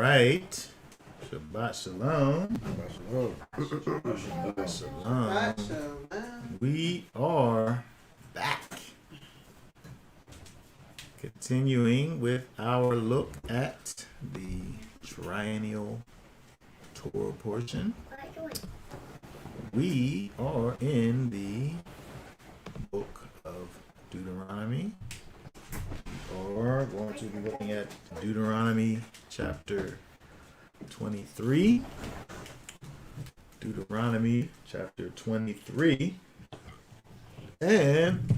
right. Shabbat shalom. Shabbat Shalom. We are back. Continuing with our look at the triennial Torah portion. We are in the book of Deuteronomy. We are going to be looking at Deuteronomy chapter 23. Deuteronomy chapter 23. And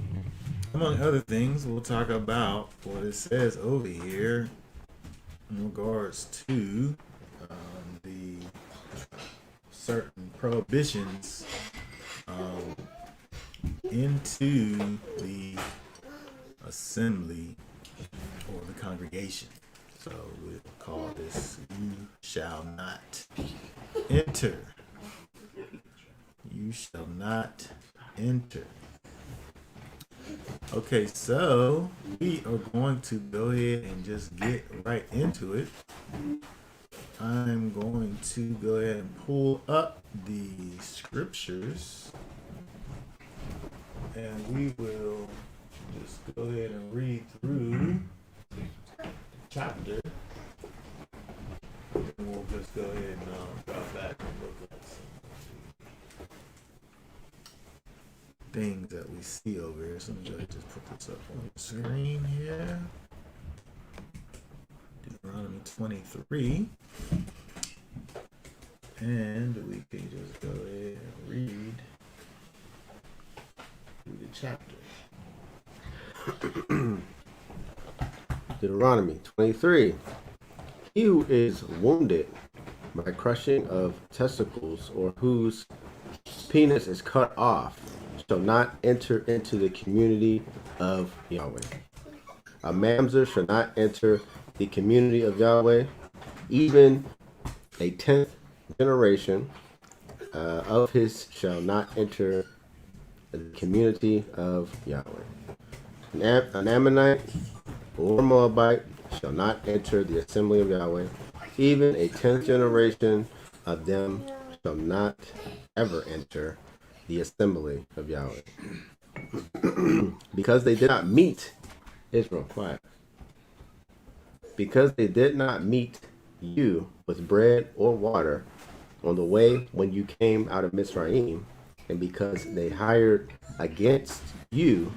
among other things, we'll talk about what it says over here in regards to the certain prohibitions into the assembly or the congregation. So we'll call this "You shall not enter." You shall not enter. Okay, so we are going to go ahead and just get right into it. I'm going to go ahead and pull up the scriptures, and we will just go ahead and read through the chapter, and we'll just go ahead and drop back and look at some things that we see over here. So I'm going to just put this up on the screen here. Deuteronomy 23. And we can just go ahead and read through the chapter. Deuteronomy 23. He who is wounded by crushing of testicles, or whose penis is cut off, shall not enter into the community of Yahweh. A mamzer shall not enter the community of Yahweh. Even a 10th generation of his shall not enter the community of Yahweh. An Ammonite or Moabite shall not enter the assembly of Yahweh. Even a 10th generation of them shall not ever enter the assembly of Yahweh. Because they did not meet Israel, quiet. Because they did not meet you with bread or water on the way when you came out of Mizraim, and because they hired against you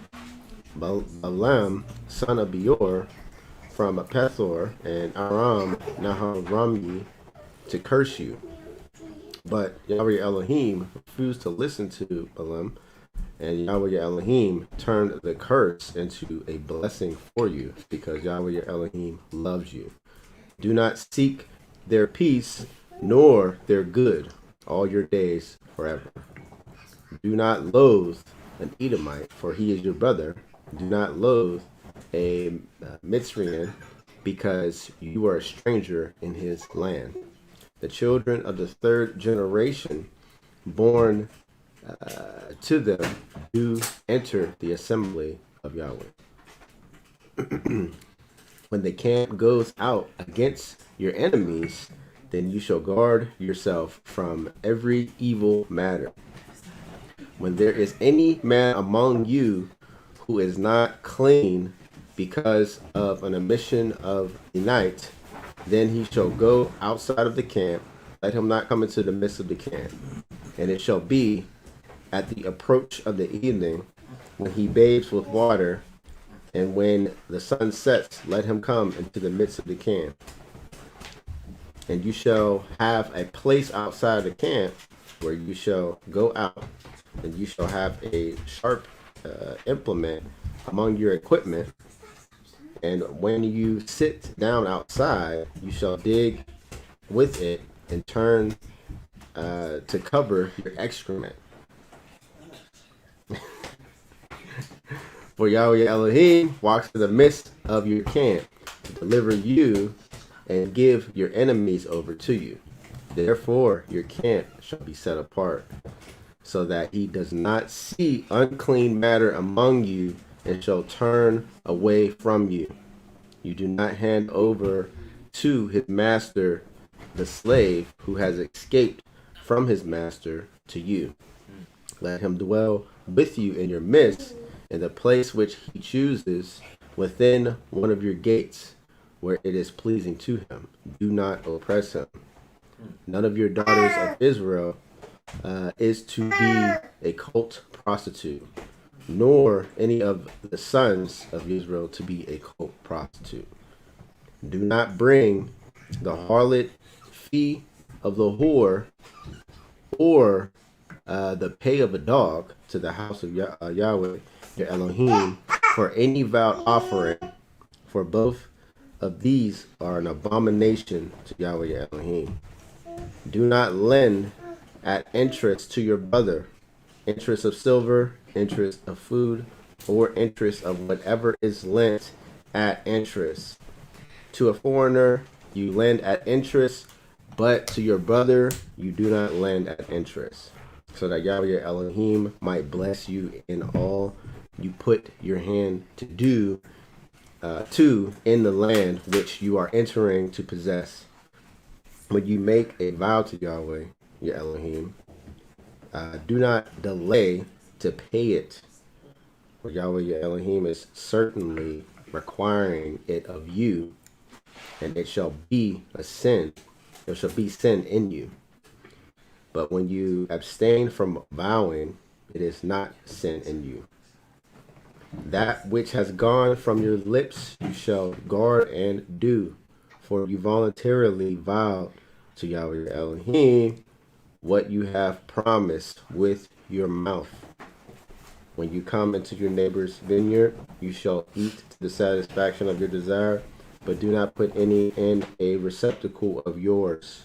Balaam, son of Beor, from Pethor and Aram Naharami, to curse you. But Yahweh Elohim refused to listen to Balaam, and Yahweh Elohim turned the curse into a blessing for you, because Yahweh Elohim loves you. Do not seek their peace nor their good all your days forever. Do not loathe an Edomite, for he is your brother. Do not loathe a Mitzrayim, because you are a stranger in his land. The children of the 3rd generation born to them do enter the assembly of Yahweh. When the camp goes out against your enemies, then you shall guard yourself from every evil matter. When there is any man among you who is not clean because of an omission of the night, then he shall go outside of the camp. Let him not come into the midst of the camp. And it shall be at the approach of the evening, when he bathes with water, and when the sun sets, let him come into the midst of the camp. And you shall have a place outside the camp where you shall go out, and you shall have a sharp implement among your equipment. And when you sit down outside, you shall dig with it and turn to cover your excrement. For Yahweh Elohim walks in the midst of your camp to deliver you and give your enemies over to you. Therefore your camp shall be set apart, so that he does not see unclean matter among you, and shall turn away from you. You do not hand over to his master, the slave who has escaped from his master, to you. Let him dwell with you in your midst, in the place which he chooses, within one of your gates, where it is pleasing to him. Do not oppress him. None of your daughters of Israel is to be a cult prostitute, nor any of the sons of Israel to be a cult prostitute. Do not bring the harlot fee of the whore or the pay of a dog to the house of Yahweh, your Elohim, for any vowed offering, for both of these are an abomination to Yahweh, your Elohim. Do not lend at interest to your brother, interest of silver, interest of food, or interest of whatever is lent at interest. To a foreigner, you lend at interest, but to your brother, you do not lend at interest, so that Yahweh your Elohim might bless you in all you put your hand to do in the land which you are entering to possess. When you make a vow to Yahweh your Elohim, do not delay to pay it, for Yahweh your Elohim is certainly requiring it of you, and it shall be a sin. There shall be sin in you. But when you abstain from vowing, it is not sin in you. That which has gone from your lips you shall guard and do, for you voluntarily vowed to Yahweh your Elohim what you have promised with your mouth. When you come into your neighbor's vineyard, you shall eat to the satisfaction of your desire, but do not put any in a receptacle of yours.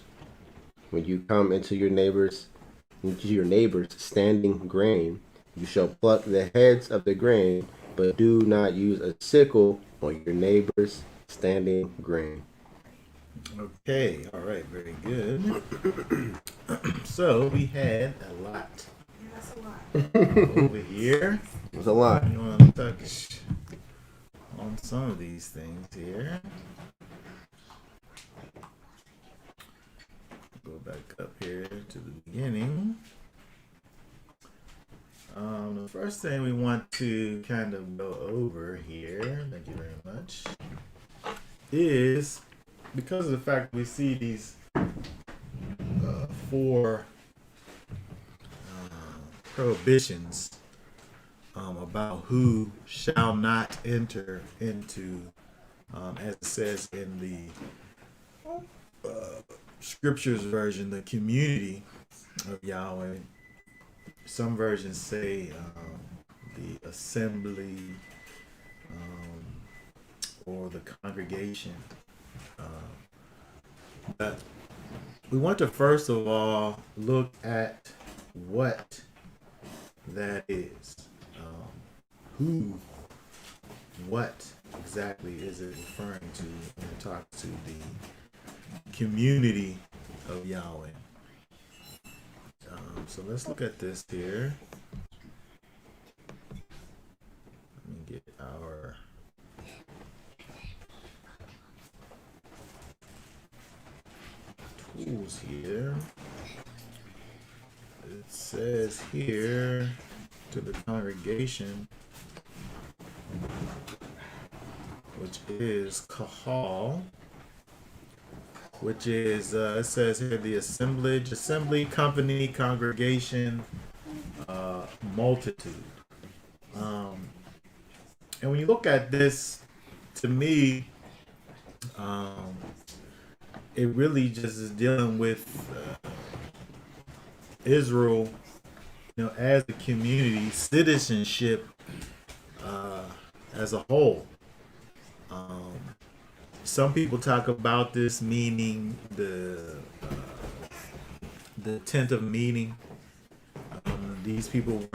When you come into your neighbor's standing grain, you shall pluck the heads of the grain, but do not use a sickle on your neighbor's standing grain. Okay, all right, very good. So we had a lot. Yeah, that's a lot. Over here. It's a lot. You want to touch on some of these things here. Go back up here to the beginning. The first thing we want to kind of go over here, thank you very much, is because of the fact we see these four prohibitions about who shall not enter into, as it says in the scriptures version, the community of Yahweh. Some versions say the assembly or the congregation. But we want to first of all look at what that is. Who, what exactly is it referring to when it talks to the community of Yahweh? So let's look at this here. Let me get our tools here. It says here to the congregation, which is kahal, which is it says here the assembly, company, congregation, multitude. And when you look at this, to me, it really just is dealing with Israel, as a community, citizenship as a whole. Some people talk about this meaning the tent of meeting. These people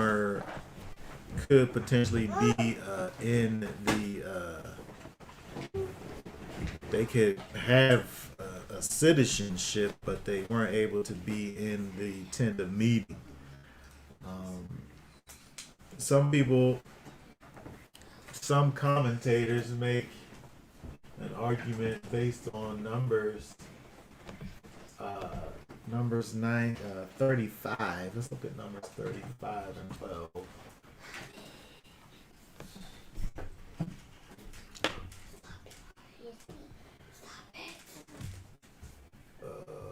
could potentially be in the. They could have a citizenship, but they weren't able to be in the tent of meeting. Some commentators make an argument based on Numbers 35. Let's look at Numbers 35 and 12.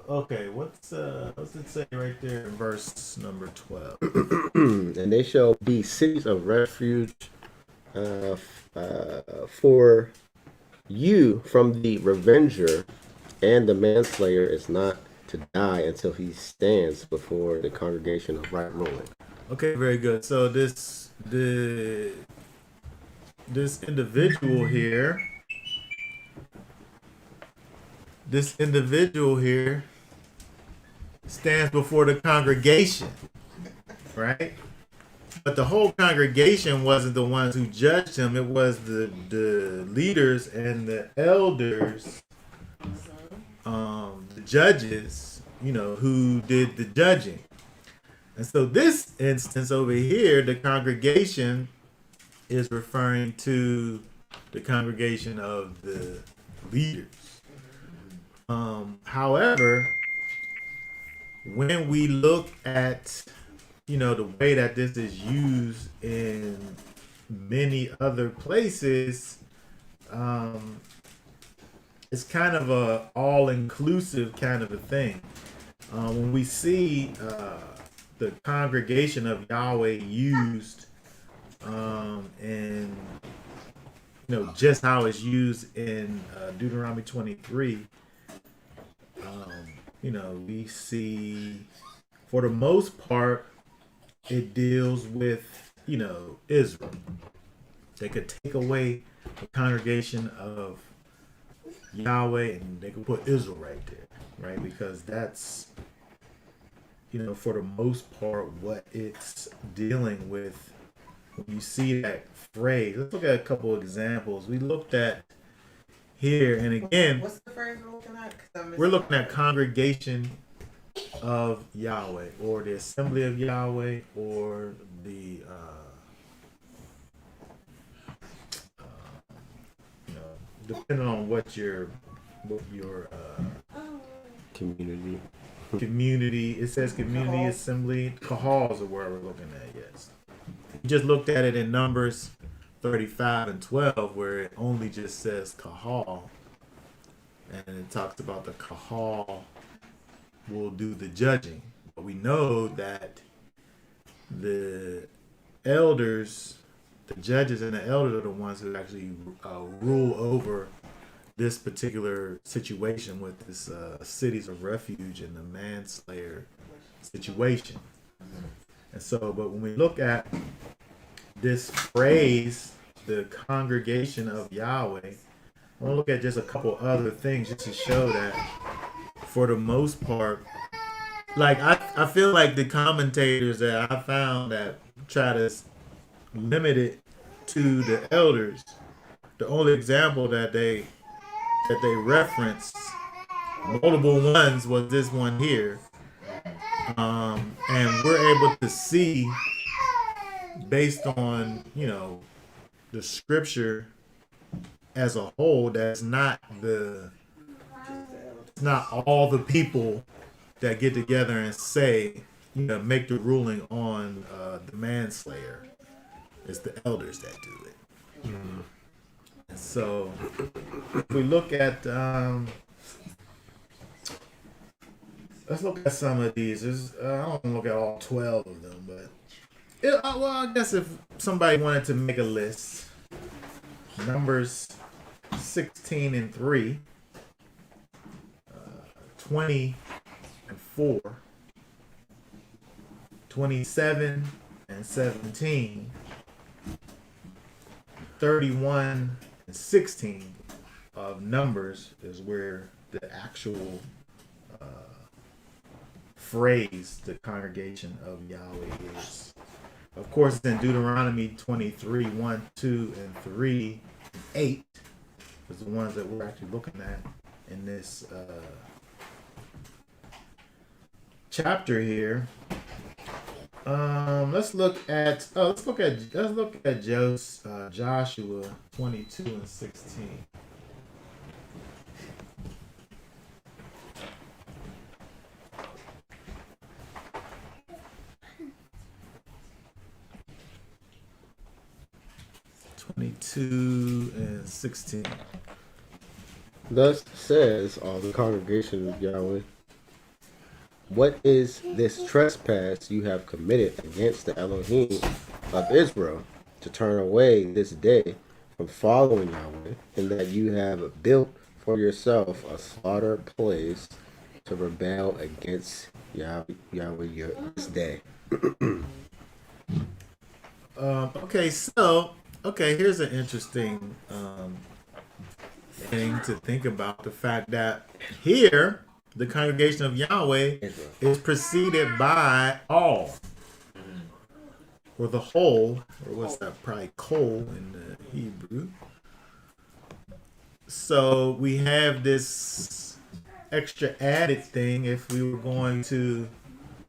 Okay, what's it say right there in verse number 12? And they shall be cities of refuge for you from the revenger, and the manslayer is not to die until he stands before the congregation of right ruling. Okay, very good. So this individual here, stands before the congregation, right? But the whole congregation wasn't the ones who judged him. It was the leaders and the elders, the judges, who did the judging. And so this instance over here, the congregation is referring to the congregation of the leaders. However, when we look at the way that this is used in many other places, it's kind of a all-inclusive kind of a thing. When we see the congregation of Yahweh used, and just how it's used in Deuteronomy 23, we see, for the most part, it deals with, Israel. They could take away the congregation of Yahweh and they could put Israel right there, right? Because that's, for the most part, what it's dealing with. When you see that phrase, let's look at a couple of examples. We looked at here, and again, What's the phrase we're looking at? we're looking at congregation of Yahweh, or the assembly of Yahweh, or the depending on what your community. It says community Kahal. assembly. Kahal is the word we're looking at. Yes, we just looked at it in Numbers 35 and 12, where it only just says Kahal, and it talks about the Kahal will do the judging. But we know that the elders, the judges and the elders, are the ones who actually rule over this particular situation with this cities of refuge and the manslayer situation. And so, but when we look at this phrase, the congregation of Yahweh, I want to look at just a couple other things just to show that, for the most part, like I feel like the commentators that I found that try to limit it to the elders, the only example that they referenced, multiple ones, was this one here. And we're able to see, based on the scripture as a whole, that's not all the people that get together and say, make the ruling on the manslayer. It's the elders that do it. Mm-hmm. And so, if we look at, let's look at some of these. I don't want to look at all 12 of them, but I guess if somebody wanted to make a list, Numbers 16 and 3, 20 and 4, 27 and 17, 31 and 16 of Numbers is where the actual phrase, the congregation of Yahweh, is. Of course, in Deuteronomy 23, 1, 2, and 3, 8 is the ones that we're actually looking at in this chapter here. Let's look at Joshua 22 and 16. 2 and 16. Thus says all the congregation of Yahweh, what is this trespass you have committed against the Elohim of Israel, to turn away this day from following Yahweh, and that you have built for yourself a slaughter place to rebel against Yahweh this day? Okay, here's an interesting thing to think about. The fact that here, the congregation of Yahweh is preceded by all, or the whole, or what's that, probably kol in the Hebrew. So we have this extra added thing if we were going to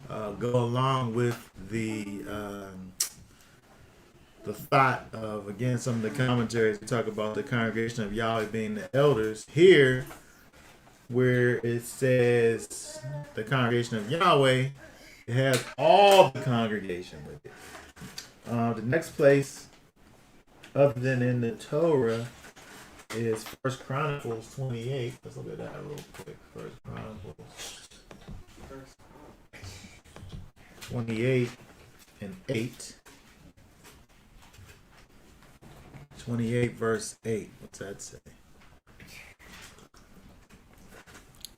go along with the thought of, again, some of the commentaries we talk about the congregation of Yahweh being the elders. Here, where it says the congregation of Yahweh, it has all the congregation with it. The next place, other than in the Torah, is First Chronicles 28. Let's look at that real quick. First Chronicles 28 and 8. 28 verse 8. What's that say?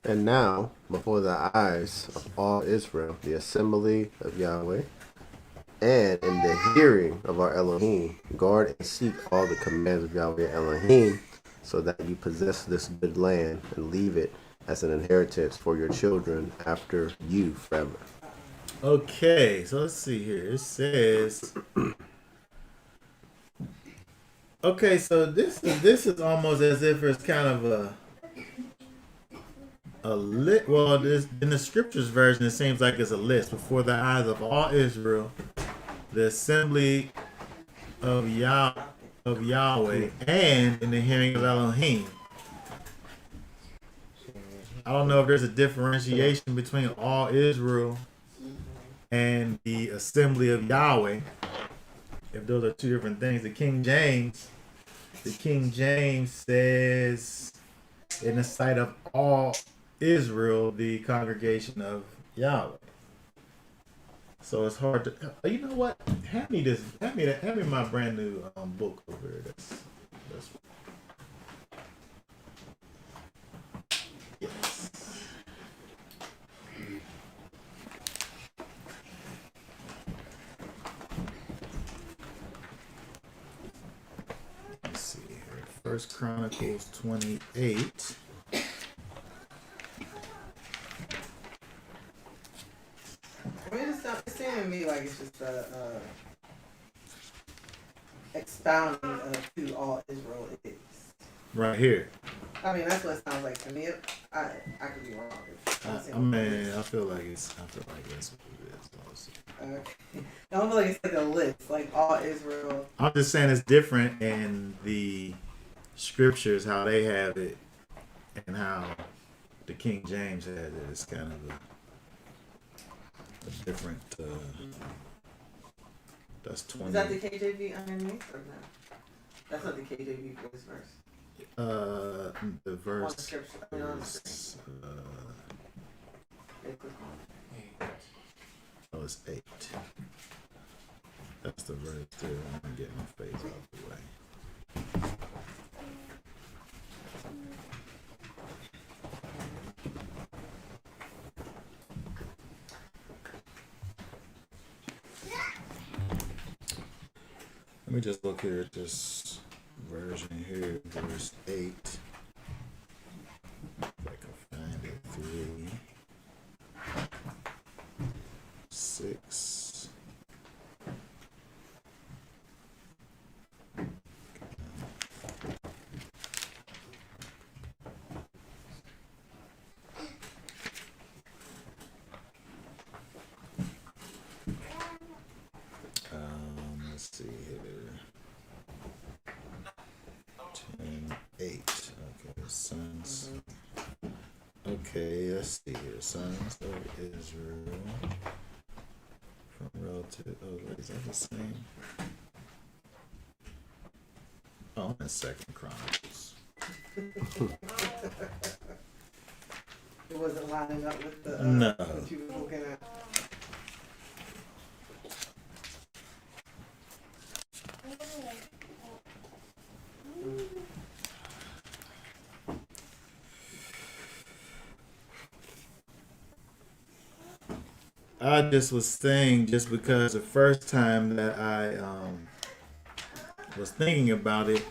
And now, before the eyes of all Israel, the assembly of Yahweh, and in the hearing of our Elohim, guard and seek all the commands of Yahweh Elohim, so that you possess this good land and leave it as an inheritance for your children after you forever. Okay, so let's see here. It says, okay, so this is almost as if it's kind of a lit. Well, this, in the scriptures version, it seems like it's a list. Before the eyes of all Israel, the assembly of Yahweh, and in the hearing of Elohim. I don't know if there's a differentiation between all Israel and the assembly of Yahweh. If those are two different things, the King James says, in the sight of all Israel, the congregation of Yahweh. So it's hard to. You know what? Hand me my brand new book over here. That's yes. Let's see here. First Chronicles 28. I mean, it seems to me like it's just expounding of who all Israel is. Right here. I mean, that's what it sounds like to me. I could be wrong. I feel like that's what it is also. Okay. I don't feel like it's like a list, like all Israel. I'm just saying it's different in the scriptures, how they have it, and how the King James has it. It's kind of a different. That's 20. Is that the KJV underneath or no? That's not the KJV for this verse. The verse On the scripture. I mean, on the screen. It's 8. That's the verse too. I'm getting my face out the way. Let me just look here at this version here, verse 8. If I can find it. 3, 6. Let's see here. 10, 8. Okay, sons. Okay, let's see here. Sons of Israel. From relative. Oh, wait, is that the same? Oh, and Second Chronicles. It wasn't lining up with the No. what you were looking at. I just was saying, just because the first time that I was thinking about it,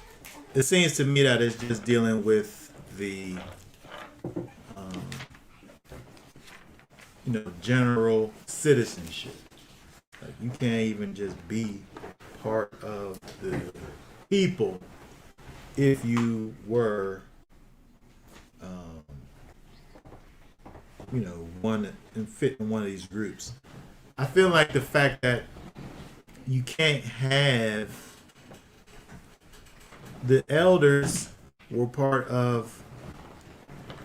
it seems to me that it's just dealing with the general citizenship. Like, you can't even just be part of the people if you were one and fit in one of these groups. I feel like the fact that you can't have the elders were part of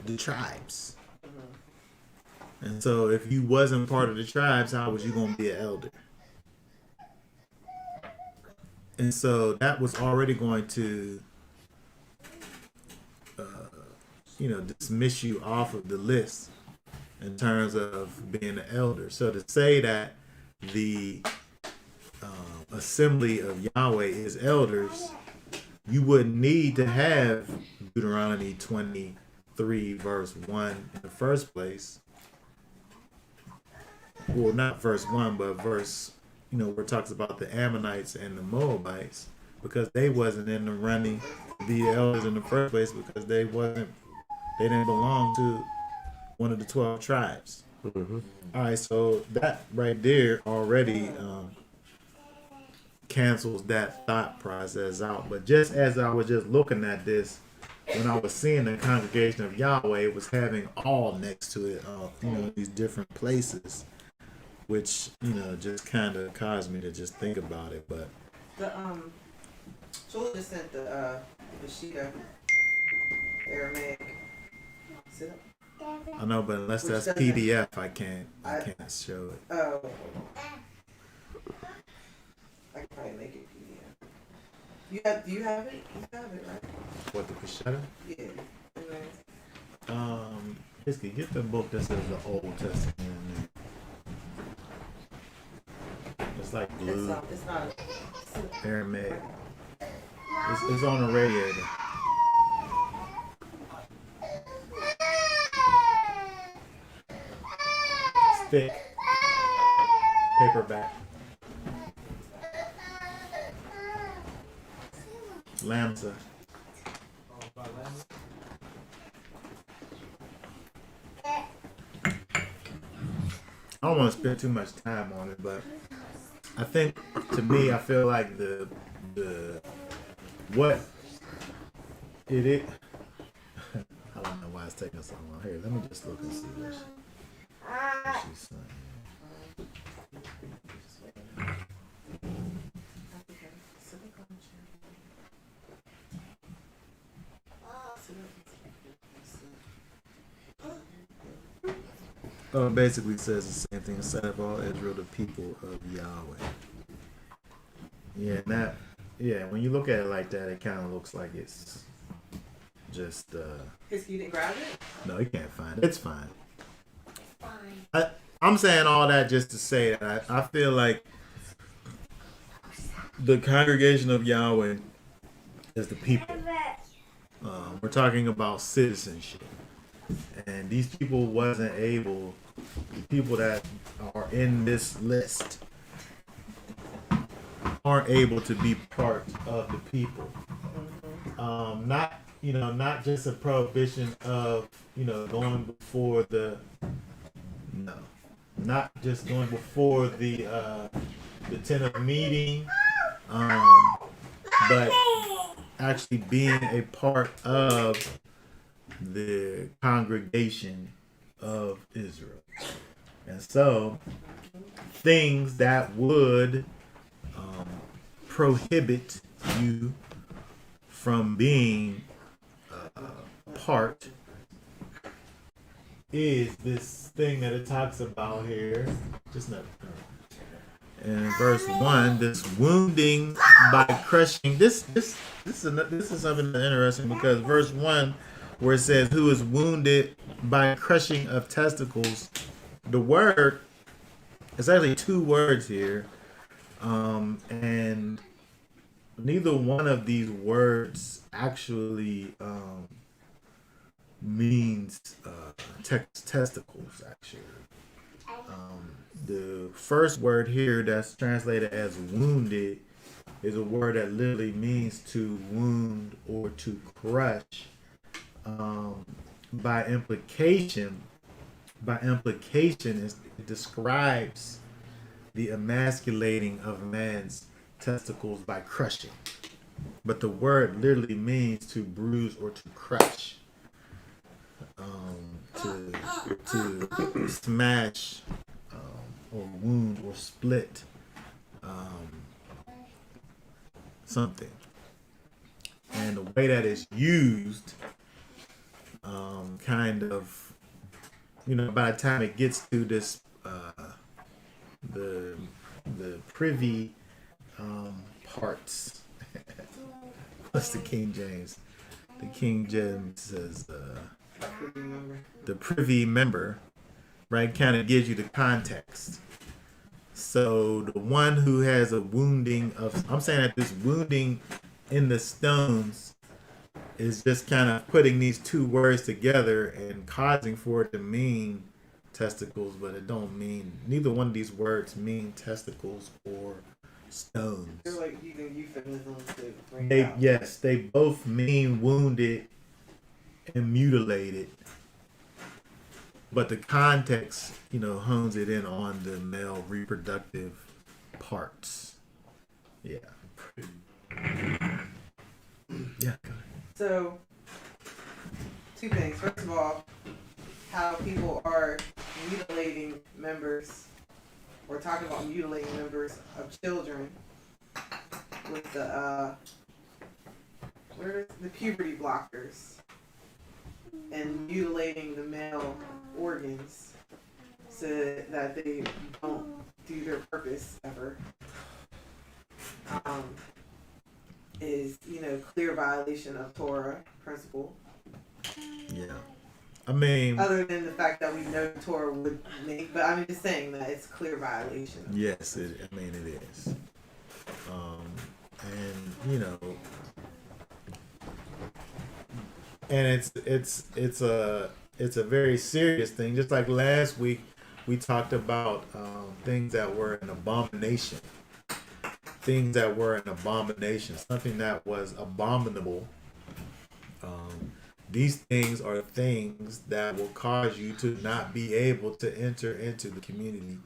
the tribes. And so if you wasn't part of the tribes, how was you going to be an elder? And so that was already going to dismiss you off of the list in terms of being an elder. So to say that the assembly of Yahweh is elders, you wouldn't need to have Deuteronomy 23 verse 1 in the first place. Well, not verse 1, but verse, where it talks about the Ammonites and the Moabites, because they wasn't in the running to be elders in the first place, because they didn't belong to one of the 12 tribes. Mm-hmm. All right, so that right there already cancels that thought process out. But just as I was just looking at this, when I was seeing the congregation of Yahweh, it was having all next to it, these different places, which just kind of caused me to just think about it. But The Shula just sent the Sheeta Aramaic. Sit up. I know, but unless Which that's doesn't- PDF, I can't show it. Oh. I can probably make it PDF. Do you have it? You have it, right? What, the Peshitta? Yeah. Hiskey, get the book that says the Old Testament in there. It's like blue, It's not. Aramaic. It's on the radiator. Thick. Paperback. Lamsa. I don't want to spend too much time on it, but I think, to me, I feel like the what it is. I don't know why it's taking so long. Here, let me just look and see what she's saying. Oh, it basically says the same thing. Set up all Israel, the people of Yahweh. Yeah, when you look at it like that, it kind of looks like it's just. Because you didn't grab it? No, you can't find it. It's fine. I'm saying all that just to say that I feel like the congregation of Yahweh is the people. We're talking about citizenship. And these people wasn't able, the people that are in this list aren't able to be part of the people. Not just a prohibition of, going before not just going before the tent of meeting, but actually being a part of the congregation of Israel. And so things that would prohibit you from being part is this thing that it talks about here. Just not. in verse 1, this wounding by crushing. This is something that's interesting because verse 1, where it says, "Who is wounded by crushing of testicles," the word, it's actually two words here, and neither one of these words actually means testicles. Actually, the first word here that's translated as wounded is a word that literally means to wound or to crush. By implication, it describes the emasculating of man's testicles by crushing. But the word literally means to bruise or to crush, to smash, or wound or split something. And the way that it's used, kind of, by the time it gets to this, the privy parts. What's the King James? The King James says the privy member, right? Kind of gives you the context. So the one who has a wounding of, I'm saying that this wounding in the stones is just kind of putting these two words together and causing for it to mean testicles, but it don't mean, neither one of these words mean testicles or stones. They're like using euphemisms to bring out. Yes, they both mean wounded and mutilated, but the context, hones it in on the male reproductive parts. Yeah. Yeah. Go ahead. So, two things. First of all, how people are mutilating members, or talking about mutilating members of children with the puberty blockers and mutilating the male organs so that they don't do their purpose ever. Is clear violation of Torah principle. Yeah. I mean, other than the fact that we know Torah would make, but I'm just saying that it's clear violation. Yes, it is. And and it's a very serious thing. Just like last week, we talked about things that were an abomination. Things that were an abomination, something that was abominable. These things are things that will cause you to not be able to enter into the community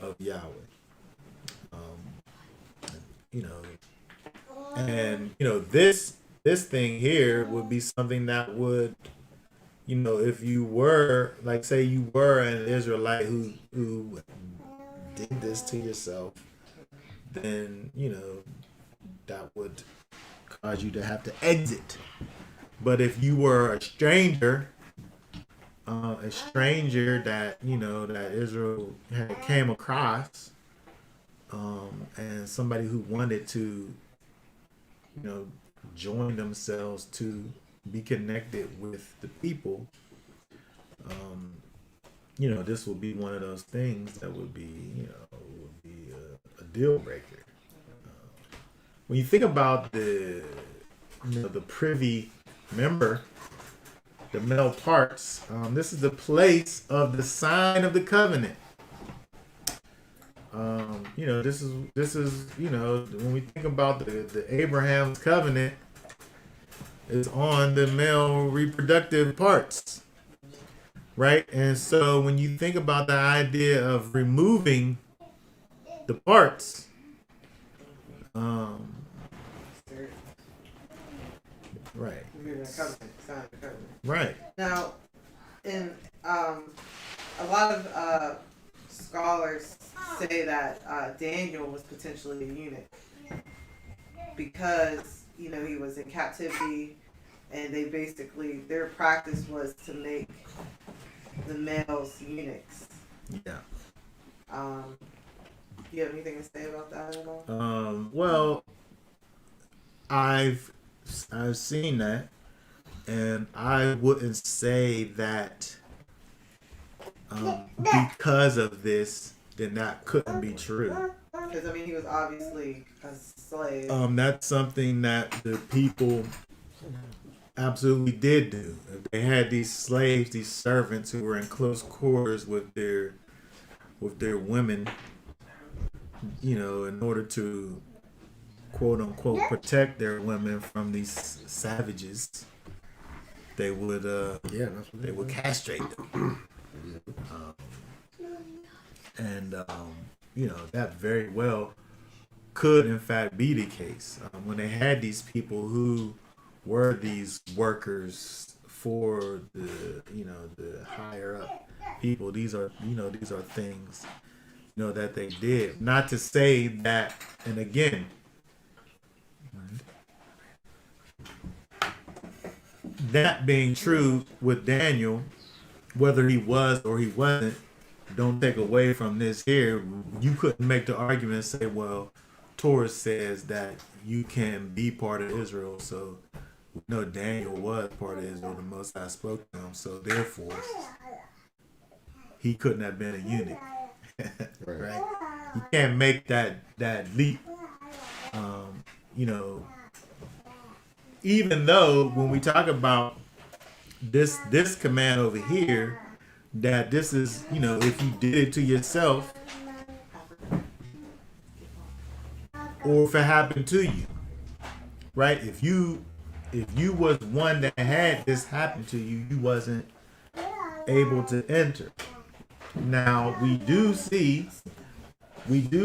of Yahweh. This thing here would be something that would, if you were, like, say you were an Israelite who did this to yourself, then that would cause you to have to exit. But if you were a stranger that that Israel came across, and somebody who wanted to join themselves to be connected with the people, this will be one of those things that would be a deal breaker. When you think about the privy member, the male parts, this is the place of the sign of the covenant. This is when we think about the Abraham's covenant, is on the male reproductive parts, right? And so when you think about the idea of removing the parts, right. Right. Now, in a lot of scholars say that Daniel was potentially a eunuch because he was in captivity, and they basically, their practice was to make the males eunuchs. Yeah. You have anything to say about that at all? Well, I've seen that, and I wouldn't say that because of this, then that couldn't be true. Because I mean, he was obviously a slave. That's something that the people absolutely did do. If they had these slaves, these servants who were in close quarters with their women, you know, in order to quote unquote protect their women from these savages, they would they would castrate them. And you know, that very well could in fact be the case when they had these people who were these workers for the, you know, the higher up people. These are, you know, these are things, you know, that they did. Not to say that, and again, that being true with Daniel, whether he was or he wasn't, don't take away from this here. You couldn't make the argument and say, well, Torah says that you can be part of Israel, so we know Daniel was part of Israel. The Most High spoke to him, so therefore he couldn't have been a eunuch. Right? You can't make that leap. You know, even though when we talk about this command over here, that this is, you know, if you did it to yourself or if it happened to you, right? If you was one that had this happen to you, you wasn't able to enter. Now we do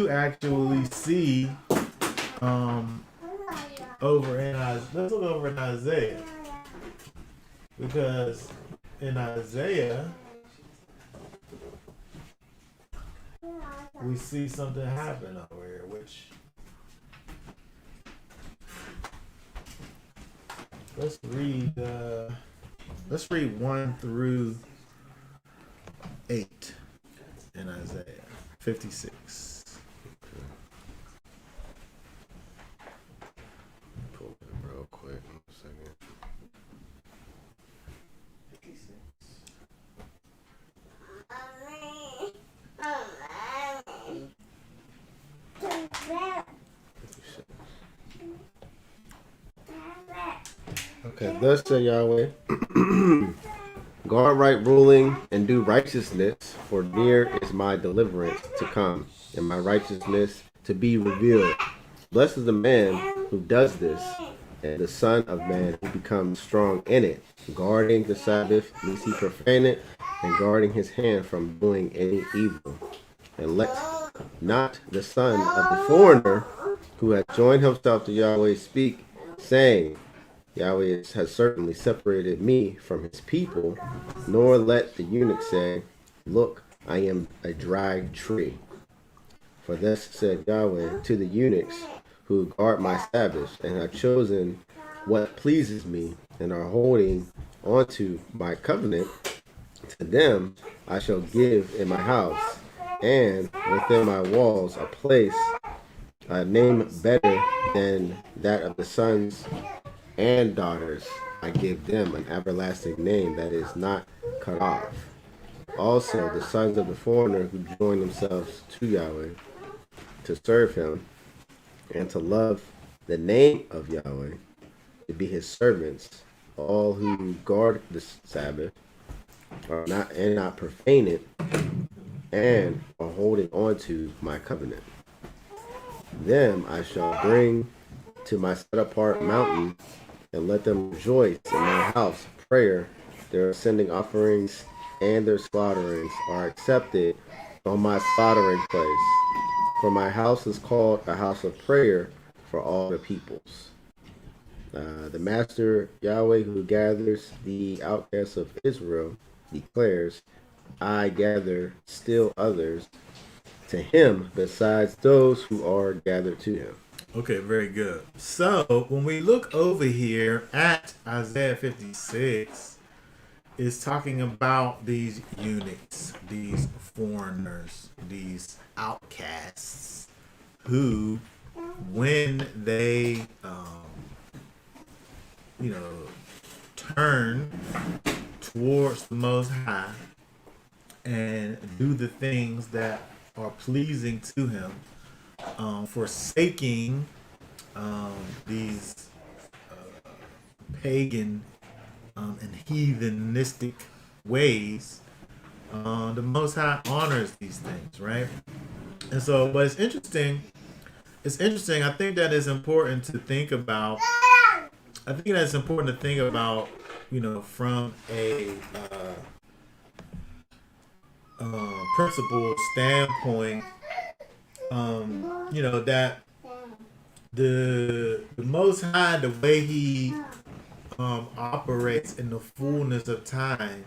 actually see over in Isaiah. Let's look over in Isaiah, because in Isaiah we see something happen over here, which let's read 1 through 8 in Isaiah 56. Pull it real quick. 1 second. 56. Okay, thus said Yahweh, guard right ruling and do righteousness, for near is my deliverance to come, and my righteousness to be revealed. Blessed is the man who does this, and the son of man who becomes strong in it, guarding the Sabbath, lest he profane it, and guarding his hand from doing any evil. And let not the son of the foreigner who hath joined himself to Yahweh speak, saying, Yahweh has certainly separated me from his people, nor let the eunuch say, look, I am a dry tree. For thus said Yahweh to the eunuchs who guard my Sabbaths, and have chosen what pleases me, and are holding onto my covenant, to them I shall give in my house, and within my walls a place, a name better than that of the sons and daughters. I give them an everlasting name that is not cut off. Also the sons of the foreigner who join themselves to Yahweh to serve him and to love the name of Yahweh, to be his servants, all who guard the Sabbath are not profane it, and are holding on to my covenant. Them I shall bring to my set apart mountain, and let them rejoice in my house of prayer. Their ascending offerings and their slaughterings are accepted on my slaughtering place. For my house is called a house of prayer for all the peoples. The Master Yahweh, who gathers the outcasts of Israel, declares, I gather still others to him besides those who are gathered to him. Okay, very good. So when we look over here at Isaiah 56, is talking about these eunuchs, these foreigners, these outcasts who, when they, turn towards the Most High and do the things that are pleasing to Him, forsaking these pagan and heathenistic ways, the Most High honors these things, right? And so, but it's interesting. It's interesting. I think that it's important to think about. I think that's important to think about, from a principle standpoint. That the Most High, the way He operates in the fullness of time,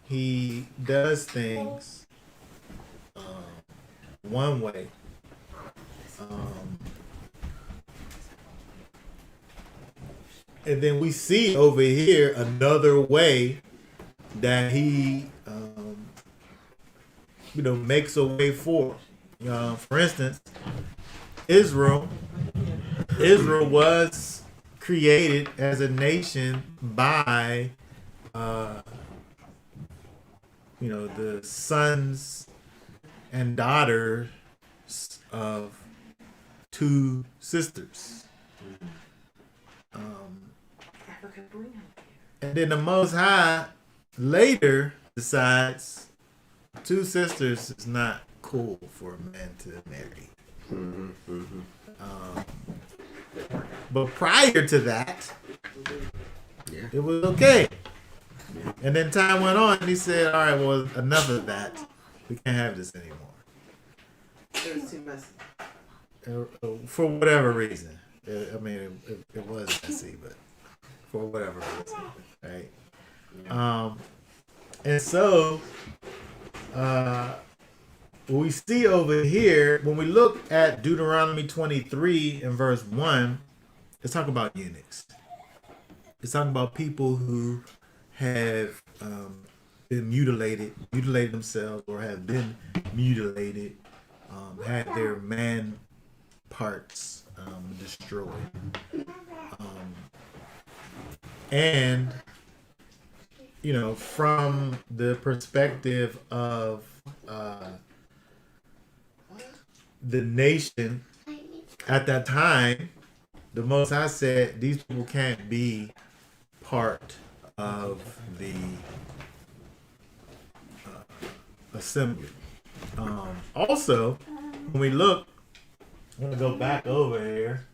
He does things one way. And then we see over here another way that He, makes a way for. For instance, Israel was created as a nation by, the sons and daughters of two sisters. And then the Most High later decides two sisters is not cool for a man to marry. But prior to that, it was okay. And then time went on, and He said, "All right, well, enough of that. We can't have this anymore." It was too messy. For whatever reason. It was messy, but for whatever reason, right? And so, we see over here, when we look at Deuteronomy 23 and verse 1, it's talking about eunuchs. It's talking about people who have been mutilated themselves, or have been mutilated, had their man parts destroyed. And, from the perspective of the nation at that time, the Most High said these people can't be part of the assembly. Also, when we look, I'm going to go back over here.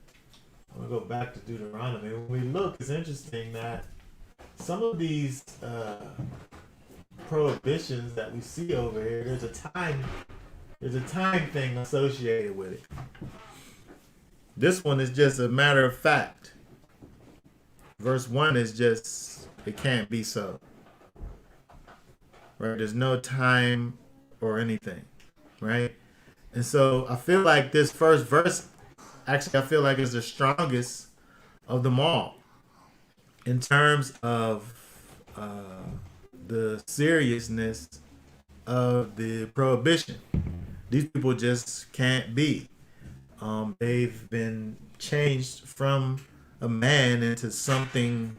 I'm going to go back to Deuteronomy. When we look, it's interesting that some of these prohibitions that we see over here, there's a time thing associated with it. This one is just a matter of fact. Verse 1 is just, it can't be so. Right? There's no time or anything. Right? And so I feel like this first verse, actually I feel like is the strongest of them all in terms of the seriousness of the prohibition. These people just can't be. They've been changed from a man into something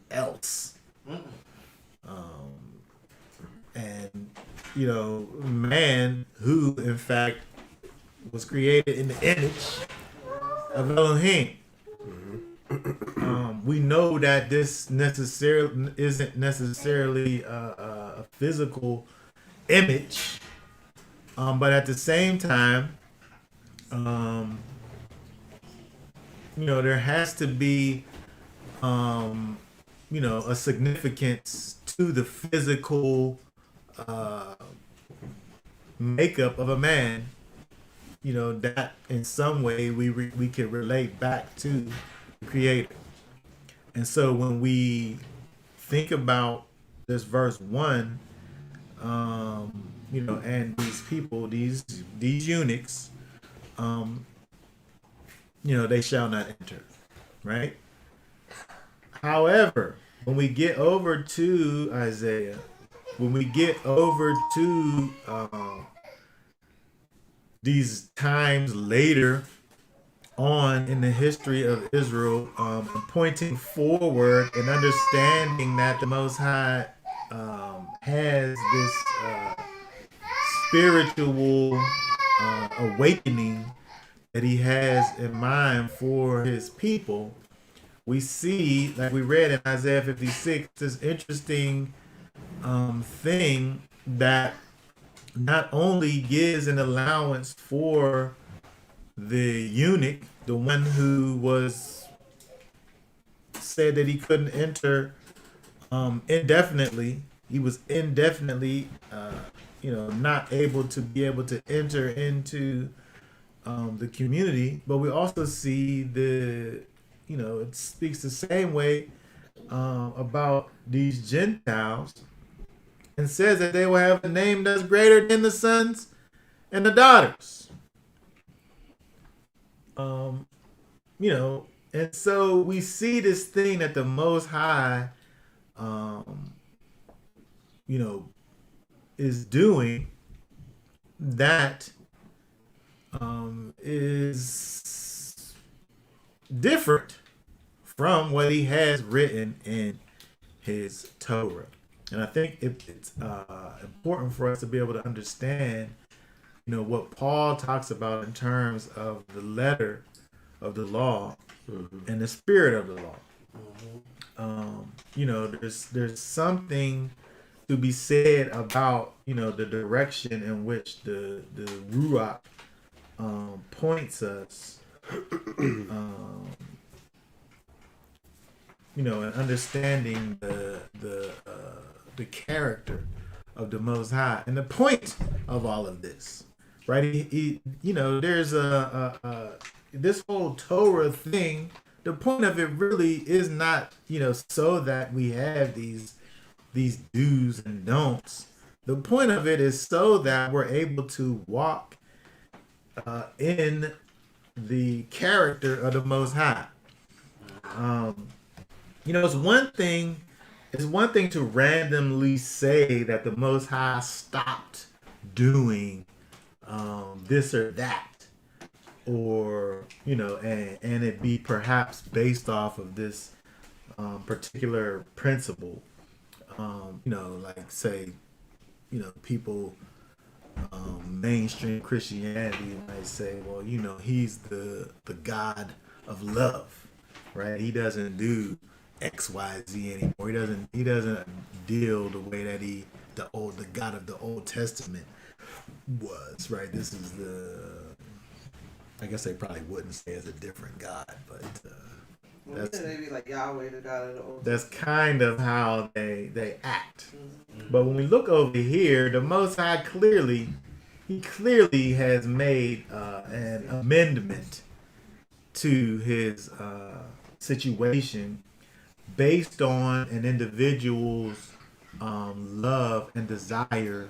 else. And, man who, in fact, was created in the image of Elohim. We know that this isn't necessarily a physical image, but at the same time, there has to be, a significance to the physical makeup of a man. That in some way we can relate back to the Creator. And so when we think about this verse 1, and these people, these eunuchs, they shall not enter, right? However, when we get over to Isaiah, when we get over to these times later on in the history of Israel, pointing forward and understanding that the Most High has this spiritual awakening that he has in mind for his people, we see, like we read in Isaiah 56, this interesting thing that not only gives an allowance for the eunuch, the one who was said that he couldn't enter indefinitely. He was indefinitely, not able to enter into the community. But we also see it speaks the same way about these Gentiles, and says that they will have a name that's greater than the sons and the daughters. And so we see this thing that the Most High, is doing that is different from what he has written in his Torah. And I think it's important for us to be able to understand, what Paul talks about in terms of the letter of the law and the spirit of the law. There's something to be said about, the direction in which the Ruach points us, and understanding the character of the Most High and the point of all of this, right? There's this whole Torah thing. The point of it really is not, so that we have these do's and don'ts. The point of it is so that we're able to walk in the character of the Most High. It's one thing to randomly say that the Most High stopped doing this or that, or and it be perhaps based off of this particular principle. Like say, people mainstream Christianity might say, well, he's the God of love, right? He doesn't do XYZ anymore. He doesn't deal the way that the God of the Old Testament was, right? This is I guess they probably wouldn't say it's a different God, but that's maybe like Yahweh, the God of the Old Testament. That's kind of how they act. But when we look over here, the Most High clearly has made an amendment to his situation based on an individual's love and desire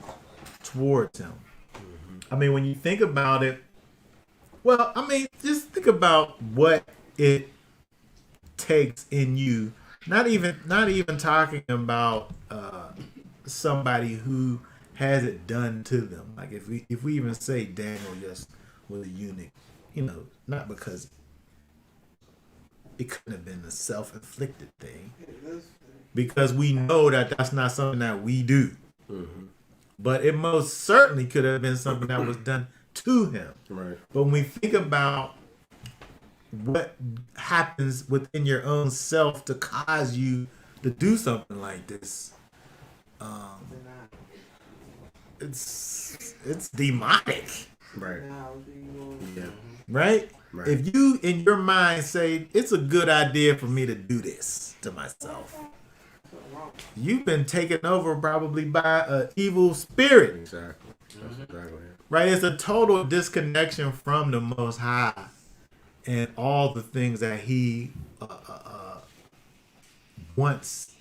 towards him. I mean, when you think about it, just think about what it takes in you. Not even talking about somebody who has it done to them. Like if we even say Daniel just was a eunuch, not because it couldn't have been a self-inflicted thing, because we know that that's not something that we do. But it most certainly could have been something that was done to him. Right. But when we think about what happens within your own self to cause you to do something like this, it's demonic. Right. Yeah. Right? If you in your mind say it's a good idea for me to do this to myself, you've been taken over probably by an evil spirit. Exactly. That's exactly it. Right? It's a total disconnection from the Most High and all the things that he wants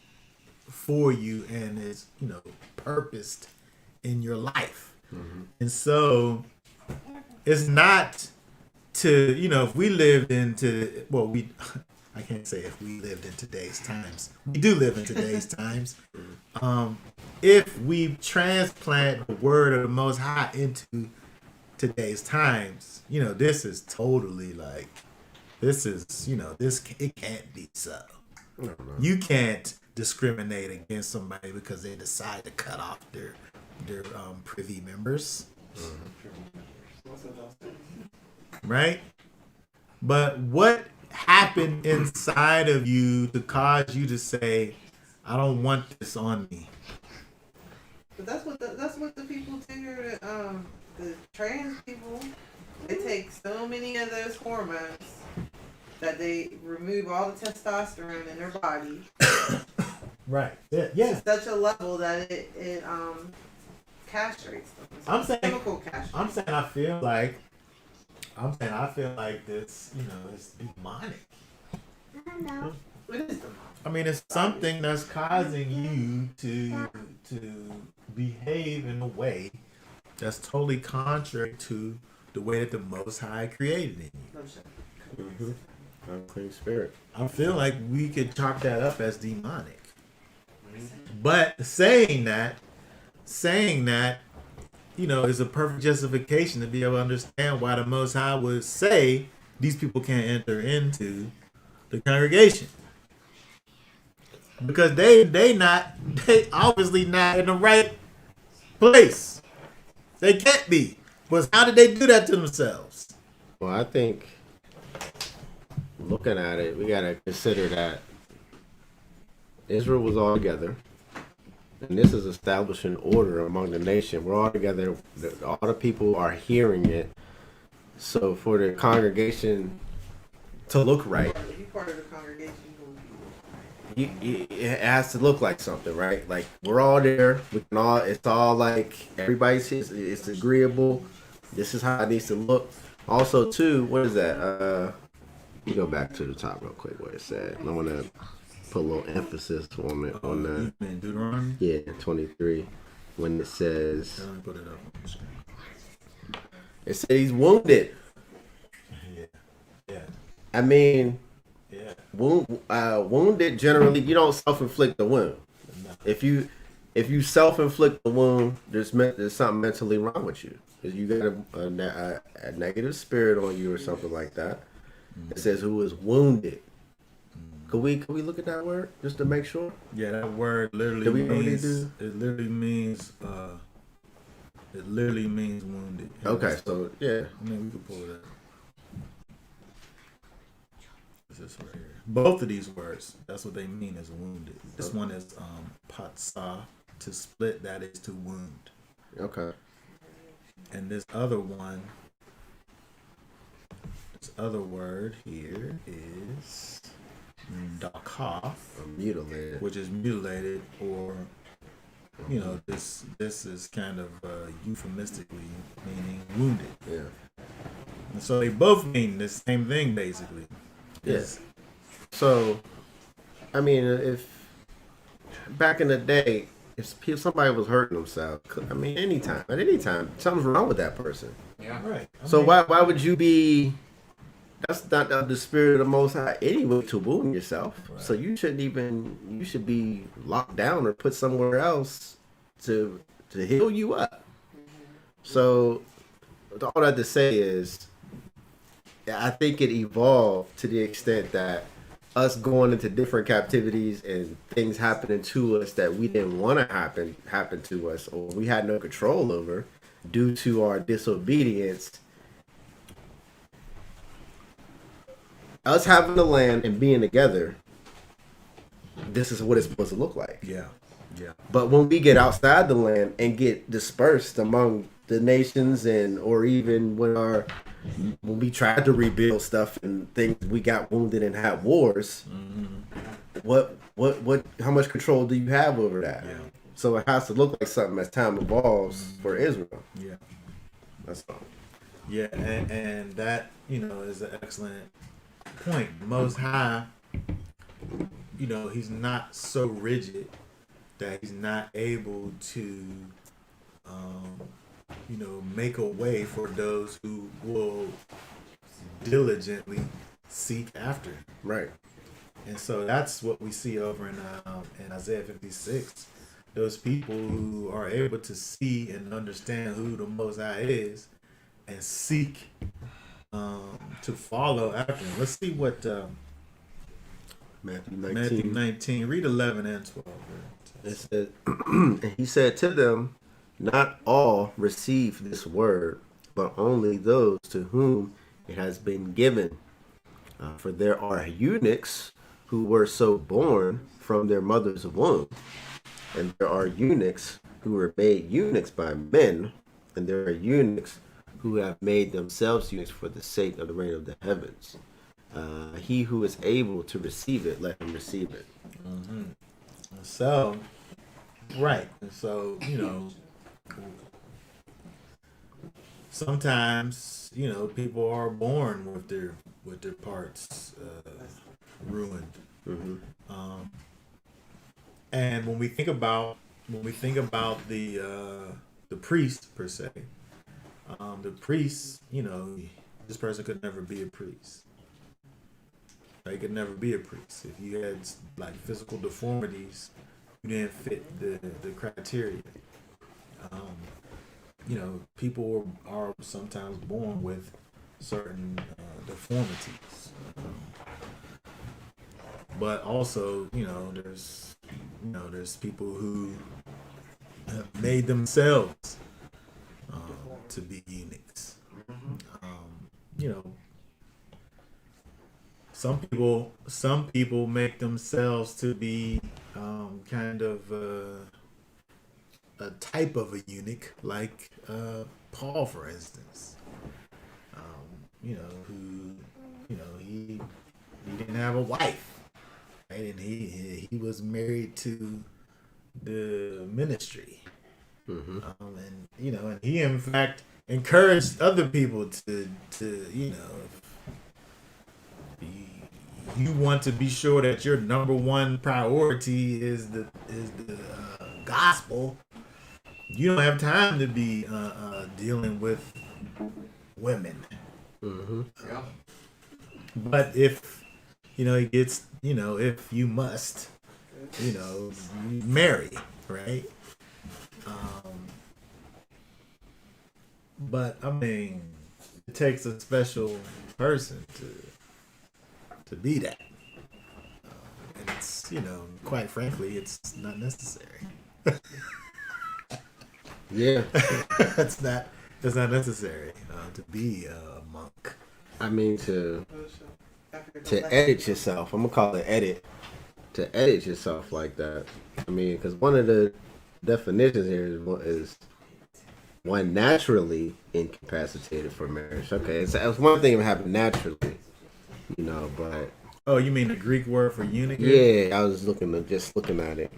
for you and is, purposed in your life. And so it's not to, if we lived into, I can't say if we lived in today's times. We do live in today's times. If we transplant the word of the Most High into today's times, this is totally like, this is, it can't be so. You can't discriminate against somebody because they decide to cut off their privy members. Right? But what happened inside of you to cause you to say, I don't want this on me? But that's what the people do here. The trans people, they take so many of those hormones that they remove all the testosterone in their body. Right. Yeah. To such a level that it castrates them. It's I'm saying chemical castration. I'm saying I feel like this, it's demonic. I don't know. It is demonic. I mean, it's something that's causing you to behave in a way that's totally contrary to the way that the Most High created in you. No shit. Unclean spirit. I feel like we could chalk that up as demonic. But saying that, is a perfect justification to be able to understand why the Most High would say these people can't enter into the congregation. Because they obviously not in the right place. They can't be. But how did they do that to themselves? Well, I think looking at it, we gotta consider that Israel was all together, and this is establishing order among the nation. We're all together. All the people are hearing it. So for the congregation to look right, If you're part of the congregation, it has to look like something, right? Like we're all there. We can all. It's all like everybody's. It's agreeable. This is how it needs to look. Also, too, what is that? You go back to the top real quick where it said. I want to put a little emphasis on it. On the Deuteronomy? Yeah, 23, when it says. Let me put it up on the screen. It said he's wounded. Yeah. I mean, Yeah. wounded generally you don't self-inflict the wound. No. If you self-inflict the wound, there's something mentally wrong with you. Because you got a negative spirit on you or something like that. It says who is wounded. Could we look at that word just to make sure? Yeah, that word literally Do we know what means. they do? It literally means. It literally means wounded. Okay, so yeah. I mean, we could pull it up. This right here. Both of these words, that's what they mean as wounded. This one is patsa, to split, that is to wound. Okay. And this other one, this other word here is dakaf, Mutilated. which is mutilated, or this is kind of euphemistically meaning wounded. Yeah. And so they both mean the same thing basically. Yes. So, I mean, if back in the day, if somebody was hurting themselves, I mean, at any time, something's wrong with that person. Yeah. Right. So why would you be? That's not the spirit of the Most High anyway to wound yourself. Right. So you shouldn't even. You should be locked down or put somewhere else to heal you up. So all that to say is, I think it evolved to the extent that us going into different captivities and things happening to us that we didn't want to happen to us, or we had no control over due to our disobedience. Us having the land and being together, this is what it's supposed to look like. Yeah. Yeah. But when we get outside the land and get dispersed among the nations, or even when we tried to rebuild stuff and things, we got wounded and had wars. What how much control do you have over that? Yeah. So it has to look like something as time evolves for Israel. Yeah. That's all. Yeah, and that, is an excellent point. Most High, he's not so rigid that he's not able to make a way for those who will diligently seek after him. Right. And so that's what we see over in Isaiah 56. Those people who are able to see and understand who the Most High is and seek to follow after him. Let's see what Matthew Matthew 19. 19. Read 11 and 12. It says, and he said to them, not all receive this word, but only those to whom it has been given. For there are eunuchs who were so born from their mother's womb, and there are eunuchs who were made eunuchs by men, and there are eunuchs who have made themselves eunuchs for the sake of the reign of the heavens. He who is able to receive it, let him receive it. Mm-hmm. So, right. So, sometimes, people are born with their parts ruined. Mm-hmm. And when we think about the priest per se, the priest, this person could never be a priest. Right? Could never be a priest. If you had like physical deformities, you didn't fit the criteria. People are sometimes born with certain deformities. But also, there's people who have made themselves to be eunuchs. Some people make themselves to be kind of a type of a eunuch, like Paul, for instance. He didn't have a wife, right? And he was married to the ministry. Mm-hmm. And he in fact encouraged other people to you want to be sure that your number one priority is the gospel. You don't have time to be dealing with women. Mm-hmm. Yeah. But if it gets, if you must, you marry, right? But I mean, it takes a special person to be that. And it's, quite frankly, it's not necessary. Yeah. It's not necessary to be a monk. I mean, to edit yourself. I'm gonna call it edit. To edit yourself like that. I mean, because one of the definitions here is one naturally incapacitated for marriage. Okay, it's one thing that happened naturally, but Oh, you mean the Greek word for eunuch? yeah, I was looking at it,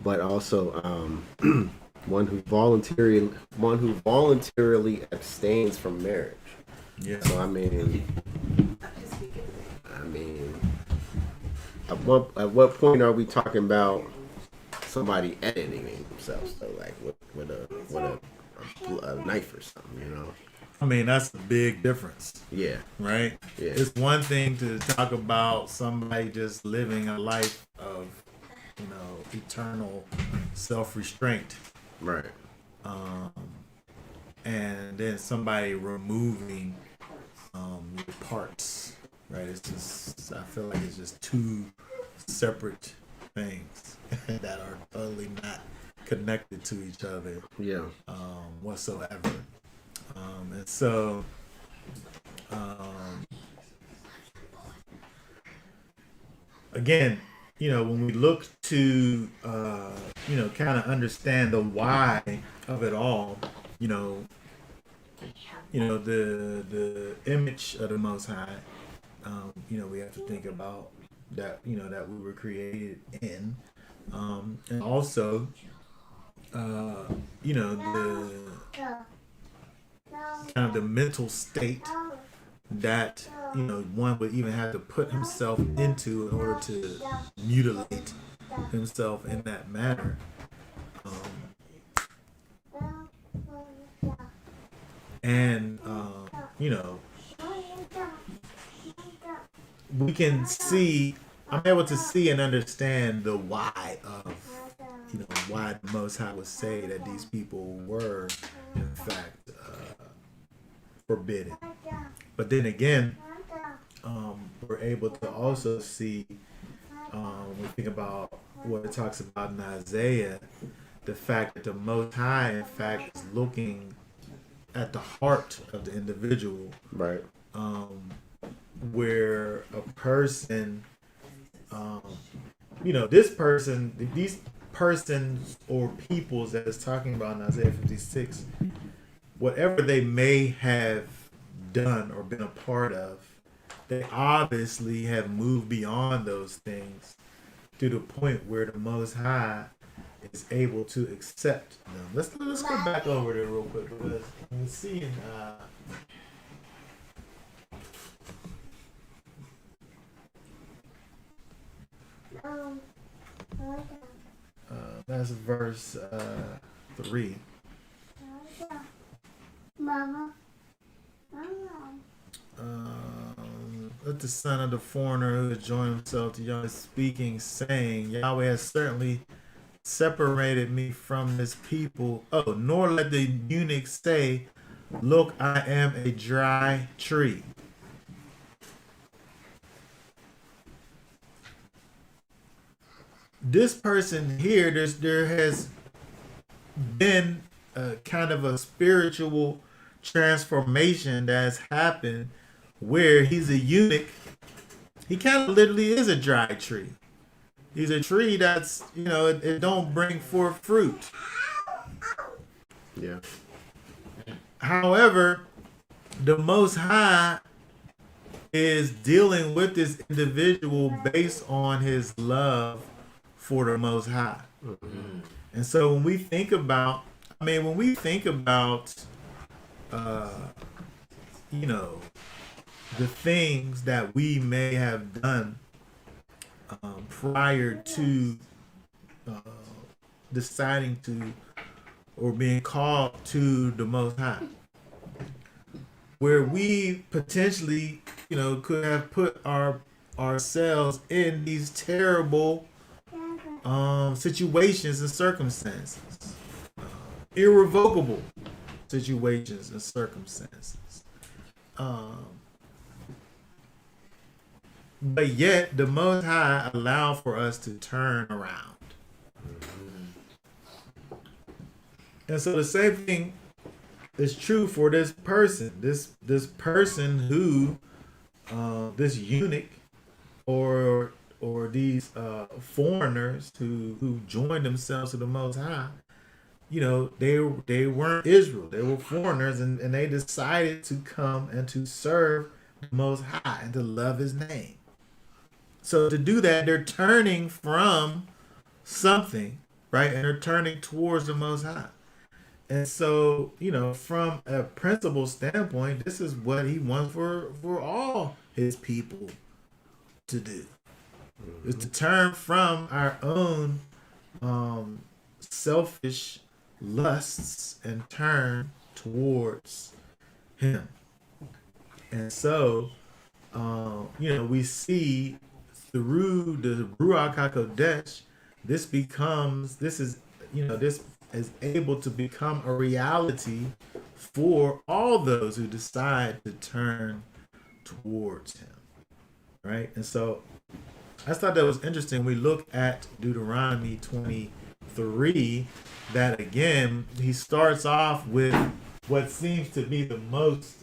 but also one who voluntarily abstains from marriage. Yeah. So I mean, at what point are we talking about somebody editing themselves? So like with a knife or something, I mean, that's a big difference, Yeah, right? yeah, It's one thing to talk about somebody just living a life of, eternal self-restraint, right. and then somebody removing your parts, right? It's just, I feel like it's just two separate things that are totally not connected to each other Yeah, whatsoever. And so, again, when we look to, kind of understand the why of it all, the image of the Most High, we have to think about that, that we were created in, and also, the kind of the mental state that one would even have to put himself into in order to mutilate himself in that manner. And we can see I'm able to see and understand the why of, why the Most High would say that these people were, in fact, forbidden. But then again, we're able to also see, when we think about what it talks about in Isaiah, the fact that the Most High, in fact, is looking at the heart of the individual, Right. where a person, this person, these persons or peoples that it's talking about in Isaiah 56, whatever they may have done or been a part of, they obviously have moved beyond those things to the point where the Most High is able to accept them. Let's go back over there real quick, because we're seeing that's verse 3. Mama. Let the son of the foreigner who has joined himself to Yahweh speaking, saying, Yahweh has certainly separated me from this people. Oh, nor let the eunuch say, look, I am a dry tree. This person here, there has been a kind of a spiritual transformation that's happened where he's a eunuch. He kind of literally is a dry tree. He's a tree that's, it don't bring forth fruit. Yeah. However, the Most High is dealing with this individual based on his love for the Most High. Mm-hmm. And so when we think about, the things that we may have done prior to deciding to or being called to the Most High, where we potentially, could have put ourselves in these terrible situations and circumstances, irrevocable situations and circumstances. But yet, the Most High allowed for us to turn around. And so the same thing is true for this person. This person who, this eunuch, or these foreigners who joined themselves to the Most High. They weren't Israel. They were foreigners, and they decided to come and to serve the Most High and to love His name. So to do that, they're turning from something, right? And they're turning towards the Most High. And so, from a principle standpoint, this is what He wants for all His people to do. Mm-hmm. Is to turn from our own selfish lusts and turn towards Him. And so, we see through the Ruach HaKodesh, this is able to become a reality for all those who decide to turn towards Him, right? And so I just thought that was interesting. We look at Deuteronomy 23, that again, he starts off with what seems to be the most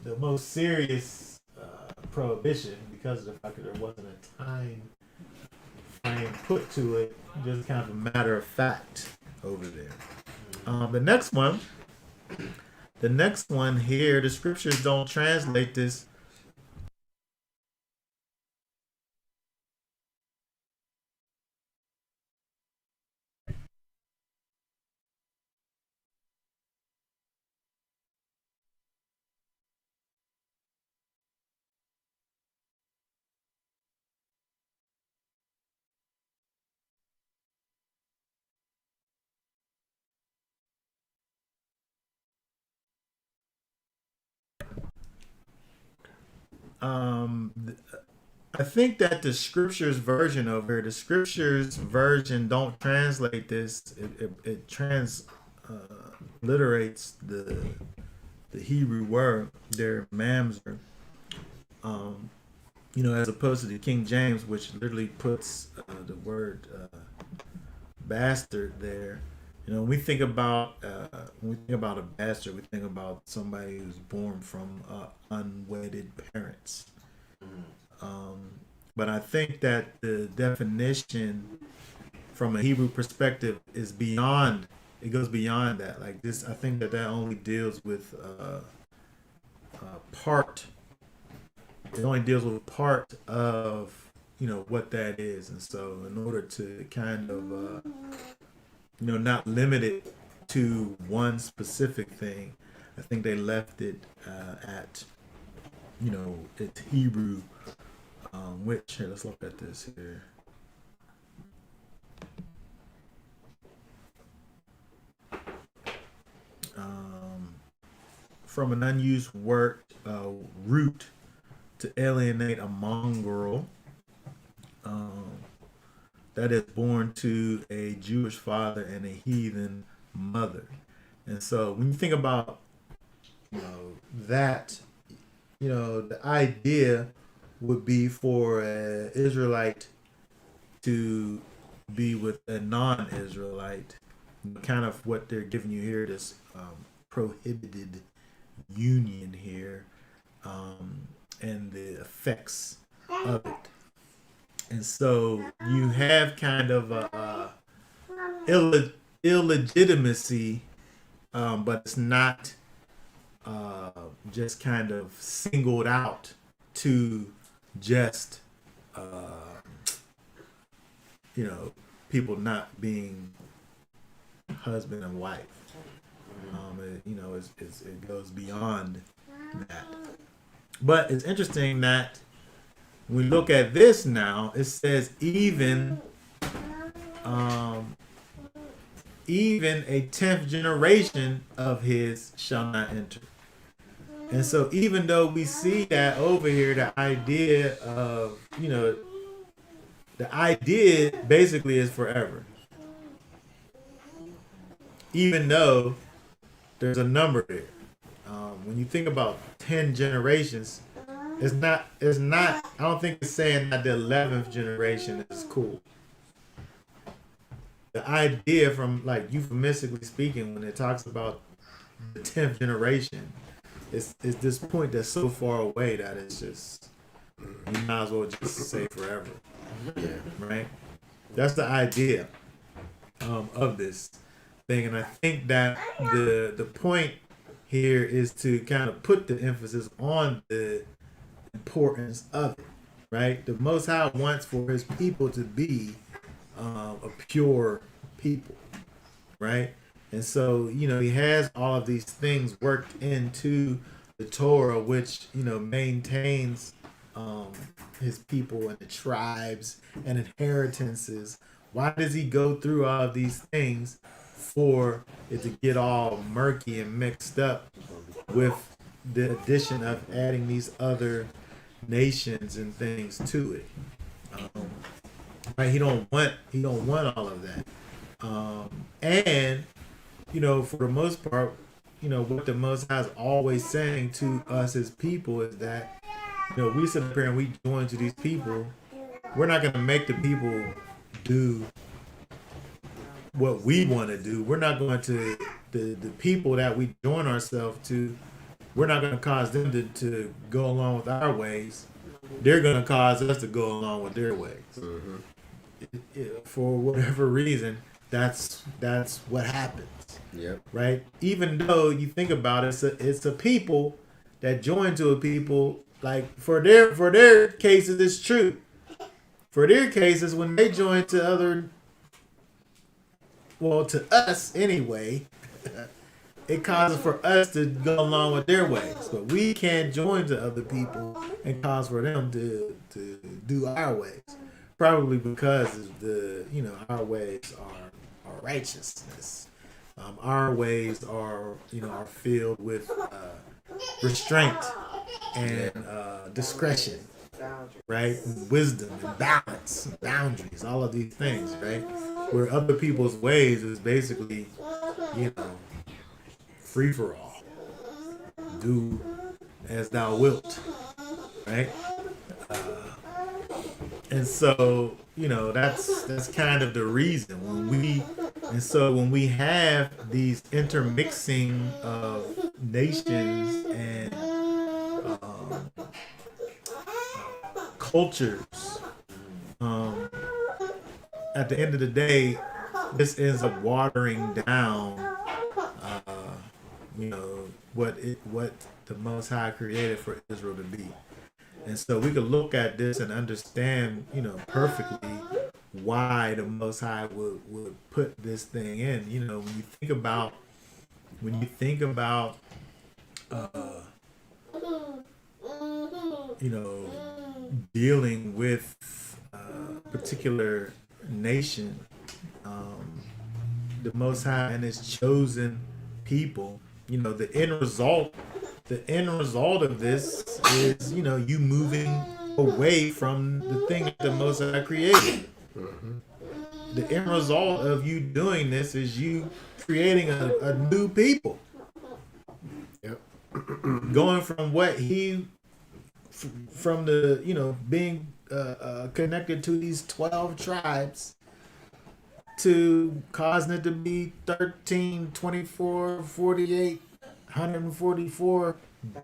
the most serious prohibition, because of the fact that there wasn't a time frame put to it, just kind of a matter of fact over there. The next one here, the scriptures don't translate this. I think that the scriptures version over here, the scriptures version don't translate this. It transliterates the Hebrew word there, mamzer. As opposed to the King James, which literally puts the word bastard there. When we think about a bastard, we think about somebody who's born from unwedded parents. But I think that the definition from a Hebrew perspective is beyond. It goes beyond that. Like this, I think that only deals with part. It only deals with part of what that is, and so in order to kind of not limit it to one specific thing, I think they left it at it's Hebrew. Which here, let's look at this here. From an unused word root to alienate a mongrel that is born to a Jewish father and a heathen mother. And so when you think about that, the idea would be for an Israelite to be with a non-Israelite, kind of what they're giving you here, this prohibited union here, and the effects of it. And so you have kind of a illegitimacy, but it's not just kind of singled out to just people not being husband and wife. It goes beyond that. But it's interesting that when we look at this now, it says even a 10th generation of his shall not enter. And so even though we see that over here, the idea of, the idea basically is forever. Even though there's a number there. When you think about 10 generations, it's not, I don't think it's saying that the 11th generation is cool. The idea from, like, euphemistically speaking, when it talks about the 10th generation, it's this point that's so far away that it's just, you might as well just say forever. Yeah. Right? That's the idea of this thing. And I think that the point here is to kind of put the emphasis on the importance of it. Right? The Most High wants for his people to be a pure people. Right? And so, he has all of these things worked into the Torah, which, maintains his people and the tribes and inheritances. Why does he go through all of these things for it to get all murky and mixed up with the addition of adding these other nations and things to it? Right? He don't want all of that. And for the most part, what the Most High is always saying to us as people is that, we sit up here and we join to these people. We're not going to make the people do what we want to do. We're not going to, the people that we join ourselves to, we're not going to cause them to go along with our ways. They're going to cause us to go along with their ways. Mm-hmm. For whatever reason, that's what happens. Yep. Right? Even though you think about it, it's a people that join to a people. Like for their cases, it's true. For their cases, when they join to to us anyway, it causes for us to go along with their ways. But we can't join to other people and cause for them to do our ways. Probably because our ways are righteousness. Our ways are filled with restraint and discretion, right? Wisdom and balance, boundaries, all of these things, right? Where other people's ways is basically, free for all. Do as thou wilt, right? And so, that's kind of the reason when we have these intermixing of nations and cultures, at the end of the day, this ends up watering down, what the Most High created for Israel to be. And so we could look at this and understand, perfectly why the Most High would put this thing in. When you think about, dealing with a particular nation, the Most High and His chosen people, the end result of this is, you moving away from the thing that the Most High created. The end result of you doing this is you creating a new people. Yep. Going from from the, being connected to these 12 tribes to causing it to be 13, 24, 48, 144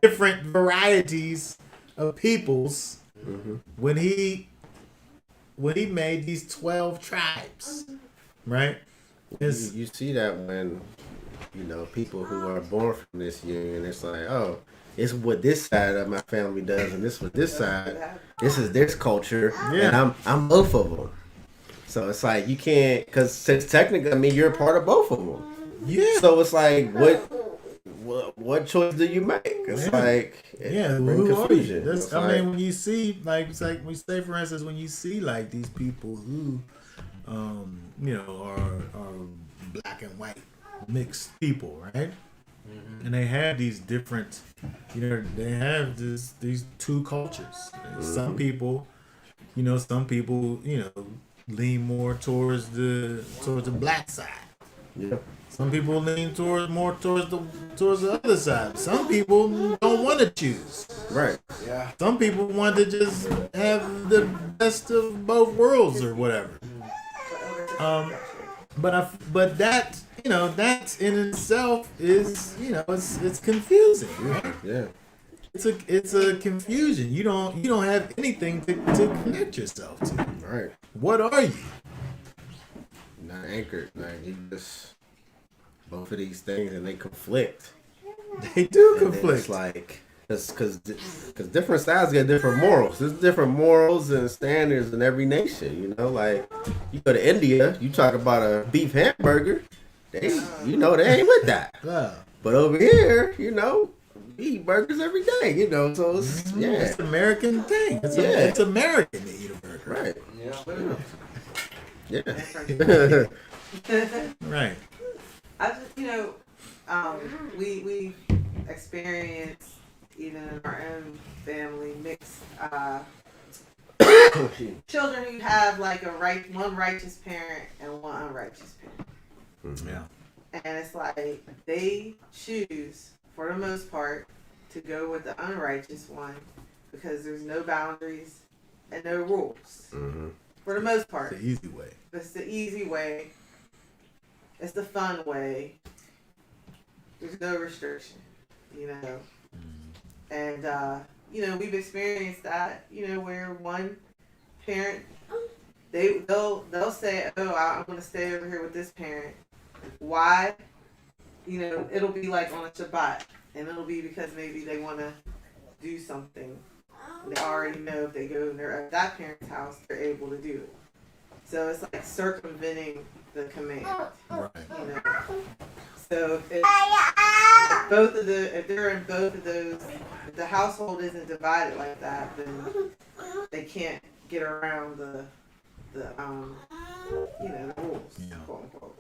different varieties of peoples. When he made these 12 tribes, right? You see that when people who are born from this union, it's like, oh, it's what this side of my family does, and this what this side, this is this culture, and I'm both of them. So it's like you can't, because since technically, I mean, you're a part of both of them. Yeah. So it's like, what choice do you make? It's like, who confusion. Are you? I mean, when you see, it's like we say, for instance, when you see like these people who, are black and white mixed people, right? And they have these different, they have these two cultures. Some people, lean more towards the black side. Yeah. Some people lean more towards the other side. Some people don't want to choose. Right. Yeah. Some people want to just have the best of both worlds or whatever. But that that in itself is it's confusing. Right? Yeah. It's a confusion. You don't have anything to connect yourself to. Right. What are you? Not anchored. Like you just both of these things and they conflict. They do and conflict. It's like because different styles get different morals. There's different morals and standards in every nation. Like you go to India, you talk about a beef hamburger, they ain't with that. Yeah. But over here, we eat burgers every day. So it's it's an American thing. It's American to eat a burger. Right. Yeah. Right. I just, we experience even in our own family mixed children who have like one righteous parent and one unrighteous parent. Yeah. And it's like they choose for the most part to go with the unrighteous one because there's no boundaries and no rules. For the most part. It's the easy way. It's the easy way. It's the fun way. There's no restriction, And, we've experienced that, where one parent, they'll say, oh, I'm going to stay over here with this parent. Why? It'll be like on a Shabbat. And it'll be because maybe they want to do something. They already know if they go at that parent's house, they're able to do it. So it's like circumventing the command. Right. So if they're in both of those, if the household isn't divided like that, then they can't get around the rules, quote unquote.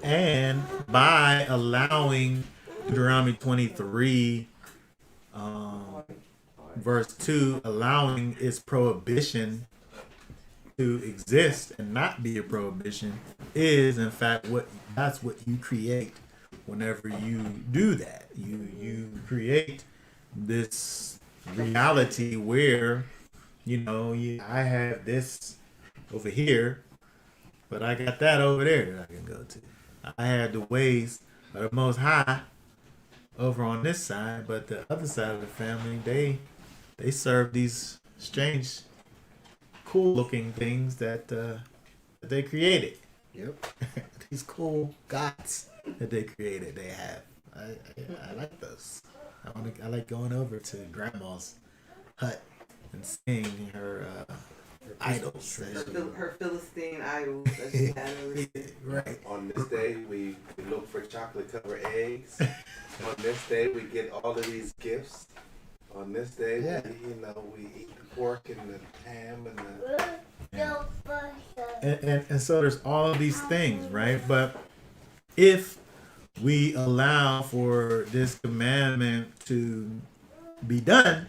And by allowing Deuteronomy 23, verse 2 allowing its prohibition to exist and not be a prohibition is in fact that's what you create whenever you do that. You create this reality where I have this over here, but I got that over there that I can go to. I had the ways of the Most High over on this side, but the other side of the family, they serve these strange, cool looking things that they created. Yep. These cool gods that they created. They have. I like those. I like going over to Grandma's hut and seeing her idols. Her Philistine idols that she had over there. Right. On this day, we look for chocolate covered eggs. On this day, we get all of these gifts. On this day, we eat the pork and the ham and the. And so there's all of these things, right? But if we allow for this commandment to be done,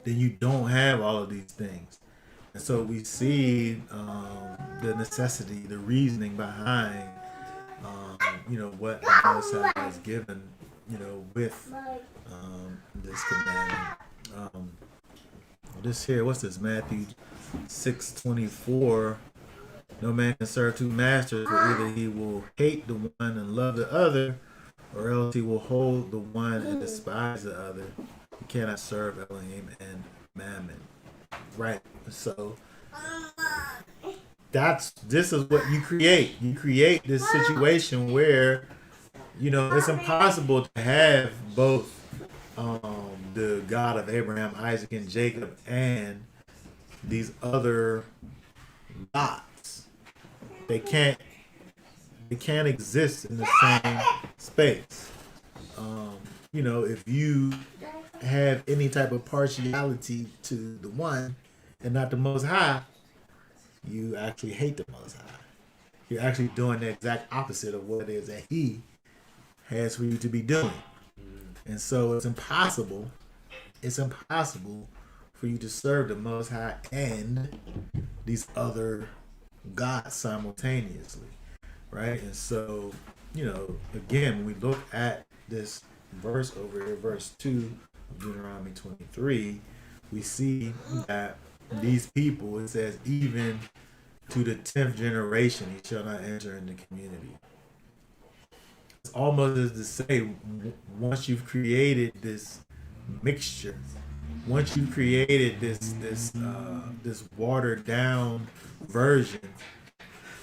then you don't have all of these things. And so we see the necessity, the reasoning behind, what Moses has given, with this commandment. This here, what's this? Matthew 6:24. No man can serve two masters, for either he will hate the one and love the other, or else he will hold the one and despise the other. You cannot serve Elohim and Mammon. Right. So this is what you create. You create this situation where it's impossible to have both the God of Abraham, Isaac, and Jacob and these other gods. They can't exist in the same space. If you have any type of partiality to the one and not the Most High, you actually hate the Most High. You're actually doing the exact opposite of what it is that He has for you to be doing. And so it's impossible for you to serve the Most High and these other gods simultaneously, right? And so, again, when we look at this verse over here, verse 2 of Deuteronomy 23, we see that these people, it says, even to the 10th generation, he shall not enter in the community. It's almost as to say, once you've created this mixture, once you've created this watered down version,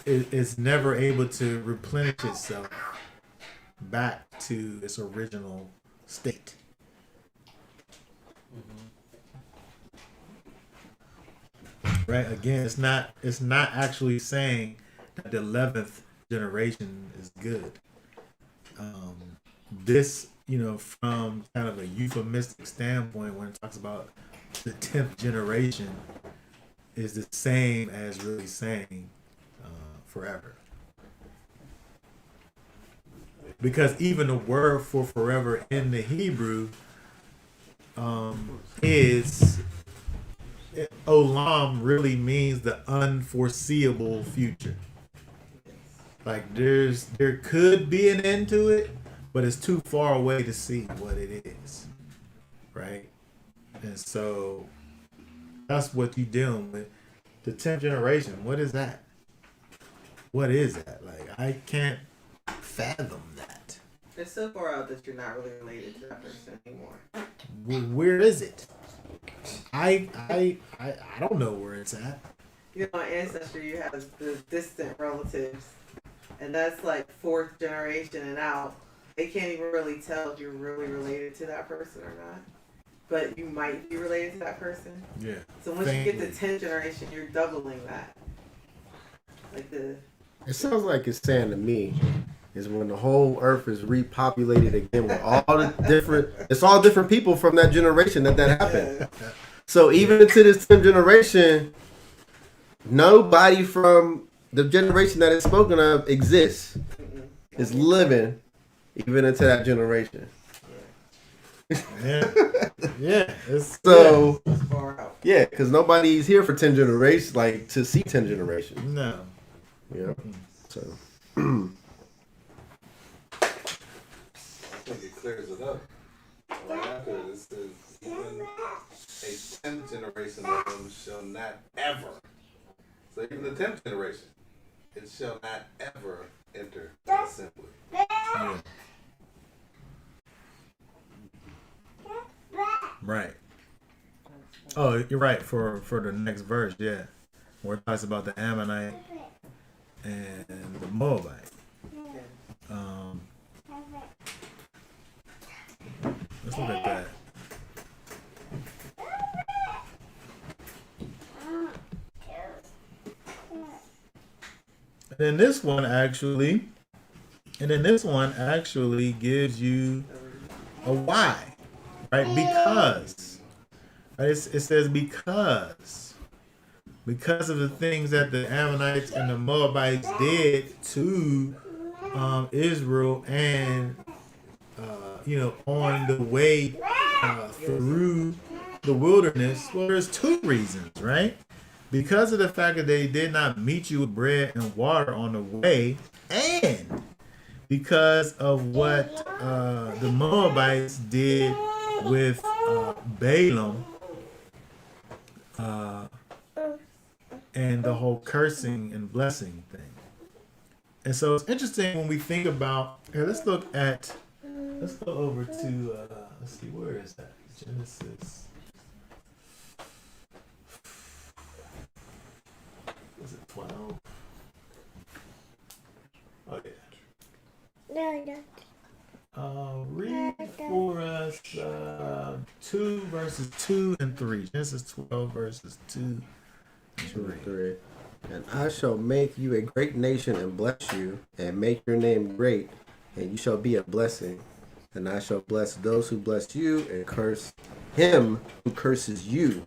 it's never able to replenish itself back to its original state. Right? Again, it's not actually saying that the 11th generation is good. This, from kind of a euphemistic standpoint, when it talks about the 10th generation, is the same as really saying forever. Because even the word for forever in the Hebrew is olam really means the unforeseeable future. Like there could be an end to it, but it's too far away to see what it is, right? And so that's what you're dealing with. The 10th generation, what is that? What is that? Like, I can't fathom that. It's so far out that you're not really related to that person anymore. Well, where is it? I don't know where it's at. On Ancestry, you have the distant relatives, and that's like 4th generation and out. They can't even really tell if you're really related to that person or not. But you might be related to that person. Yeah. So once you get to 10th generation, you're doubling that. It sounds like it's saying to me is when the whole earth is repopulated again with all the different, it's all different people from that generation that happened. So even into this 10th generation, nobody from the generation that is spoken of exists. Is living even into that generation. Yeah, yeah. So It's far out. yeah, because nobody's here for 10 generations, like to see 10 generations. no. Yeah. So I think it clears it up. Right after it says, even a 10th generation of them shall not ever. So even the 10th generation, it shall not ever enter the assembly. Yeah. Right. Oh, you're right for the next verse. Yeah, where it talks about the Ammonite and the Moabite. Let's look at that. And then this one actually gives you a why, right? Because, right? It says because of the things that the Ammonites and the Moabites did to Israel, and on the way through the wilderness. Well, there's two reasons, right? Because of the fact that they did not meet you with bread and water on the way, and because of what the Moabites did with Balaam and the whole cursing and blessing thing. And so it's interesting when we think about here. Let's go over to let's see, where is that? Genesis. Was it 12? Oh yeah. Read for us 2 verses 2 and 3. Genesis 12 verses 2 and 2 3. and 3. And I shall make you a great nation and bless you, and make your name great, and you shall be a blessing. And I shall bless those who bless you, and curse him who curses you.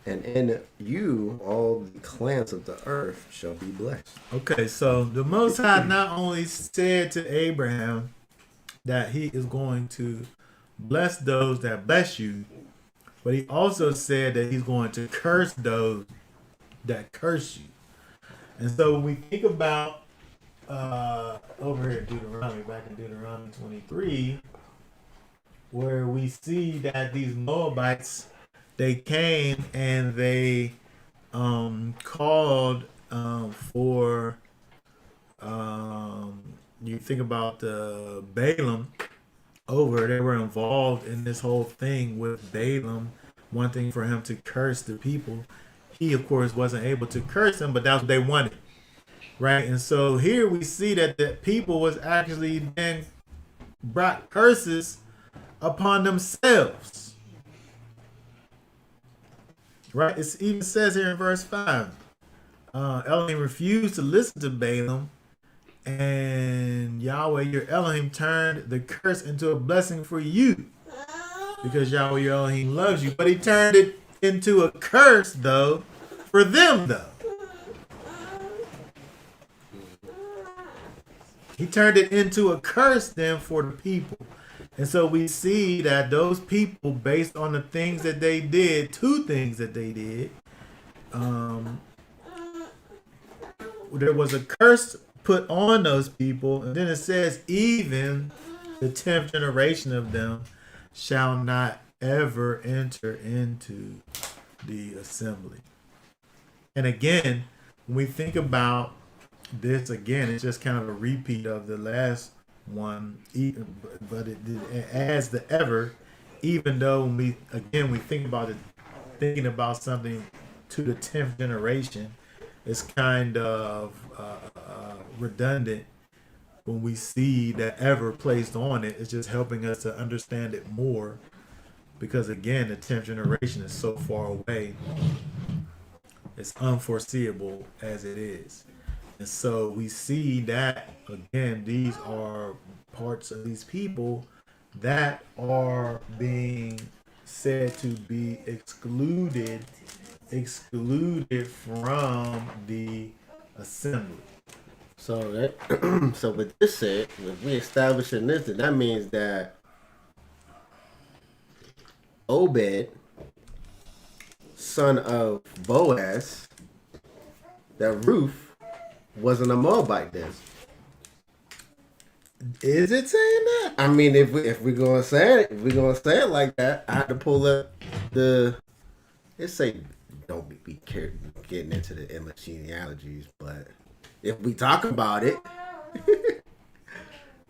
And in you all the clans of the earth shall be blessed. Okay, so the Most High not only said to Abraham that he is going to bless those that bless you, but he also said that he's going to curse those that curse you. And so when we think about over here in Deuteronomy, back in Deuteronomy 23, where we see that these Moabites, they came and they called for you think about Balaam over. They were involved in this whole thing with Balaam, wanting for him to curse the people. He, of course, wasn't able to curse them, but that's what they wanted, right? And so here we see that the people was actually then brought curses upon themselves, right? It even says here in verse 5, Elohim refused to listen to Balaam, and Yahweh your Elohim turned the curse into a blessing for you, because Yahweh your Elohim loves you. But he turned it into a curse, though, for them, though. He turned it into a curse then for the people. And so we see that those people, based on the things that they did, two things that they did, there was a curse put on those people. And then it says, even the 10th generation of them shall not ever enter into the assembly. And again, when we think about this, again, it's just kind of a repeat of the last one, but it adds the ever, even though when we think about it, thinking about something to the 10th generation, it's kind of redundant. When we see that ever placed on it, it's just helping us to understand it more, because again, the 10th generation is so far away. It's unforeseeable as it is. And so we see that, again, these are parts of these people that are being said to be excluded from the assembly. So that so with this said, if we establish in this, then that means that Obed, son of Boaz, that Ruth wasn't a Moabite then. Is it saying that? I mean, if we gonna say it like that, I had to pull up the. It say don't be careful getting into the endless genealogies, but if we talk about it,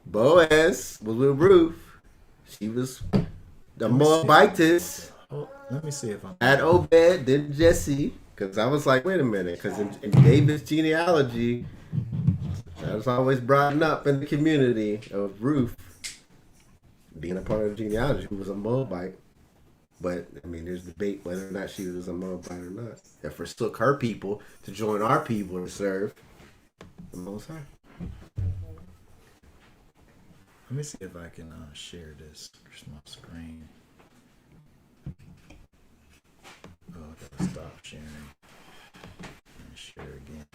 Boaz was with Ruth. She was the Moabitess. Let me see if I'm. Had Obed, then Jesse. Because I was like, wait a minute. Because in David's genealogy, that was always brought up in the community of Ruth being a part of the genealogy who was a Moabite. But, I mean, there's debate whether or not she was a Moabite or not. That forsook her people to join our people to serve the Most High. Let me see if I can share this. Here's my screen. Oh, I gotta stop sharing and share again.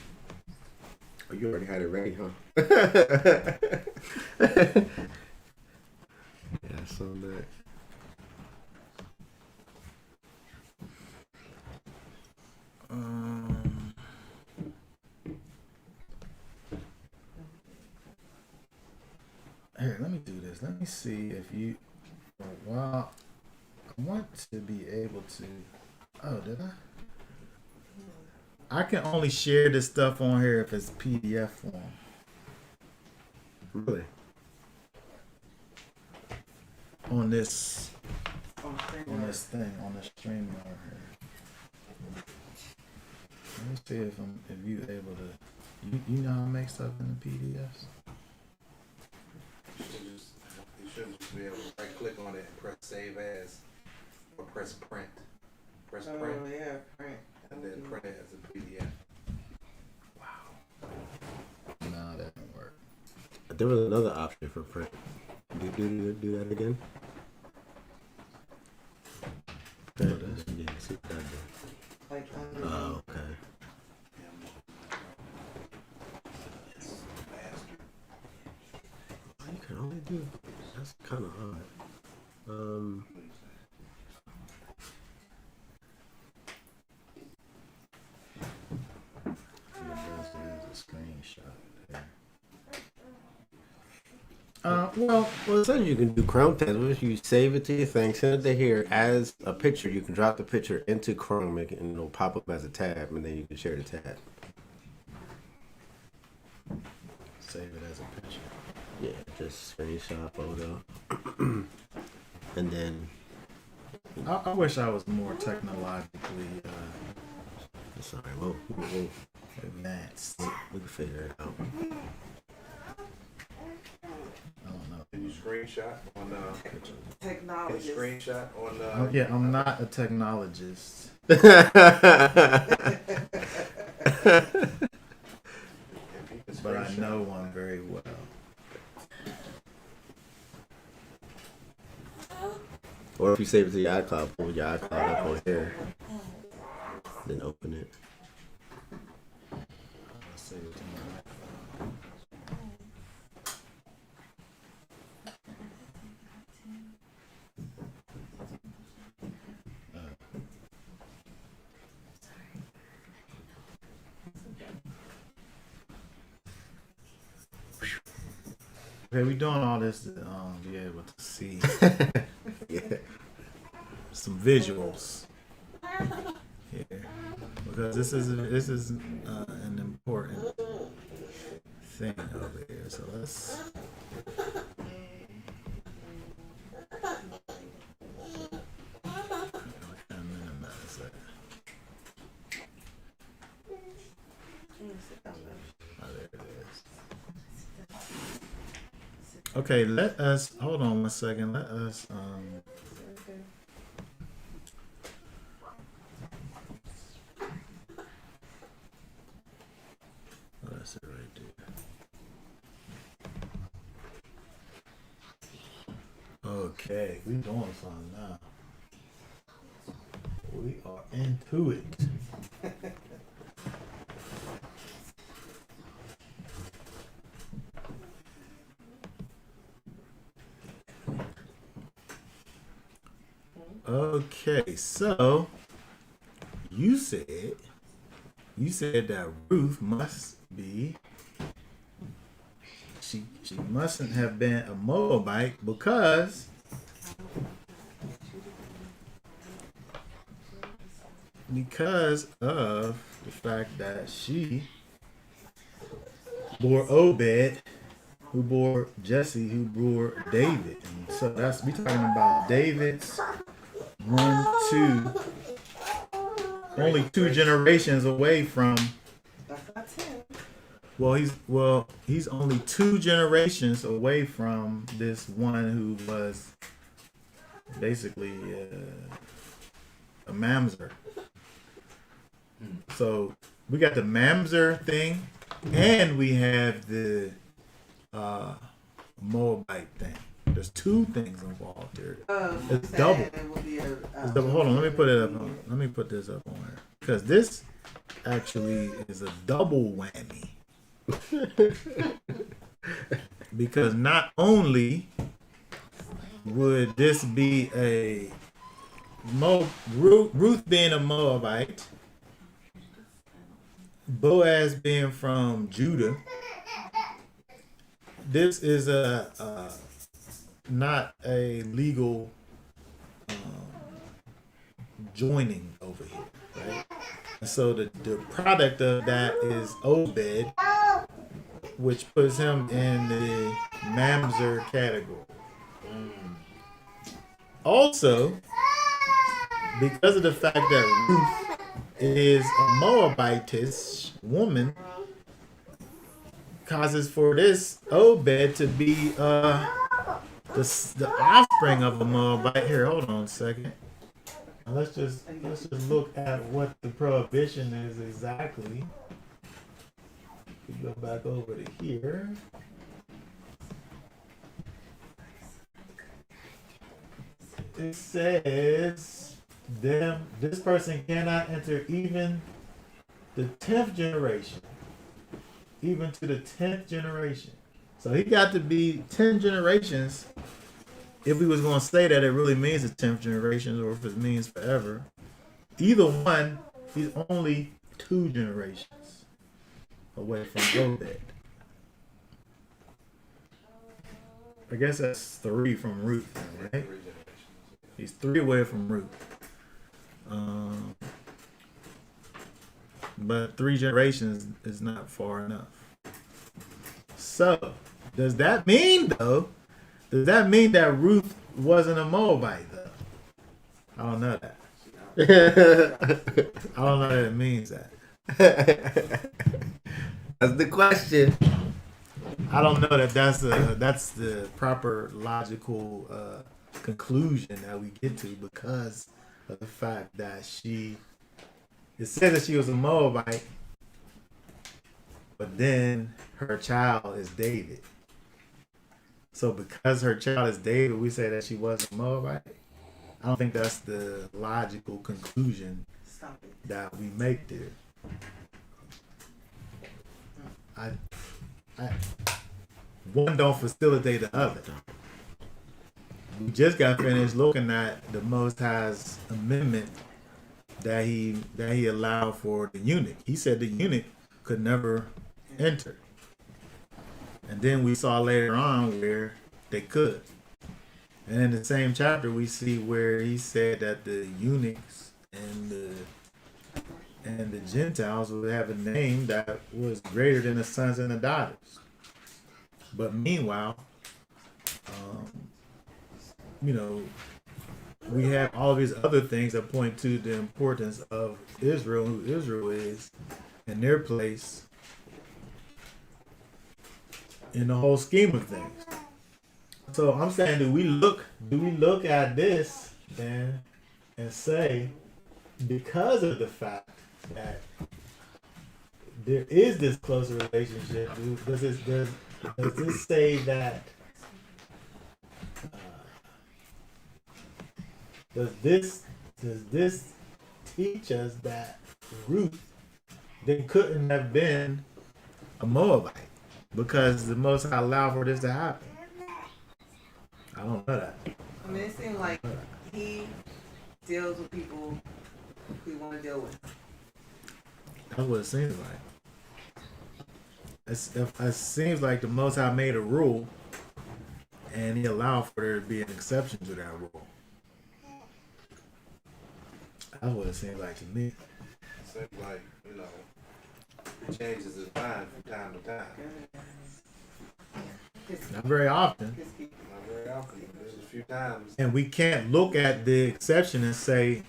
Oh, you already had it ready, huh? Yeah, I saw that. Here, let me do this. Let me see if you. For a while, I want to be able to. Oh, did I? I can only share this stuff on here if it's PDF form. Really? On this. On On this thing. On the stream right here. Let me see if you able to. You know how to make stuff in the PDFs. You should just be able to right click on it and press save as or press print. Press Oh print yeah, print. and then print it as a PDF. No, that didn't work. There was another option for print. Do that again. Oh, this? Yeah, see what that did. Like under. Oh, okay. Oh, you can only do. That's kind of odd. There's a screenshot there. Well, It says you can do Chrome tabs. You save it to your thing, send it to here as a picture. You can drop the picture into Chrome and it'll pop up as a tab, and then you can share the tab. save it as a picture. Yeah, just screenshot photo, and then. I wish I was more technologically Sorry, we'll advanced. we can figure it out. I don't know. Can you screenshot on can you Technologist. screenshot on Oh, yeah, I'm not a technologist. if you can But I screenshot- know one very well. Or if you save it to your iCloud, pull your iCloud up on here, then open it. I'll save it to my Okay, we doing all this to be able to see Yeah. some visuals here, because this is an important thing over here. So let's. I'll kind of minimize that. Oh, there it is. Okay, let us hold on one second. Let us oh, that's it right there. Okay, we doing something now. We are into it. Okay, so you said that Ruth must be she mustn't have been a Moabite because of the fact that she bore Obed, who bore Jesse, who bore David. And so we talking about David's 1, 2, only 2 generations away from. That's not 10. He's only 2 generations away from this one who was basically a mamzer. So we got the mamzer thing, and we have the Moabite thing. There's 2 things involved here. It's double. It's double. Hold on, let me put it up. Let me put this up on here because this actually is a double whammy. Because not only would this be a Ruth being a Moabite, Boaz being from Judah, this is not a legal joining over here, right? And so the product of that is Obed, which puts him in the mamzer category. Also, because of the fact that Ruth is a Moabitish woman, causes for this Obed to be the offspring of a Moabite. Here, hold on a second. Now let's just look at what the prohibition is exactly. We go back over to here. It says, this person cannot enter even the 10th generation. Even to the 10th generation. So he got to be 10 generations if we was going to say that it really means the 10th generation or if it means forever. Either one, he's only 2 generations away from Obed. I guess that's 3 from Ruth, right? He's 3 away from Ruth. But 3 generations is not far enough. So, does that mean that Ruth wasn't a Moabite, though? I don't know that. I don't know that it means that. That's the question. I don't know that that's the proper logical conclusion that we get to because of the fact that it says that she was a Moabite, but then her child is David. So because her child is David, we say that she wasn't a Moabite? I don't think that's the logical conclusion that we make there. One don't facilitate the other. We just got finished looking at the Most High's amendment that he allowed for the eunuch. He said the eunuch could never enter. And then we saw later on where they could. And in the same chapter we see where he said that the eunuchs and the Gentiles would have a name that was greater than the sons and the daughters. But meanwhile, we have all these other things that point to the importance of Israel, who Israel is, and their place in the whole scheme of things. So I'm saying, do we look at this and say, because of the fact that there is this closer relationship, does this say that? Does this teach us that Ruth then couldn't have been a Moabite because the Most High allowed for this to happen? I don't know that. I mean, it seemed like he deals with people we want to deal with. That's what it seems like. It seems like the Most High made a rule, and He allowed for there to be an exception to that rule. That's what it seems like to me. Seems like, it changes his mind from time to time. Not very often. Not very often, but there's a few times. And we can't look at the exception and say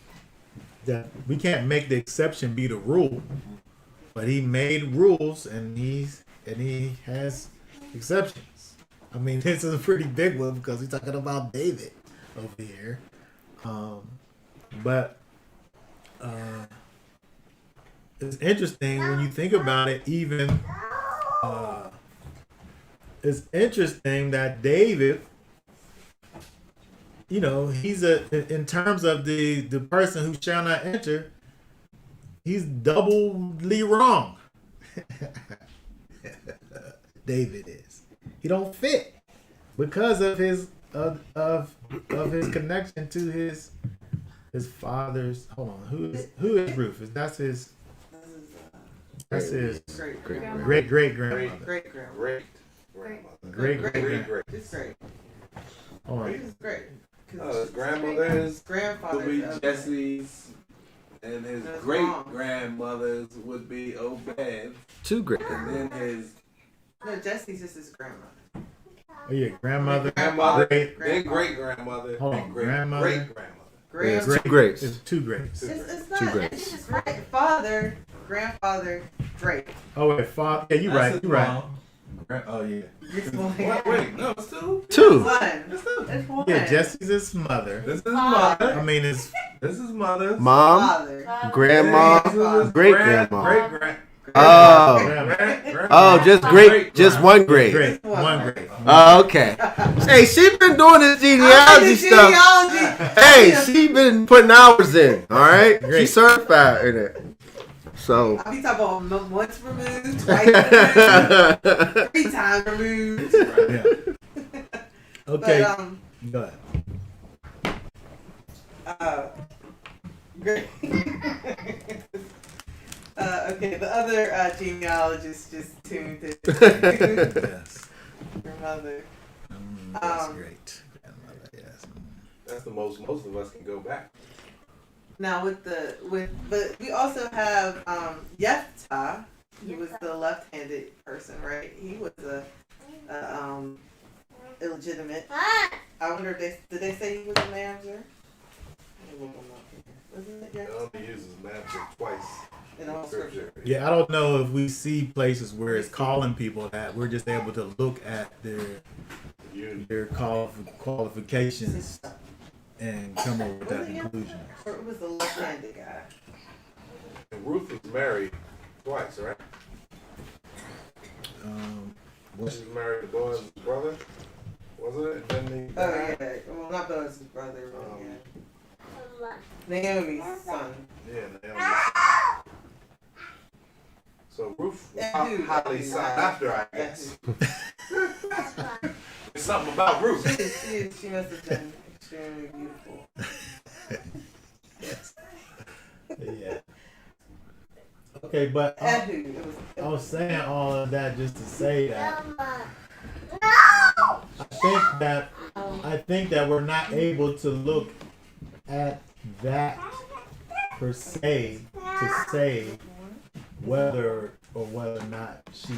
that we can't make the exception be the rule. But He made rules, and he has exceptions. I mean, this is a pretty big one because we're talking about David over here. But it's interesting when you think about it. Even it's interesting that David, he's in terms of the person who shall not enter, he's doubly wrong. David is. He don't fit because of his of his connection to his father's. Hold on, who is Rufus? That's his Great great grandmother. great grandmother. Great grandmother. Great grandmother. Great Great. It's great. Hold on. It's great. His grandmother's Grandfather would be Jesse's, and his That's great wrong. grandmother's would be Obed, Two great. and then his No, Jesse's just his grandmother. Oh yeah, grandmother. grandmother, Great. then great grandmother, Hold on, and great grandmother. great grandmother. There's Grand. two greats. It's two greats. It's Two not. greats. It's just father, grandfather, Drake. Oh wait, father. Yeah, you're right. You're right. Oh yeah. Wait, no, it's two. Two. One. It's two. It's one. Yeah, Jesse's his mother. This is Father. mother. I mean, it's This is mother. Mom, Father. grandma, Grandfather. great grandma. Great grand. Oh. grandma. Oh, just great. Just one great. Great. One great. Oh, okay. Hey, she been doing this genealogy stuff. Hey, she been putting hours in. All right, she Great. certified in it. So. I'll be talking about once removed, twice removed, 3 times removed. Yeah. Okay. But Go ahead. great. Okay, the other genealogist just tuned in. Yes. Your mother. That's great. Grandmother. Yes. That's the most of us can go back. Now but we also have Yephthah, who was the left-handed person, right? He was a illegitimate. I wonder if did they say he was a manager? Wasn't it It only uses magic twice in all scripture? Yeah, I don't know if we see places where it's calling people that. We're just able to look at their qualifications and come up with that conclusion. Or it was the left-handed guy. And Ruth was married twice, right? She was married to Boaz's brother, wasn't it? And then he Oh died. yeah, well not Boaz's brother, but yeah. Naomi's son. Yeah, Naomi. So Ruth was highly sought after, I guess. There's something about Ruth. She must have been extremely beautiful. Yeah. Okay, but Ehud, I was saying all of that just to say that I think that we're not able to look at that per se to say whether or not she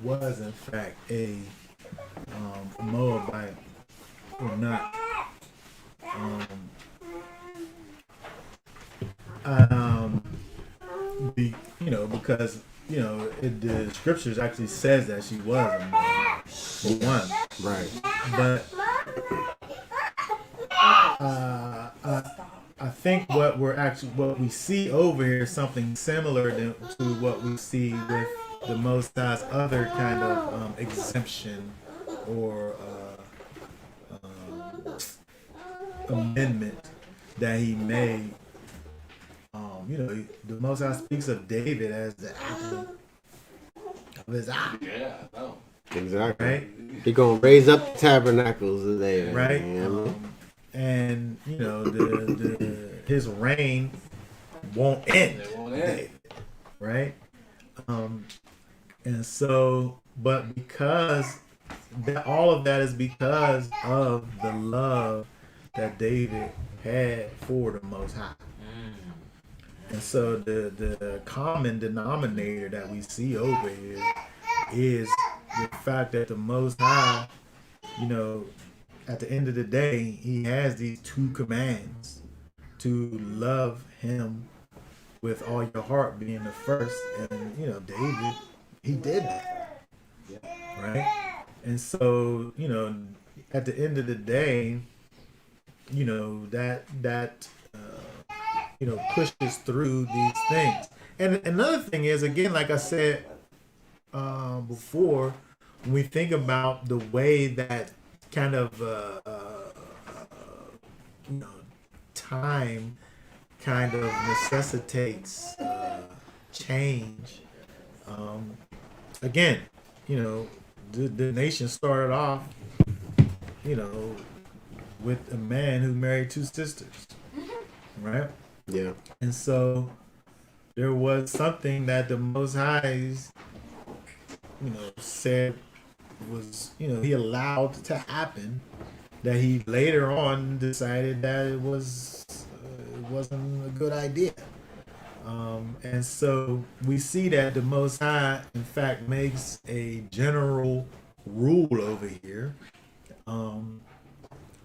was in fact a Moabite or not. Because the scriptures actually says that she was a Moabite for one, Right. but I think what we see over here is something similar to what we see with the Most High's other kind of exemption or amendment that he made. The Most High speaks of David as the apple of his eye. Yeah, I know. Exactly. Right? He gonna raise up the tabernacles of there. Right? Man. And the his reign won't end. They won't end. Right? And so, but because all of that is because of the love that David had for the Most High. And so the common denominator that we see over here is the fact that the Most High, at the end of the day, he has these two commands: to love him with all your heart being the first. And, David, he did that. Right? And so, at the end of the day, that pushes through these things. And another thing is, again, like I said before, when we think about the way that kind of time kind of necessitates change. Again, the nation started off, with a man who married two sisters, right? Yeah. And so there was something that the Most High, said was, he allowed to happen, that he later on decided that it wasn't a good idea. And so we see that the Most High, in fact, makes a general rule over here,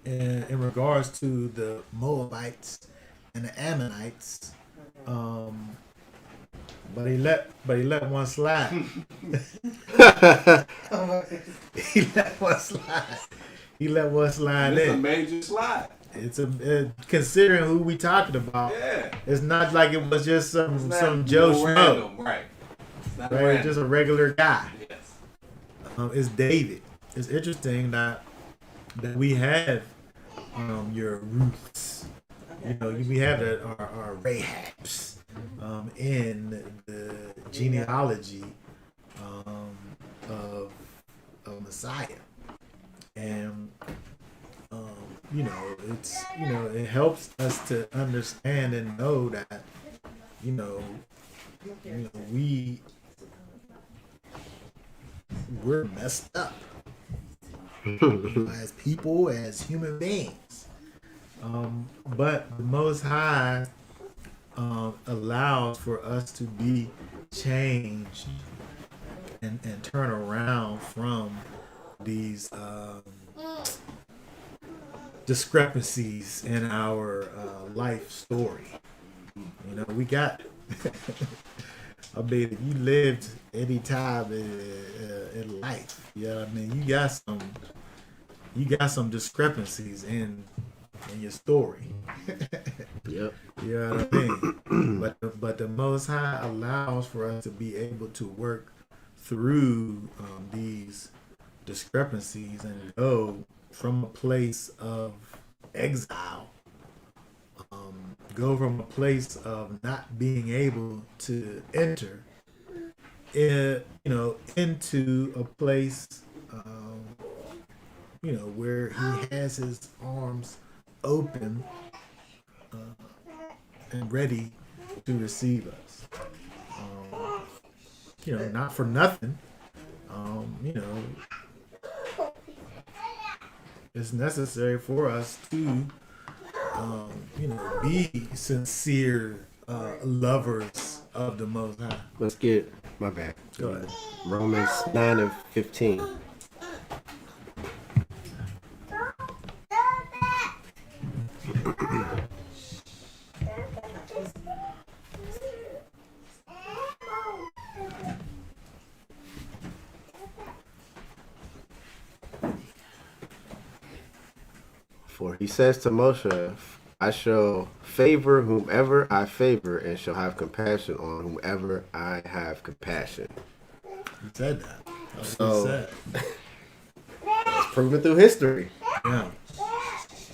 in regards to the Moabites and the Ammonites, but he let one slide. He let one slide. He let one slide It's a in. major slide. It's considering who we talking about. Yeah. It's not like it was just It's not some Joe Schmo, random, right? It's not right? random. Just a regular guy. Yes. It's David. It's interesting that we have your Ruths. We have our Rahabs in the genealogy of Messiah, and it's it helps us to understand and know that we're messed up as people, as human beings. But the Most High allows for us to be changed and turn around from these discrepancies in our life story. We got. I mean, if you lived any time in life, I mean, you got some discrepancies in your story. Yep. You know what I mean? But the Most High allows for us to be able to work through these discrepancies and go from a place of exile, go from a place of not being able to enter, into a place, where he has his arms open and ready to receive us. Not for nothing. It's necessary for us to, be sincere lovers of the Most High. Let's get my bad. Go ahead. Romans 9:15. For he says to Moshe, I shall favor whomever I favor, and shall have compassion on whomever I have compassion. He said that. That's what So- he said. It's proven through history. Yeah.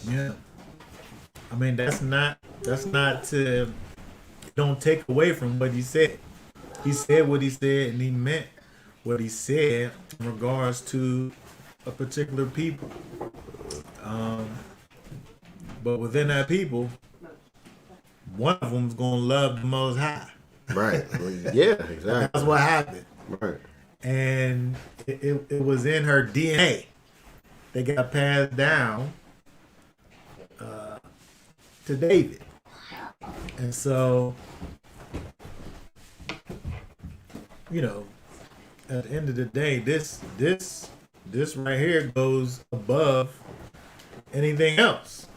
Yeah. I mean, that's not to, don't take away from what he said. He said what he said, and he meant what he said in regards to a particular people. But within that people, one of them's gonna love the Most High. Right. Well, yeah, exactly. That's what happened. Right. And it was in her DNA. They got passed down to David. And so, you know, at the end of the day, this right here goes above anything else.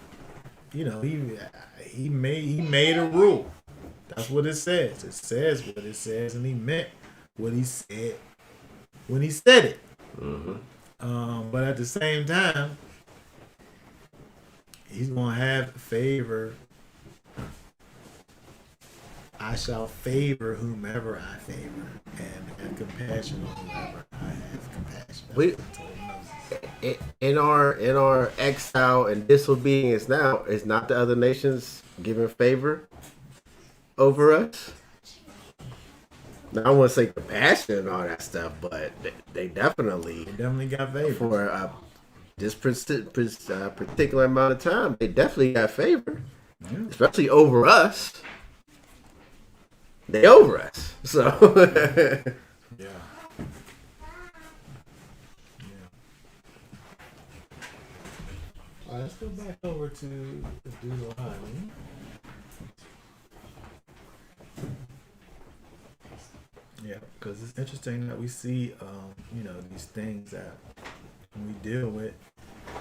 You know, he made a rule. That's what it says. It says what it says, and he meant what he said when he said it. Mm-hmm. But at the same time, he's gonna have favor. I shall favor whomever I favor, and have compassion on whomever I have compassion. That's We- what I told Moses. In our exile and disobedience now, is not the other nations giving favor over us? Now, I want to say compassion and all that stuff, but they definitely, They definitely got favor. for this particular amount of time, they definitely got favor, Yeah. especially over us. They over us, so Yeah. All right, let's go back over to Deuteronomy. Yeah, because it's interesting that we see, you know, these things that when we deal with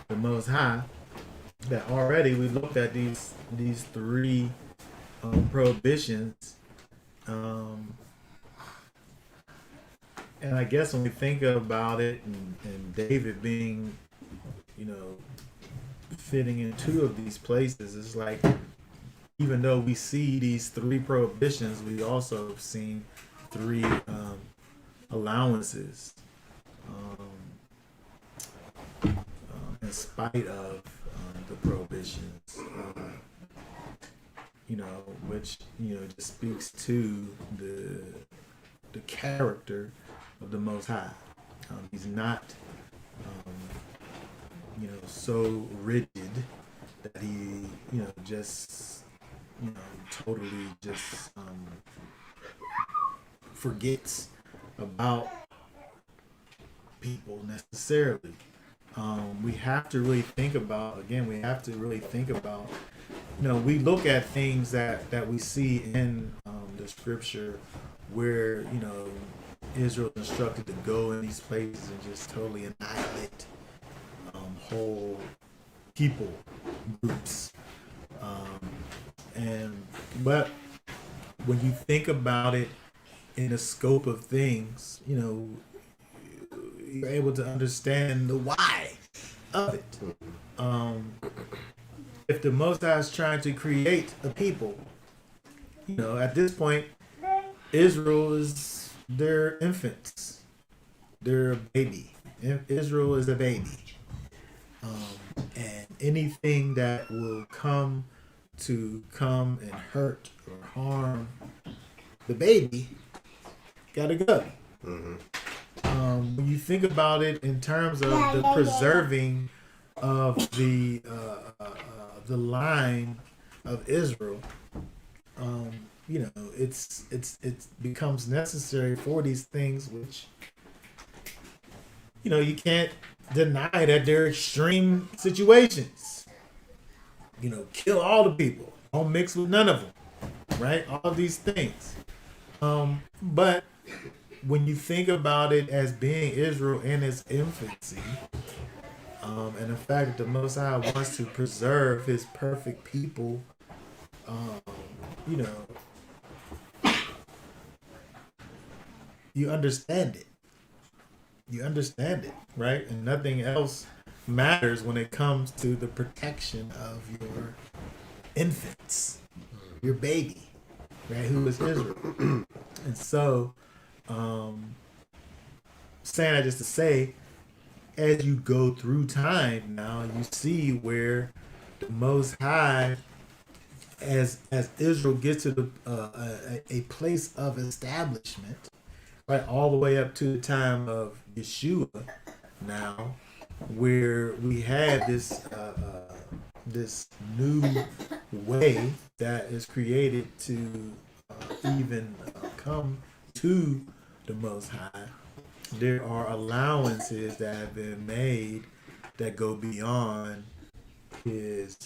the Most High, that already we looked at these three prohibitions, and I guess when we think about it, and David being, you know, fitting in two of these places, it's like, even though we see these three prohibitions, we also have seen three allowances, in spite of the prohibitions, you know, which, you know, just speaks to the character of the Most High. He's not, you know, so rigid that he, you know, just, you know, totally just forgets about people necessarily. We have to really think about, you know, we look at things that we see in the scripture where, you know, Israel is instructed to go in these places and just totally annihilate whole people groups. But when you think about it in the scope of things, you know, you're able to understand the why of it. If the Most High is trying to create a people, you know, at this point, Israel is their infants. They're a baby. Israel is a baby. And anything that will come and hurt or harm the baby gotta go. When you think about it in terms of the preserving of the line of Israel, you know, it becomes necessary for these things, which, you know, you can't deny that they're extreme situations. You know, kill all the people, don't mix with none of them, right? All these things. But when you think about it as being Israel in its infancy, and the fact that the Most High wants to preserve His perfect people, you know, you understand it. You understand it, right? And nothing else matters when it comes to the protection of your infants, your baby, right? Who is Israel. And so, saying that just to say, as you go through time now, you see where the Most High, as Israel gets to a place of establishment, right, all the way up to the time of Yeshua now, where we had this this new way that is created to even come to the Most High, there are allowances that have been made that go beyond his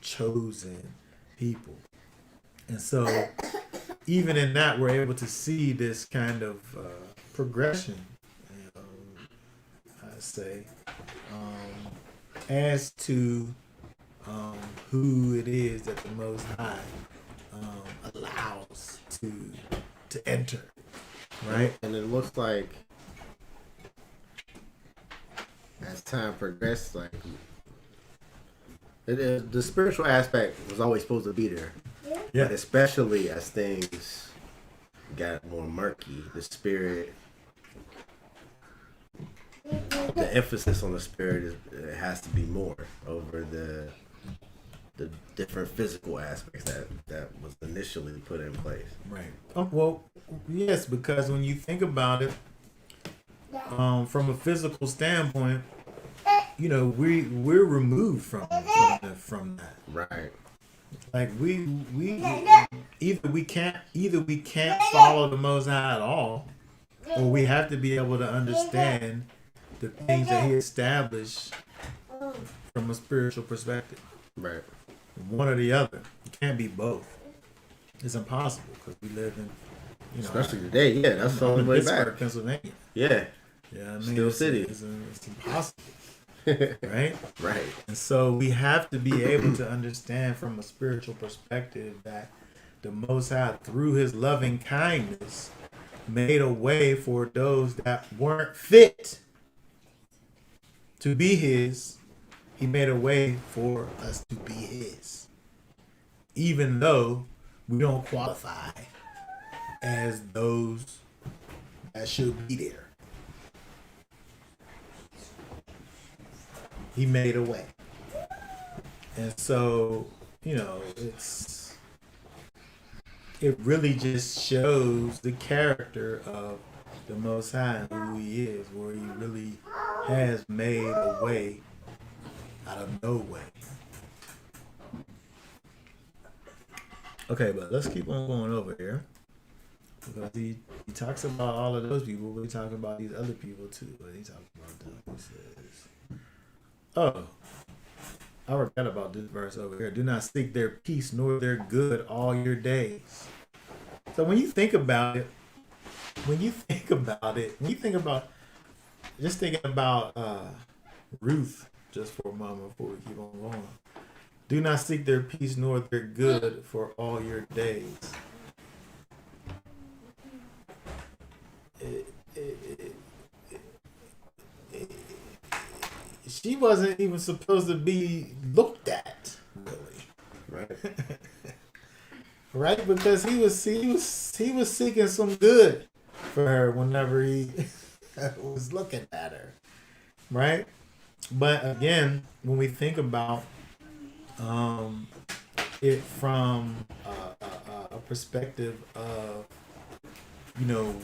chosen people. And so, even in that, we're able to see this kind of progression, I say, as to who it is that the Most High allows to enter, right? And it looks like as time progressed, like the spiritual aspect was always supposed to be there. Yeah. But especially as things got more murky, the spirit, the emphasis on the spirit it has to be more over the different physical aspects that was initially put in place. Right. Oh, well, yes, because when you think about it, from a physical standpoint, you know, we're removed from that. Right. Like we either we can't follow the Most High at all, or we have to be able to understand the things that He established from a spiritual perspective. Right. One or the other. It can't be both. It's impossible because we live in, you know, Especially today, yeah, that's the only way Pittsburgh, back. Pennsylvania. Yeah. Yeah, I mean, Still city. It's impossible, right? Right. And so we have to be able to understand from a spiritual perspective that the Most High, through His loving kindness, made a way for those that weren't fit to be His. He made a way for us to be His, even though we don't qualify as those that should be there. He made a way. And so, you know, it really just shows the character of the Most High and who He is, where He really has made a way out of no way. Okay, but let's keep on going over here. Because he talks about all of those people, but he talks about these other people too. But he talks about them. He says, oh, I forgot about this verse over here. Do not seek their peace nor their good all your days. So when you think about it, just thinking about Ruth, just for a moment before we keep on going. Do not seek their peace nor their good for all your days. She wasn't even supposed to be looked at, really. Right. Right? Because he was seeking some good for her whenever he was looking at her. Right? But again, when we think about it from a perspective of, you know,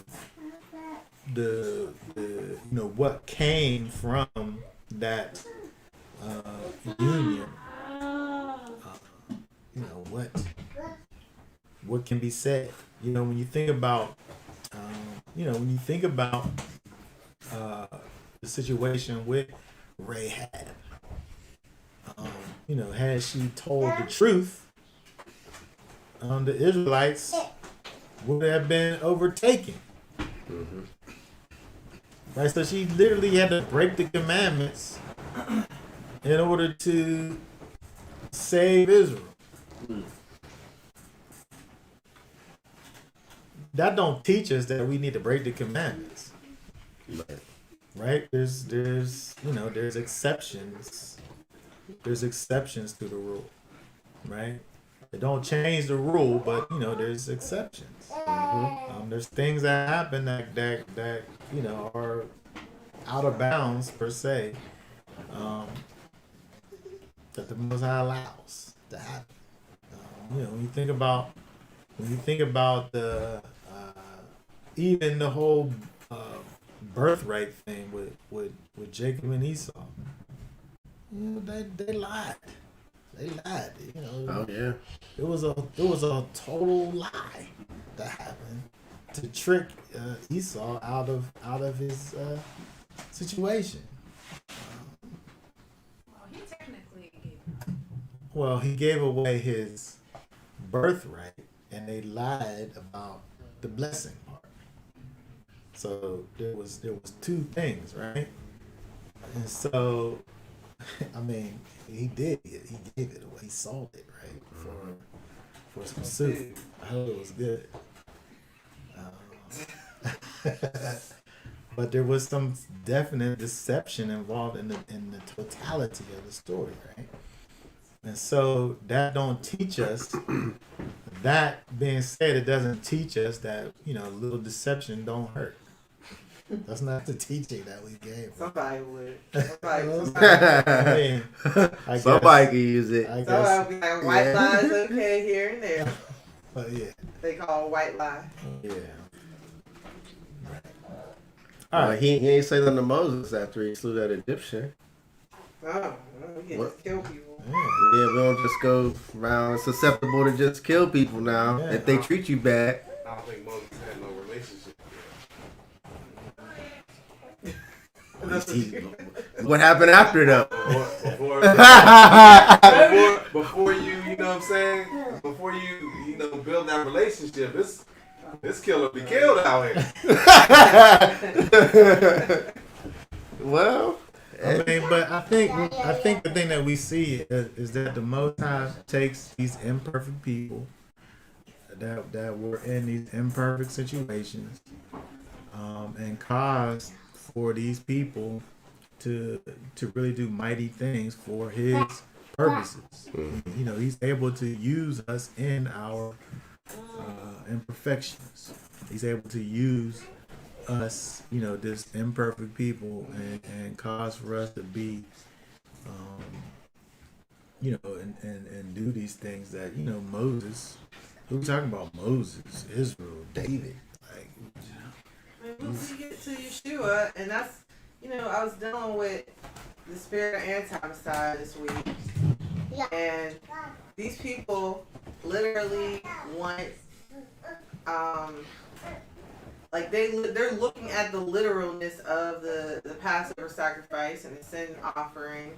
the you know what came from that union, you know what can be said. You know, when you think about the situation with Rahab, you know, had she told the truth, the Israelites would have been overtaken. Mm-hmm. Right, so she literally had to break the commandments in order to save Israel. That don't teach us that we need to break the commandments. Right? There's exceptions. There's exceptions to the rule. Right? It don't change the rule, but there's exceptions. Mm-hmm. There's things that happen that are out of bounds per se, that the Most High allows to happen. When you think about the even the whole birthright thing with Jacob and Esau, they lied. They lied. You know. Oh yeah. It was a total lie that happened to trick Esau out of his situation. Well, he technically gave Well, he gave away his birthright, and they lied about the blessing part. So there was two things, right? And so, I mean, he did it. He gave it away. He sold it, right, for some soup. I hope it was good. But there was some definite deception involved in the totality of the story, right? And so that don't teach us. That being said, it doesn't teach us that little deception don't hurt. That's not the teaching that we gave. Somebody would. I mean, Somebody can use it. I Somebody guess. would be like, white lies okay here and there. But yeah. They call it white lie. Yeah. All right. He ain't say nothing to Moses after he slew that Egyptian. Oh, we can just kill people. Yeah. Yeah, we don't just go around susceptible to just kill people now Yeah. if they treat you bad. I don't think Moses had no relationship. What happened after though? Before you know what I'm saying? Before you build that relationship, this killer be killed out here. Well, I mean, but I think the thing that we see is that the Most High takes these imperfect people that were in these imperfect situations, and cause for these people to really do mighty things for His purposes. He's able to use us in our imperfections. He's able to use us, this imperfect people, and cause for us to be, and do these things that Moses. Who we talking about? Moses, Israel, David. Like, Once we get to Yeshua, and that's, I was dealing with the spirit of anti-Messiah this week, and these people literally want, like they're looking at the literalness of the Passover sacrifice and the sin offering,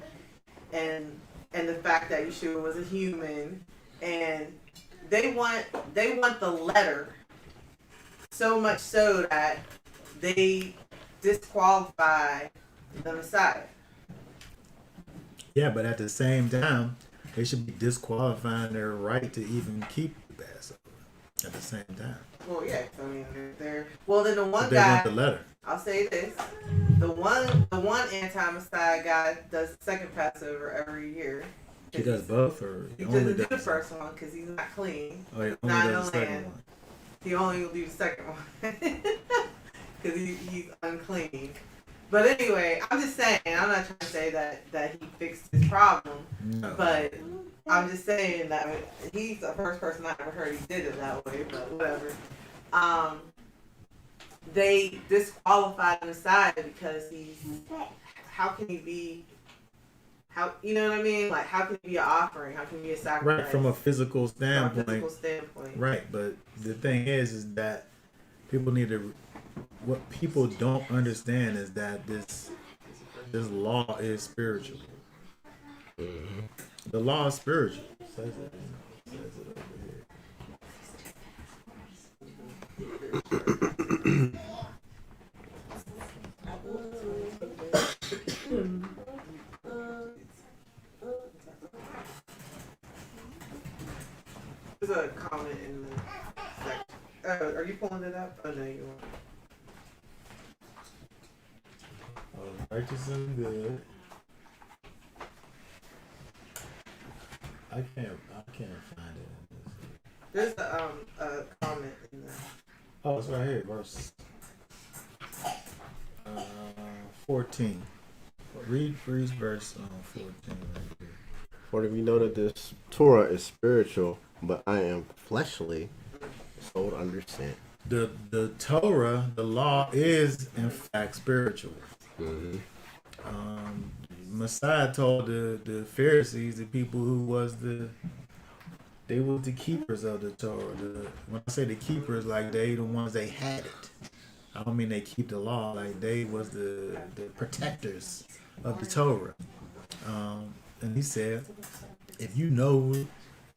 and the fact that Yeshua was a human, and they want the letter so much so that they disqualify the Messiah. yeah, but at the same time, they should be disqualifying their right to even keep the Passover. At the same time, Well, yeah, I mean they're well. Then the one but they guy, want the letter. I'll say this: the one anti-Messiah guy does the second Passover every year. He does both, or He only doesn't do the does first one because he's not clean. Oh, he only not does the in the second land. one. He only will do the second one because he's unclean. But anyway, I'm just saying. I'm not trying to say that he fixed his problem, No. but I'm just saying that he's the first person I ever heard he did it that way. But whatever. They disqualified the Messiah because he's. How can he be? How, you know what I mean? Like, how can he be an offering? How can he be a sacrifice? Right, from a physical standpoint. From a physical standpoint. Right, but the thing is that people need to. What people don't understand is that this law is spiritual. The law is spiritual. It says it over here. There's a comment in the section. Are you pulling it up? Oh, no, you won't. Righteous and good. I can't find it. There's a comment in the. Oh, it's right here, verse 14. Read verse 14 right here. For if you know that this Torah is spiritual, but I am fleshly, so to understand. The Torah, the law, is in fact spiritual. Messiah told the Pharisees, the people who was they were the keepers of the Torah. When I say the keepers, like they the ones they had it. I don't mean they keep the law. Like they was the protectors of the Torah. And he said, if you know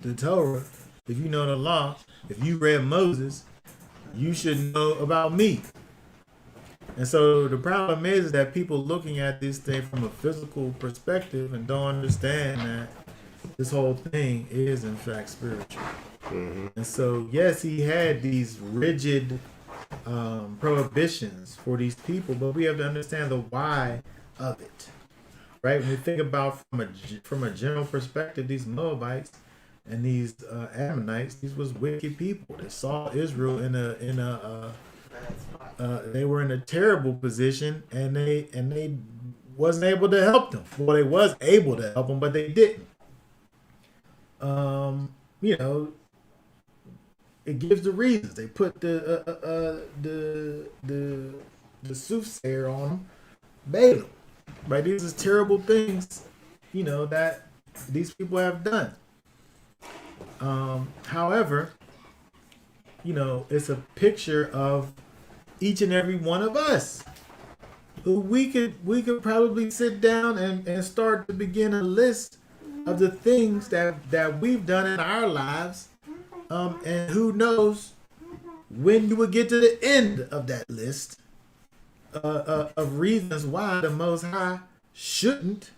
the Torah, if you know the law, if you read Moses, you should know about me. And so the problem is that people looking at this thing from a physical perspective and don't understand that this whole thing is in fact spiritual. Mm-hmm. And so yes, he had these rigid prohibitions for these people, but we have to understand the why of it, right? When we think about from a general perspective, these Moabites and these Ammonites, these was wicked people. They saw Israel they were in a terrible position, and they wasn't able to help them. Well, they was able to help them, but they didn't. You know, it gives the reasons. They put the soothsayer on them, Balaam. Right? These are terrible things, you know, that these people have done. However, you know, it's a picture of each and every one of us. We could probably sit down and start to begin a list of the things that we've done in our lives. And who knows when you will get to the end of that list of reasons why the Most High shouldn't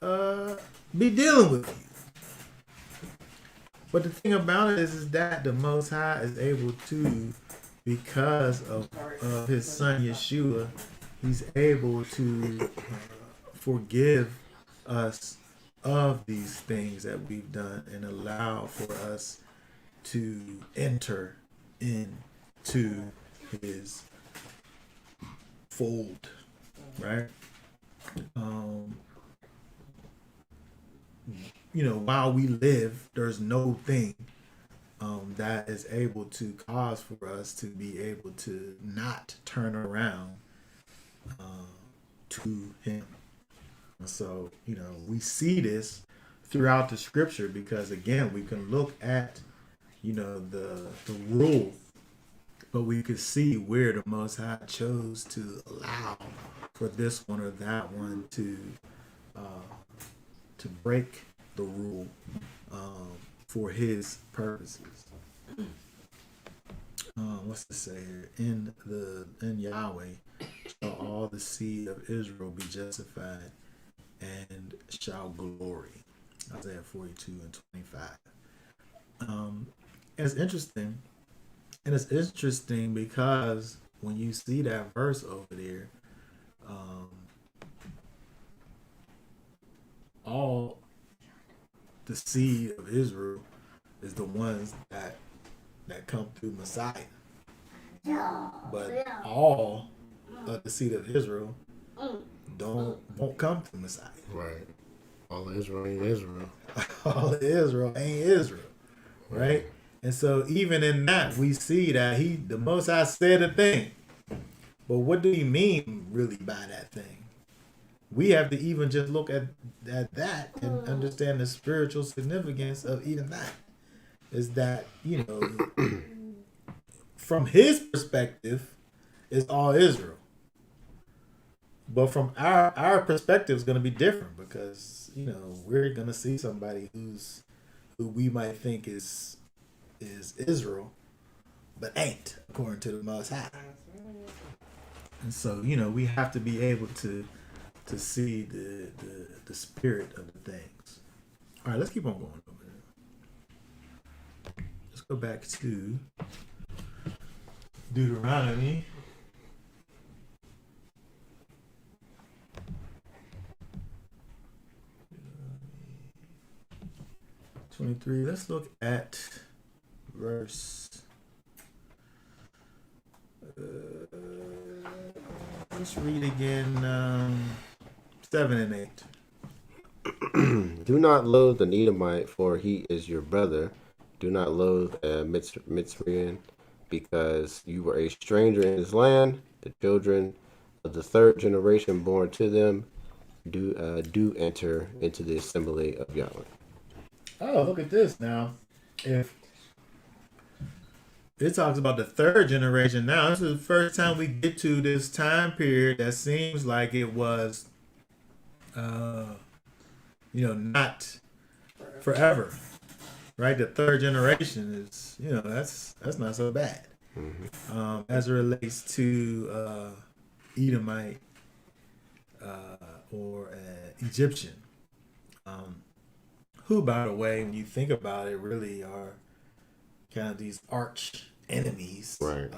be dealing with you. But the thing about it is that the Most High is able to, because of his son Yeshua, he's able to forgive us of these things that we've done and allow for us to enter into his fold, right? You know, while we live, there's no thing that is able to cause for us to be able to not turn around to him. So, you know, we see this throughout the scripture because, again, we can look at, you know, the rule, but we could see where the Most High chose to allow for this one or that one to break the rule for his purposes. What's to say here? In Yahweh shall all the seed of Israel be justified and shall glory. Isaiah 42 and 25. It's interesting. And it's interesting because when you see that verse over there, all the seed of Israel is the ones that come through Messiah. But all of the seed of Israel won't come through Messiah. Right. All of Israel ain't Israel. All of Israel ain't Israel. Right? And so even in that we see that the Most High said a thing. But what do he mean really by that thing? We have to even just look at that and understand the spiritual significance of even that. Is that, you know, from his perspective, it's all Israel. But from our perspective, it's going to be different because, you know, we're going to see somebody who we might think is Israel, but ain't, according to the Most High. And so, you know, we have to be able to see the spirit of the things. All right, let's keep on going over there. Let's go back to Deuteronomy. 23. Let's look at verse. Let's read again 7 and 8. Do not loathe an Edomite, for he is your brother. Do not loathe a Mitzrayim, because you were a stranger in his land. The children of the third generation born to them, do enter into the assembly of Yahweh. Oh, look at this now. If it talks about the third generation now, this is the first time we get to this time period that seems like it was, not forever, right? The third generation is, that's not so bad. As it relates to Edomite or Egyptian, who, by the way, when you think about it, really are kind of these arch enemies Right.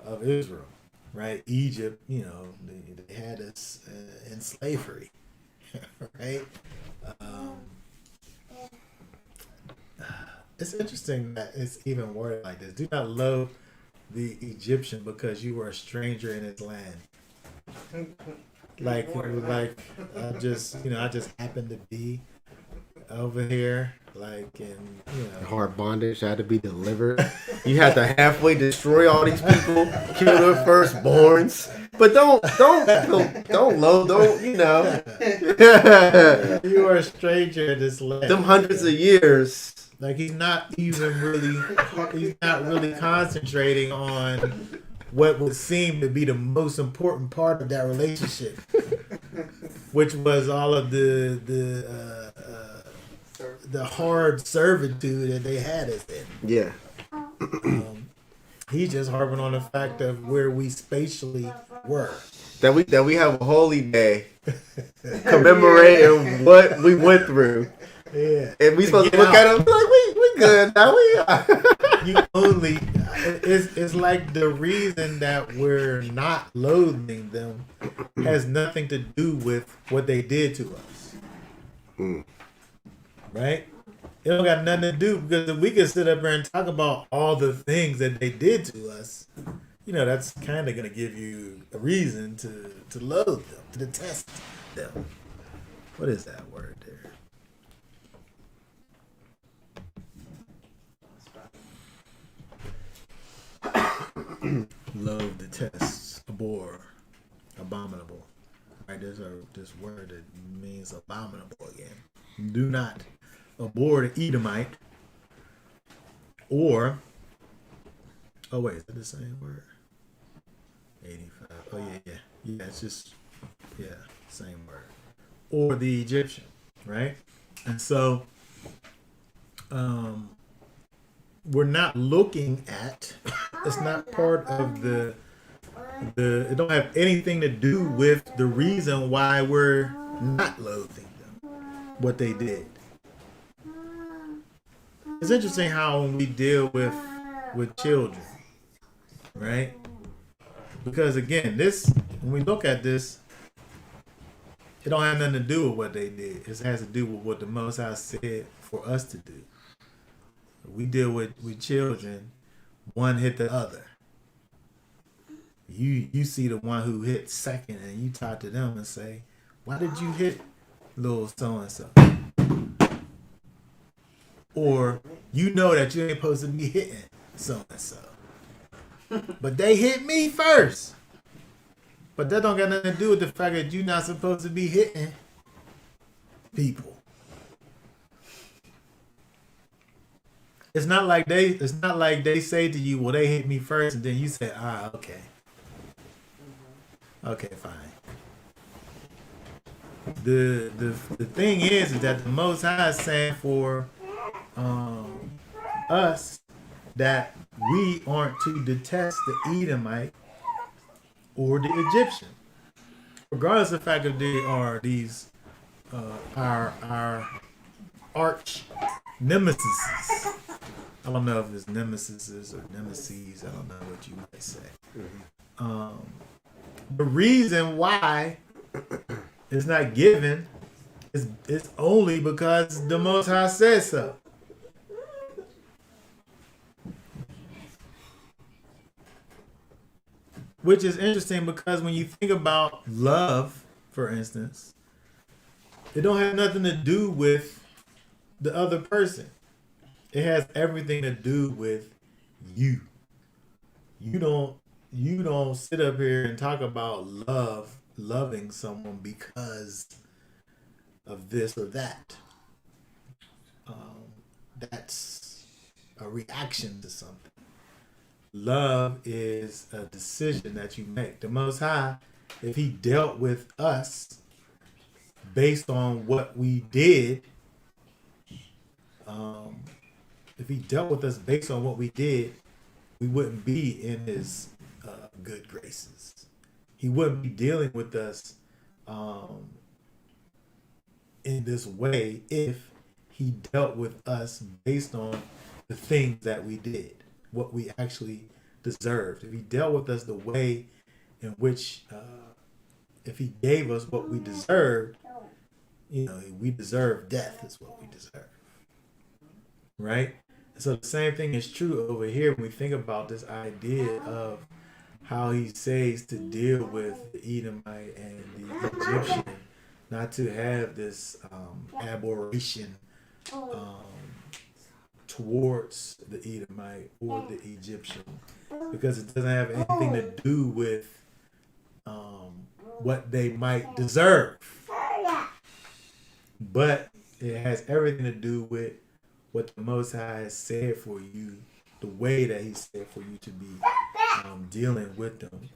of Israel, right? Egypt, they had us in slavery, right? It's interesting that it's even worded like this. Do not love the Egyptian because you were a stranger in his land. Like I just happened to be over here, Hard bondage had to be delivered. You had to halfway destroy all these people, kill their firstborns. But don't load, you are a stranger in this land. them hundreds of years. Like he's not really concentrating on what would seem to be the most important part of that relationship, which was all of the hard servitude that they had us in. Yeah. He's just harping on the fact of where we spatially were. That we have a holy day commemorating what we went through. Yeah. And we supposed to look at them like we good now. It's like the reason that we're not loathing them has nothing to do with what they did to us. Right? It don't got nothing to do, because if we could sit up here and talk about all the things that they did to us, that's kind of going to give you a reason to loathe them, to detest them. What is that word there? Loathe, detest, abhor, abominable. Right? There's this word that means abominable again. Do not abhor the Edomite, or wait, is that the same word? 85. Oh yeah. It's just same word. Or the Egyptian, right? And so, we're not looking at. It's not part of the. It don't have anything to do with the reason why we're not loathing them, what they did. It's interesting how when we deal with children, right? Because again, when we look at this, it don't have nothing to do with what they did. It has to do with what the Most High said for us to do. We deal with children, one hit the other. You see the one who hit second, and you talk to them and say, "Why did you hit little so and so?" Or you know that you ain't supposed to be hitting so and so, but they hit me first. But that don't got nothing to do with the fact that you're not supposed to be hitting people. It's not like they say to you, "Well, they hit me first," and then you say, "Okay. Okay, fine." The thing is that the Most High is saying for us that we aren't to detest the Edomite or the Egyptian, regardless of the fact that they are these our arch nemesis. I don't know if it's nemesis or nemesis. I don't know what you might say. The reason why it's not given is it's only because the Most High says so. Which is interesting because when you think about love, for instance, it don't have nothing to do with the other person. It has everything to do with you. You don't sit up here and talk about love loving someone because of this or that. That's a reaction to something. Love is a decision that you make. The Most High, if He dealt with us based on what we did, if He dealt with us based on what we did, we wouldn't be in His good graces. He wouldn't be dealing with us in this way if He dealt with us based on the things that we did, what we actually deserved. If He dealt with us the way in which, if He gave us what we deserved, we deserve death is what we deserve. Right? So the same thing is true over here when we think about this idea of how He says to deal with the Edomite and the Egyptian, not to have this aberration towards the Edomite or the Egyptian, because it doesn't have anything to do with what they might deserve, but it has everything to do with what the Most High has said for you, the way that He said for you to be dealing with them.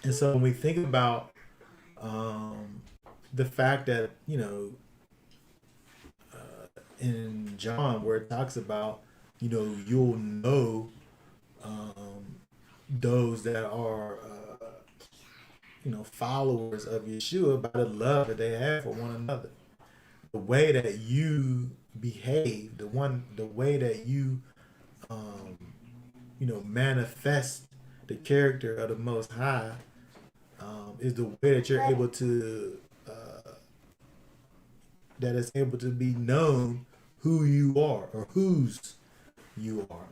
And so when we think about the fact that, in John, where it talks about, you'll know those that are, followers of Yeshua by the love that they have for one another. The way that you behave, the way that you, manifest the character of the Most High, is the way that you're able to, that is able to be known who you are or whose you are.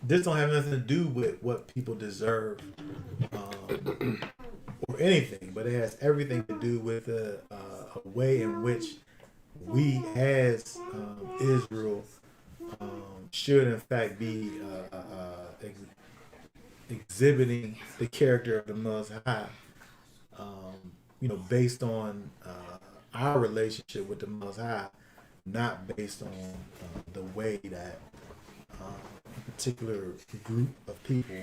This don't have nothing to do with what people deserve or anything, but it has everything to do with a way in which we as Israel should in fact be exhibiting the character of the Most High, based on our relationship with the Most High, not based on the way that a particular group of people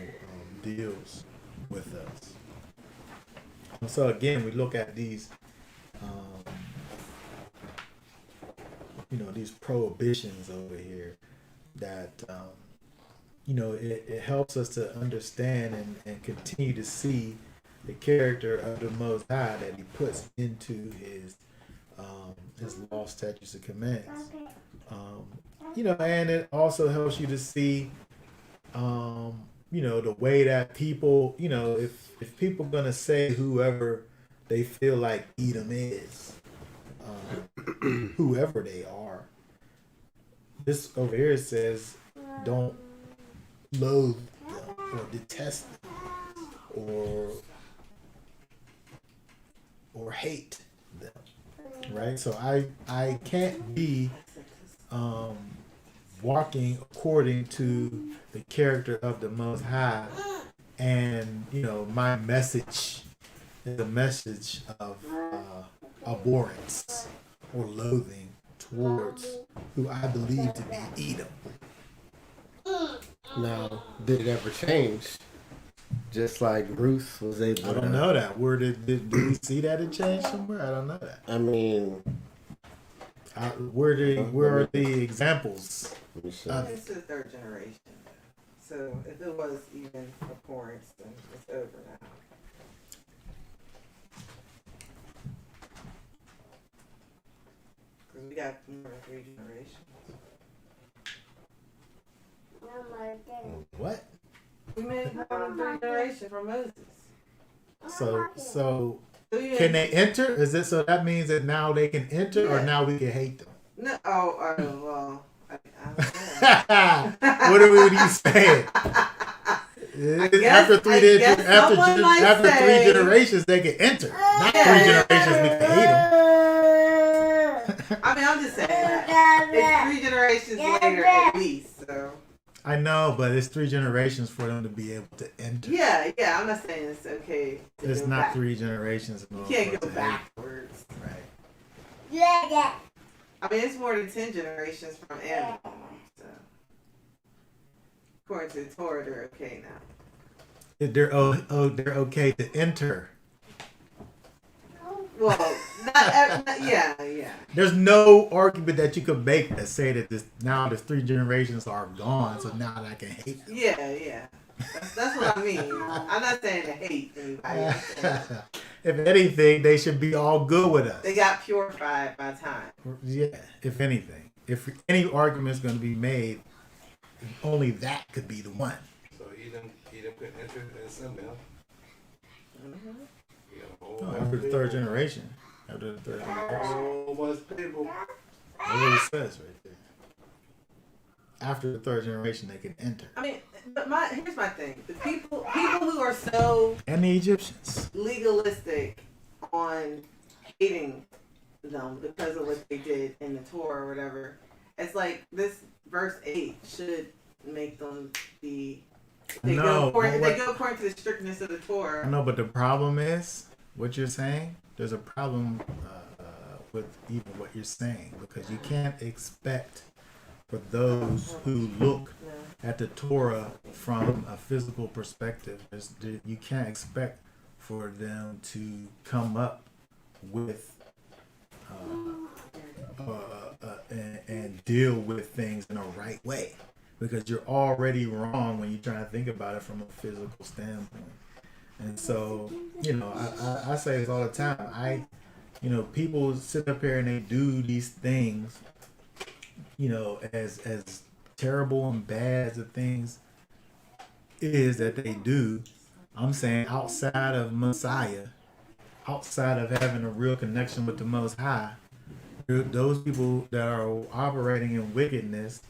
deals with us. So again, we look at these, these prohibitions over here that, it helps us to understand and continue to see the character of the Most High that He puts into His law, statutes, and commands. And it also helps you to see, the way that people, if people gonna say whoever they feel like Edom is, whoever they are. This over here says, don't loathe them or detest them or hate them, right? So I can't be walking according to the character of the Most High, and my message is a message of abhorrence or loathing towards who I believe to be Edom. Now, did it ever change? Just like Ruth was able to... I don't know that. Where did we see that it changed somewhere? I don't know that. I mean... where are the examples? This is the third generation. So if it was even abhorrence, then it's over now. Because we got more than 3 generations. What? We made more than 3 generations from Moses. So can they enter? Is it so that means that now they can enter, or now we can hate them? No. Well, I don't know. What are you saying? After three generations, they can enter. Not 3 generations, we can hate them. I mean, I'm just saying that. It's 3 generations later at least. So I know, but it's 3 generations for them to be able to enter. Yeah, I'm not saying it's okay. It's go not back. 3 generations. You can't go backwards. Right. I mean, it's more than 10 generations from Adam. So, according to the Torah, they're okay now. They're okay to enter. Well, yeah. There's no argument that you could make that say that this 3 generations are gone, so now I can hate them. Yeah. That's what I mean. I'm not saying to hate anybody. If anything, they should be all good with us. They got purified by time. Yeah, if anything. If any argument is going to be made, only that could be the one. So Edom could enter the assembly, huh? Mm-hmm. No, after the 3rd generation. After the 3rd generation. Oh, much people. That's what it says right there. After the 3rd generation, they can enter. I mean, but here's my thing: the people who are so And the Egyptians. legalistic on hating them because of what they did in the Torah or whatever. It's like this verse 8 should make them be. They go according to the strictness of the Torah. No, but the problem is what you're saying. There's a problem with even what you're saying because you can't expect for those who look at the Torah from a physical perspective. You can't expect for them to come up with and deal with things in a right way because you're already wrong when you're trying to think about it from a physical standpoint. And so, I say this all the time. People sit up here and they do these things, as terrible and bad as the things is that they do. I'm saying outside of Messiah, outside of having a real connection with the Most High, those people that are operating in wickedness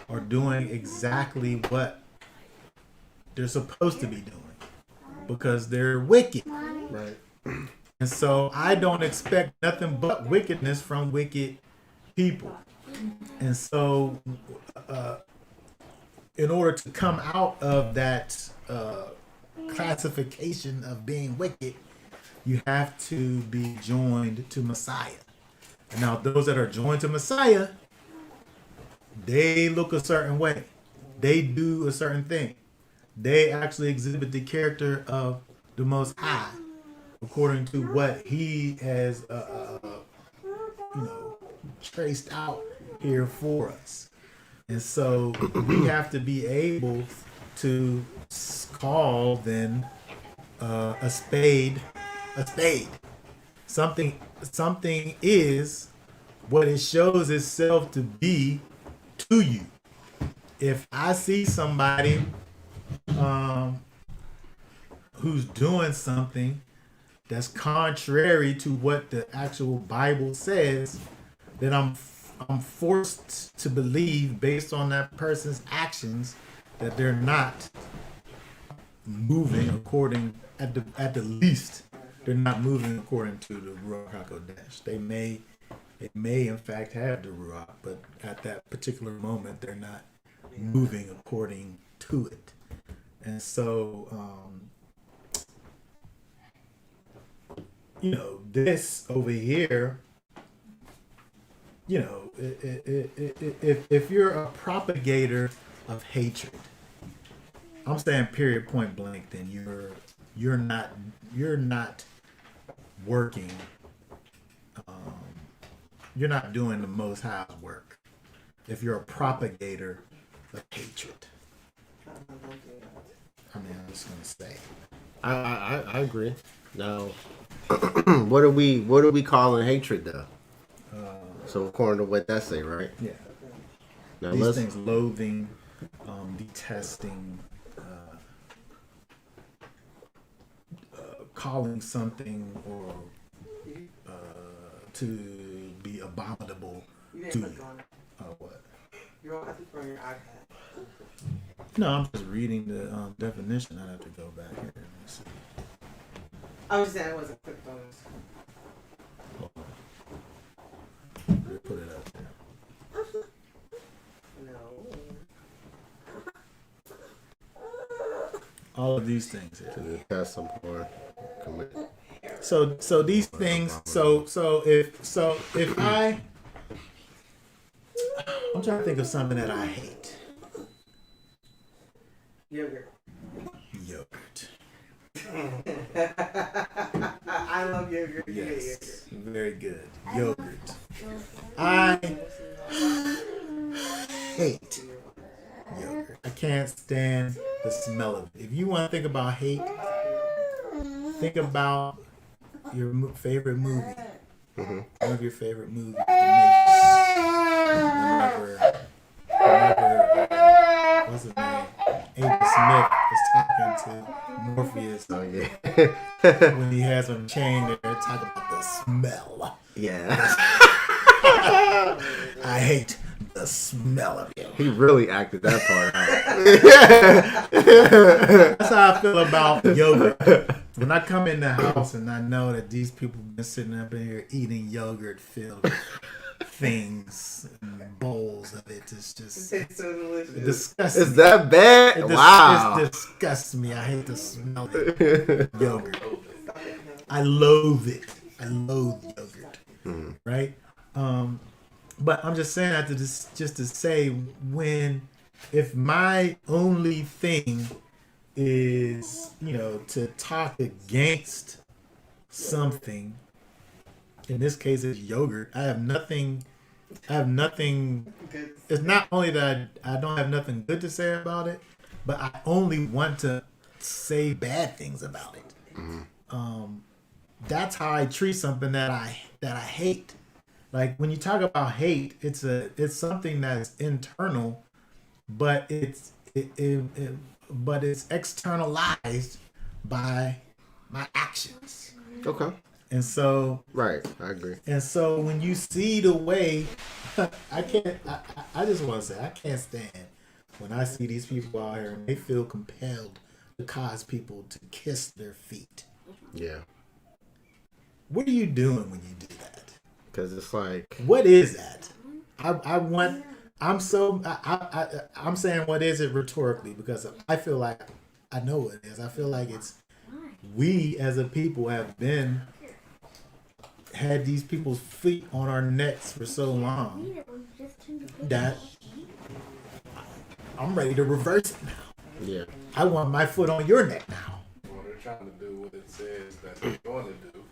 are doing exactly what they're supposed to be doing because they're wicked. Right. And so I don't expect nothing but wickedness from wicked people. And so in order to come out of that classification of being wicked, you have to be joined to Messiah. And now those that are joined to Messiah, they look a certain way. They do a certain thing. They actually exhibit the character of the Most High according to what he has traced out here for us. And so we have to be able to call then a spade a spade. Something is what it shows itself to be to you. If I see somebody who's doing something that's contrary to what the actual Bible says, then I'm forced to believe, based on that person's actions, that they're not moving according, at the least, they're not moving according to the Ruach HaKodesh. They may in fact have the Ruach, but at that particular moment, they're not moving according to it. And so, this over here, if you're a propagator of hatred, I'm saying period, point blank, then you're not working. You're not doing the Most High's work. If you're a propagator of hatred, I mean, I'm just gonna say. I agree. Now, what are we calling hatred though? So according to what that say, right? Yeah. Now These things: loathing, detesting, calling something or to be abominable to you. What? You don't have to put on your iPad. No, I'm just reading the definition. I have to go back here. Let me see. I was saying I wasn't clicked on this. Hold on. Put it up there. No. all of these things here. To detest some porn. Commit. So these things. So if I'm trying to think of something that I hate. Yogurt. Yogurt. I love yogurt. Yes, very good. Yogurt. I hate yogurt. I can't stand the smell of it. If you want to think about hate, think about your favorite movie. One of your favorite movies to make. Whenever what's his name? Agent Smith is talking to Morpheus Oh yeah. when he has him chained there, talking about the smell. Yeah. I hate the smell of you. He really acted that part out. That's how I feel about yogurt. When I come in the house and I know that these people been sitting up in here eating yogurt filled with things and bowls of it, it's just It tastes so delicious. disgusting. Is that bad? Wow. It disgusts me. I hate the smell of yogurt. I loathe it. I loathe yogurt. Right? But I'm just saying that just to say if my only thing is, to talk against something, in this case it's yogurt, I have nothing. Good. It's not only that I don't have nothing good to say about it, but I only want to say bad things about it. That's how I treat something that I hate. Like when you talk about hate, it's something that's internal, but it's externalized by my actions. Okay. And so Right. I agree. And so when you see the way, I just want to say, I can't stand when I see these people out here and they feel compelled to cause people to kiss their feet. Yeah. What are you doing when you do that? Because it's like, What is that? I'm saying what is it rhetorically, because I feel like I know what it is. I feel like it's we as a people have had these people's feet on our necks for so long that I'm ready to reverse it now. yeah. I want my foot on your neck now. Well, they're trying to do what it says that they're going to do.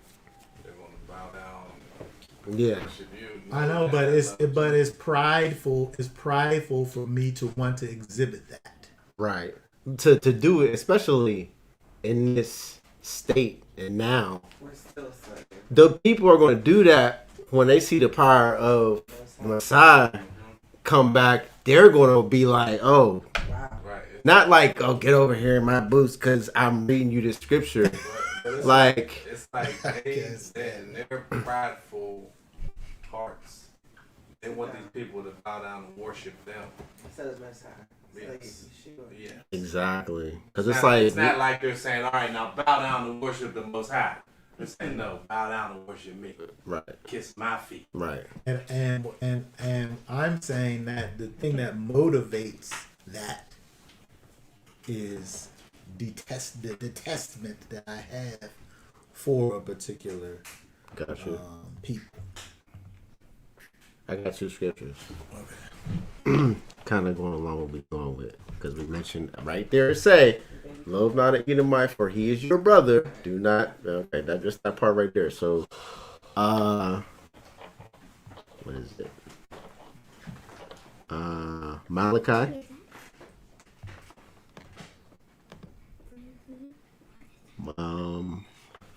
They're going to bow down Yeah. and worship you. I know, but it's prideful. It's prideful for me to want to exhibit that. Right. To do it, especially in this state and now, We're still sucking. the people are going to do that when they see the power of Messiah come back. They're going to be like, oh, Wow. Right. not like, oh, get over here in my boots because I'm reading you the scripture. But it's Like, it's like in their prideful hearts, they want these people to bow down and worship them. So does Messiah. Yes. Sure. Yeah. exactly. Because it's like, It's not like they're saying, all right, now bow down and worship the Most High. They're saying, no, bow down and worship me. right, Kiss my feet. right. And I'm saying that the thing that motivates that is the detestment that I have for a particular Got you. people. I got two scriptures. Okay. Kind of going along with what we're going with. Because we mentioned right there, it say, love not an Edomite, for he is your brother. Do not. Okay, that just that part right there. So, what is it? Malachi.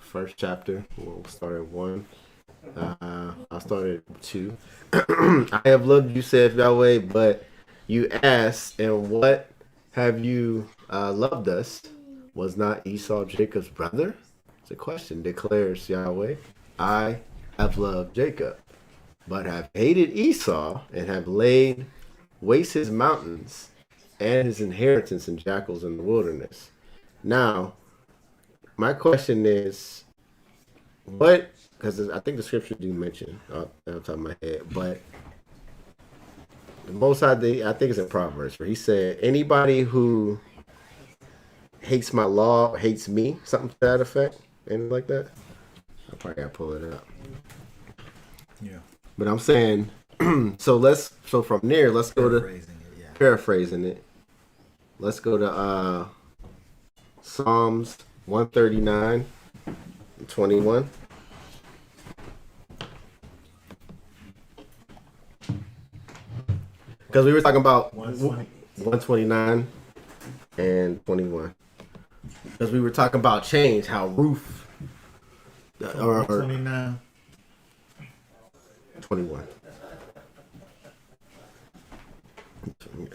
First chapter. We'll start at 1. I'll start at 2. I have loved you, saith Yahweh, but you asked, and what have you loved us? Was not Esau Jacob's brother? It's a question, declares Yahweh. I have loved Jacob, but have hated Esau, and have laid waste his mountains and his inheritance in jackals in the wilderness. Now, my question is, what? Because I think the scripture do mention off the top of my head, but the Most High, I think it's in Proverbs, where he said, anybody who hates my law, hates me, something to that effect, anything like that. I probably gotta pull it up. Yeah. But I'm saying, so from there, let's go to Paraphrasing it, yeah. paraphrasing it. Let's go to Psalms 139, 21. Because we were talking about 129 and 21. Because we were talking about change, how Ruth or 29. 21.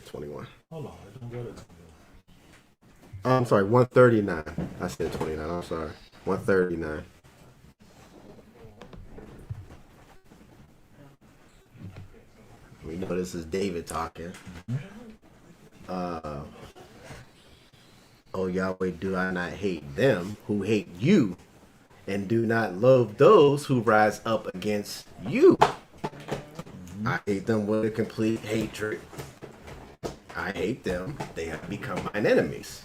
21. Hold on, don't go to 21. I'm sorry, 139. I said 29. I'm sorry. 139. We know this is David talking. Oh Yahweh, do I not hate them who hate you, and do not love those who rise up against you? I hate them with a complete hatred. I hate them. They have become mine enemies.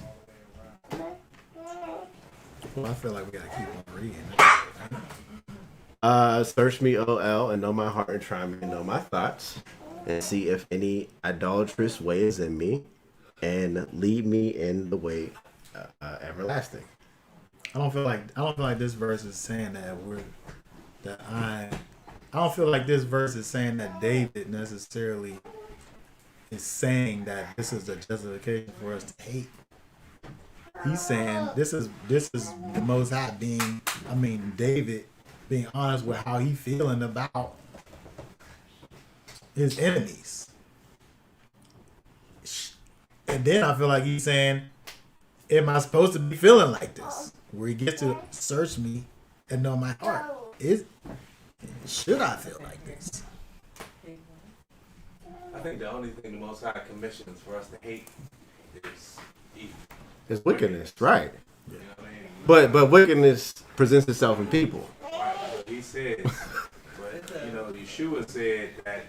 Well, I feel like we gotta keep on reading. Search me, O.L., and know my heart, and try me and know my thoughts, and see if any idolatrous way is in me, and lead me in the way everlasting. I don't feel like this verse is saying I don't feel like this verse is saying that David necessarily is saying that this is a justification for us to hate. He's saying this is the Most High David being honest with how he feeling about his enemies. And then I feel like he's saying, am I supposed to be feeling like this? Where he gets to search me and know my heart. Should I feel like this? I think the only thing the Most High commissions for us to hate is evil. It's wickedness, right? You know what I mean? But wickedness presents itself in people. Right, but he says, but Yeshua said that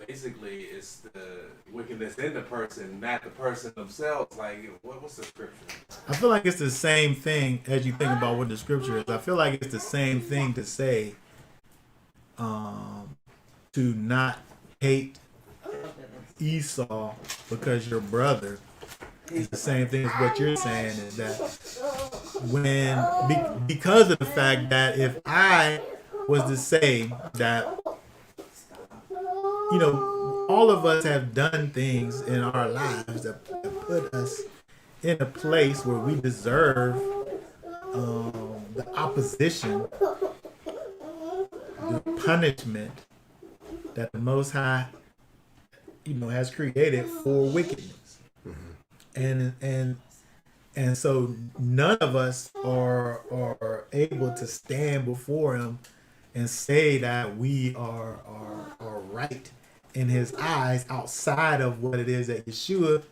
basically it's the wickedness in the person, not the person themselves. Like, what's the scripture? I feel like it's the same thing as you think about what the scripture is. I feel like it's the same thing to say, to not hate Esau because your brother. It's the same thing as what you're saying, is that because of the fact that if I was to say that, all of us have done things in our lives that put us in a place where we deserve the opposition, the punishment that the Most High, has created for wickedness. And so none of us are able to stand before him and say that we are right in his eyes outside of what it is that Yeshua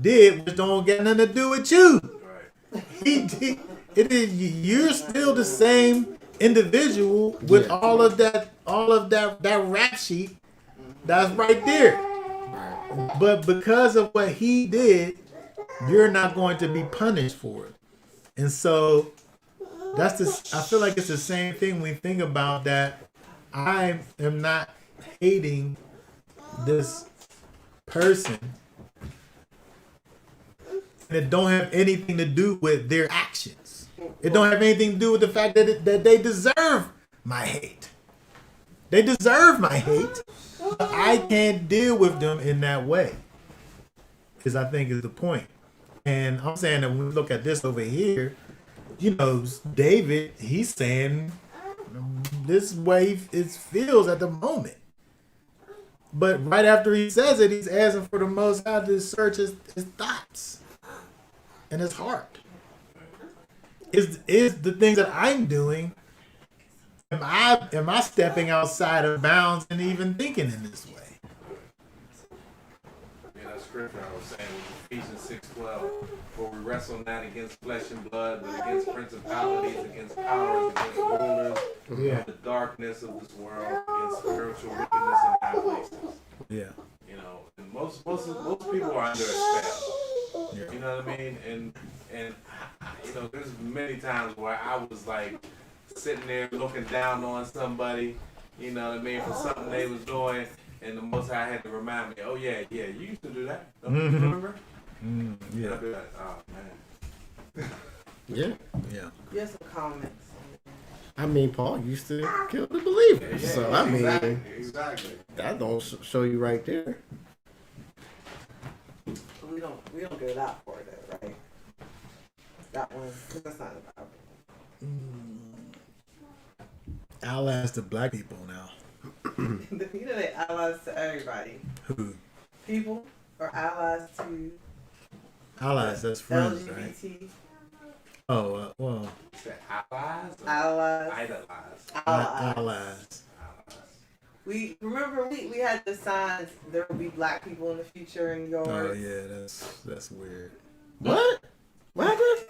did, which don't get nothing to do with you. Right. He did. It is, you're still the same individual with all of that rap sheet that's right there. But because of what he did, you're not going to be punished for it. And so I feel like it's the same thing when we think about that. I am not hating this person, and it don't have anything to do with their actions. It don't have anything to do with the fact that they deserve my hate. They deserve my hate. But I can't deal with them in that way, because I think is the point. And I'm saying that when we look at this over here, David, he's saying this way it feels at the moment. But right after he says it, he's asking for the Most High to search his thoughts and his heart. Is the things that I'm doing, am I stepping outside of bounds and even thinking in this way? That scripture I was saying was Ephesians 6:12. For we wrestle not against flesh and blood, but against principalities, against powers, against rulers of the darkness of this world, against spiritual wickedness in high places. Yeah. And most Most people are under a spell. Yeah. You know what I mean? And you know, there's many times where I was like sitting there looking down on somebody. You know what I mean, for something they was doing, and the Most High had to remind me, oh yeah, you used to do that. Don't you remember? And Yeah. I'd be like, oh man. Yeah. Yeah. You have some comments. I mean, Paul used to kill the believers. So, I mean, exactly. that don't show you right there. We don't go that far though, right? That one, because that's not the Bible. Allies to black people now. You know they allies to everybody. Who? People are allies to Allies, that's friends, right? LGBT. Oh, Well, is that allies? Or Allies. idolize? Allies. allies. We remember we had the signs. There will be black people in the future in yours. Oh yeah, that's weird. What? What happened?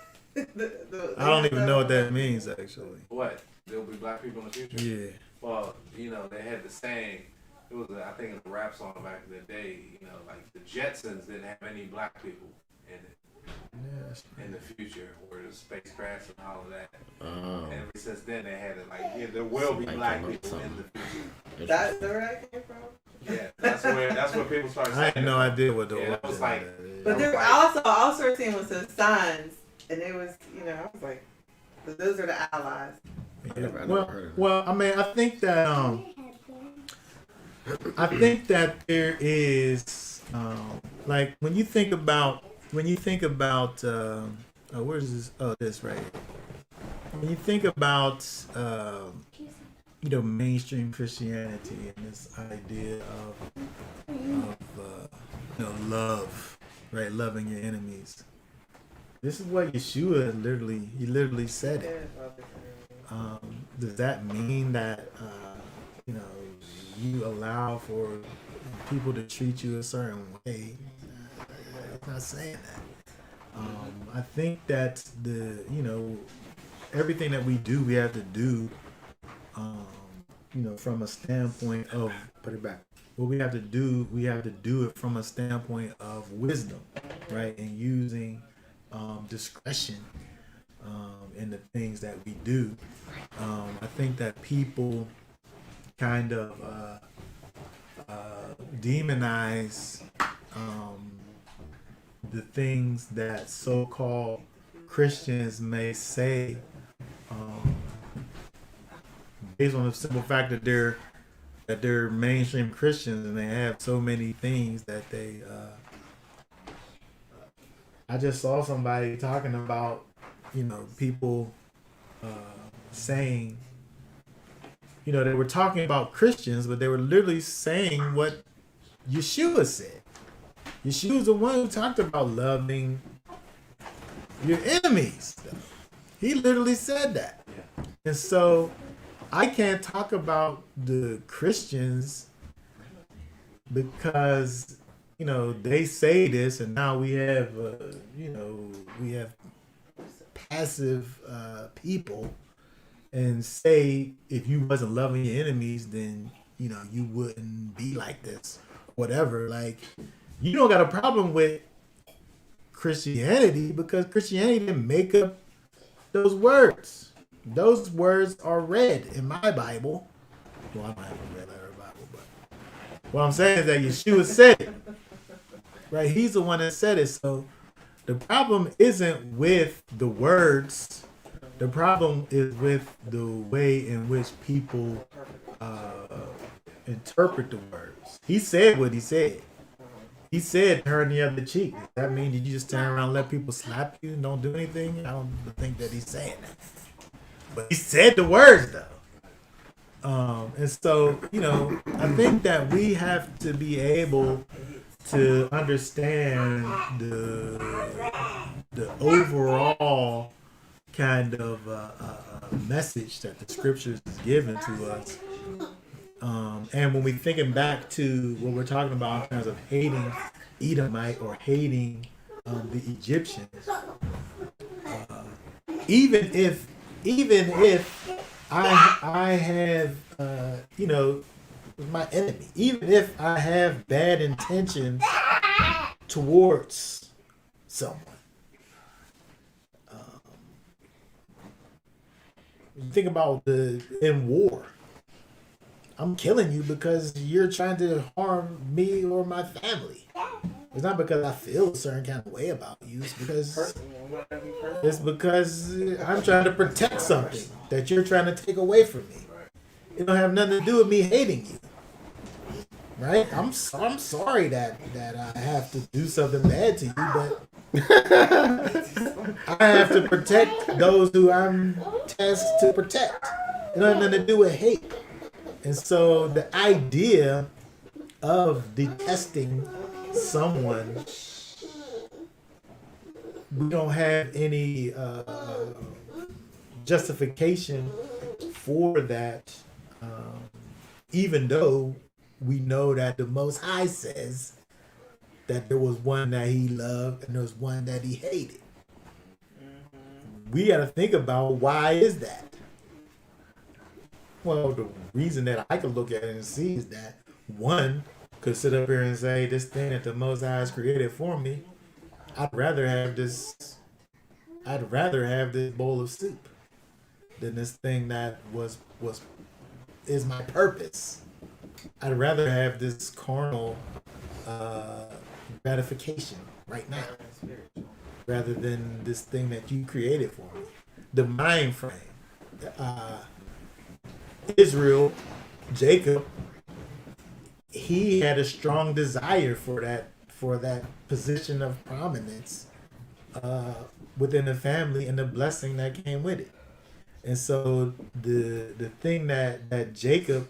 I don't even know what that means actually. What? There'll be black people in the future? Yeah. Well, you know, they had the saying, it was, I think, in a rap song back in the day, you know, like the Jetsons didn't have any black people in it in the future, where the spacecrafts and all of that. And ever since then, they had it like, yeah, there will be black people in the future. That's where that came from. Yeah, that's where people started saying I had no idea what the Yeah, that was like- But there, I also seen was some signs, and it was, you know, I was like, so those are the allies. Yeah. I never heard of it. Well, I mean, I think that there is like when you think about where's this? Oh, this right here. When you think about mainstream Christianity and this idea of love, right? Loving your enemies. This is what Yeshua literally said it. Does that mean that you allow for people to treat you a certain way? It's not saying that. I think that everything that we do, we have to do, from a standpoint of Put it back. what we have to do it from a standpoint of wisdom, right? And using discretion in the things that we do. I think that people kind of demonize the things that so-called Christians may say based on the simple fact that they're mainstream Christians and they have so many things that they I just saw somebody talking about people saying they were talking about Christians, but they were literally saying what Yeshua said. Yeshua's the one who talked about loving your enemies. He literally said that. Yeah. And so I can't talk about the Christians because they say this, and now we have passive people, and say if you wasn't loving your enemies, then you wouldn't be like this, whatever. Like, you don't got a problem with Christianity because Christianity didn't make up those words. Those words are read in my Bible. Well, I don't have a red letter Bible, but what I'm saying is that Yeshua said it. Right? He's the one that said it. So the problem isn't with the words. The problem is with the way in which people interpret the words. He said what he said. He said turn the other cheek. Does that mean did you just turn around and let people slap you and don't do anything? I don't think that he's saying that. But he said the words though. And so, I think that we have to be able to understand the overall kind of message that the scriptures is given to us. And when we're thinking back to what we're talking about in terms of hating Edomite or hating the Egyptians, even if I have my enemy, even if I have bad intentions towards someone. You think about in war. I'm killing you because you're trying to harm me or my family. It's not because I feel a certain kind of way about you. It's because I'm trying to protect something that you're trying to take away from me. It don't have nothing to do with me hating you. Right? I'm sorry that I have to do something bad to you, but I have to protect those who I'm tasked to protect. It don't have nothing to do with hate. And so the idea of detesting someone, we don't have any justification for that, even though we know that the Most High says that there was one that he loved and there was one that he hated. We got to think about, why is that? Well, the reason that I could look at it and see is that one could sit up here and say, this thing that the Most High has created for me, I'd rather have this bowl of soup than this thing that is my purpose. I'd rather have this carnal gratification right now rather than this thing that you created for me. The mind frame. Israel, Jacob, he had a strong desire for that position of prominence within the family and the blessing that came with it. And so the thing that Jacob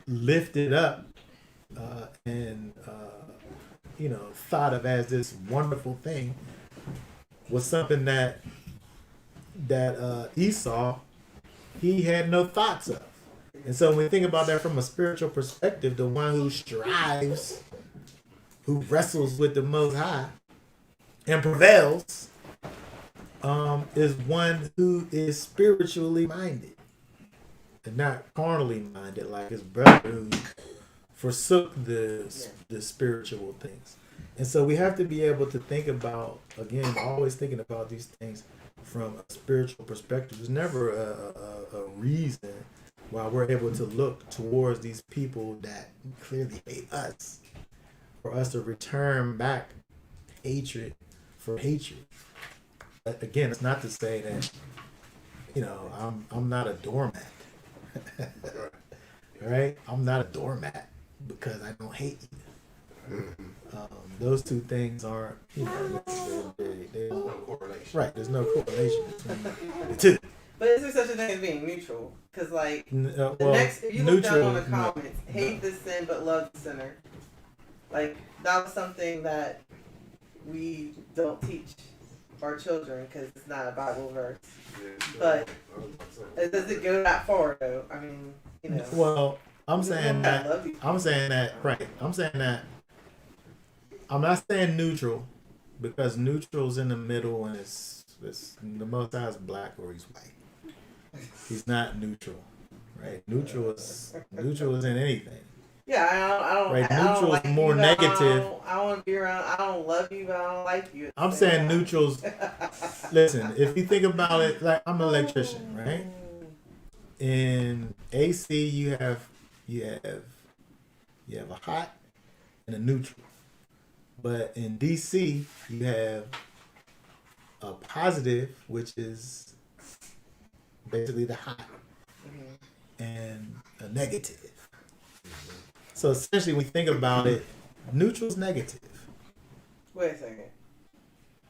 lifted up and thought of as this wonderful thing was something that Esau, he had no thoughts of. And so when we think about that from a spiritual perspective, the one who strives, who wrestles with the Most High and prevails, is one who is spiritually minded and not carnally minded like his brother who forsook the spiritual things. And so we have to be able to think about, again, always thinking about these things from a spiritual perspective. There's never a reason why we're able to look towards these people that clearly hate us, for us to return back hatred for hatred. But again, it's not to say that, I'm not a doormat. Right? I'm not a doormat because I don't hate you. Those two things aren't, there's no correlation. Right, there's no correlation between the two. But is there such a thing as being neutral? Because, if you look down on the comments, hate the sin but love the sinner. That was something that we don't teach our children because it's not a Bible verse. But does it go that far, though? I mean, Well, I'm saying that, right. I'm not saying neutral, because neutral's in the middle and it's the Most High is black or he's white. He's not neutral, right? Neutral is in anything. Yeah, I don't. Right, I neutral don't is more negative. I don't want to be around. I don't love you, but I don't like you. I'm saying neutrals. Listen, if you think about it, like I'm an electrician, right? In AC, you have a hot and a neutral. But in DC, you have a positive, which is basically the hot, and a negative. So essentially, when we think about it, neutral's negative. Wait a second.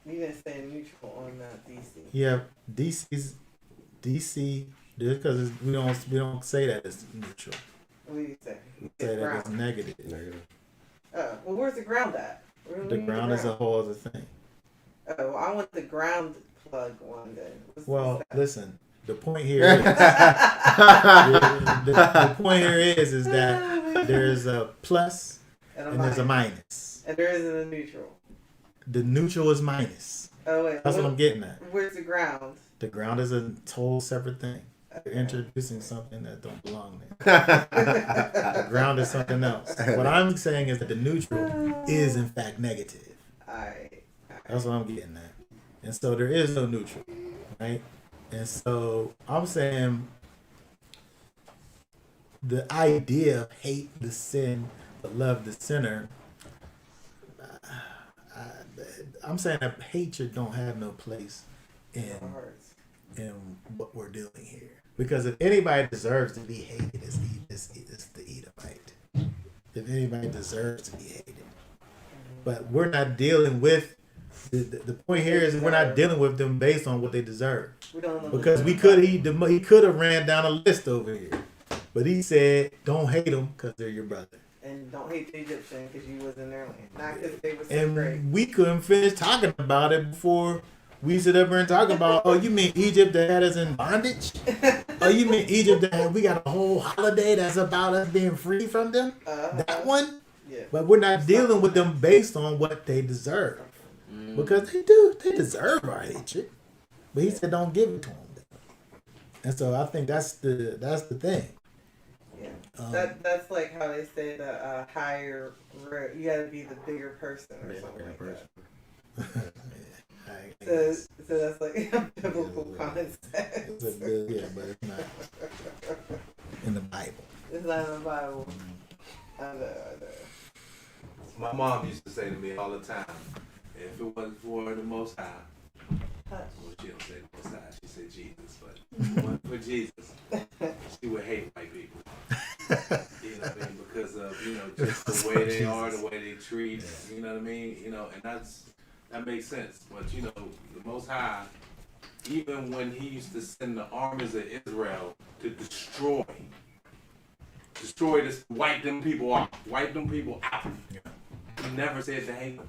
You didn't say neutral on DC. Yeah, DC. Because we don't say that it's neutral. What do you say? We say that it's negative. Oh, well, where's the ground at? The ground is a whole other thing. Oh, well, I want the ground plug one then. Well, listen. The point here is the point here is that there's a plus and there's a minus. And there isn't a neutral. The neutral is minus. Oh wait, that's what I'm getting at. Where's the ground? The ground is a whole separate thing. You're introducing something that don't belong there. The ground is something else. What I'm saying is that the neutral is in fact negative. Alright. That's what I'm getting at. And so there is no neutral, right? And so I'm saying the idea of hate the sin but love the sinner. I'm saying that hatred don't have no place in what we're doing here. Because if anybody deserves to be hated, it's the Edomite. If anybody deserves to be hated, but we're not dealing with the point here is we're not dealing with them based on what they deserve. Because he could have ran down a list over here, but he said don't hate them because they're your brother. And don't hate the Egyptian because you was in their land, not because they were so And great. we couldn't finish talking about it before we sit up here and talk about, oh, you mean Egypt that had us in bondage? Oh, you mean Egypt that we got a whole holiday that's about us being free from them? That one? Yeah. But we're not dealing with them based on what they deserve. Because they deserve our hatred. But he said don't give it to them. And so I think that's the thing. Yeah. That's like how they say the higher, you gotta be the bigger person or something like that. So that's like a biblical concept. But it's not in the Bible. It's not in the Bible. I know. My mom used to say to me all the time, if it wasn't for the Most High, well, she don't say the Most High, she said Jesus, but if it wasn't for Jesus, she would hate white people. You know what I mean? Because of, just the way they are, the way they treat, you know what I mean? And that makes sense. But, the Most High, even when he used to send the armies of Israel to destroy this, wipe them people out. Yeah. He never said to hate them.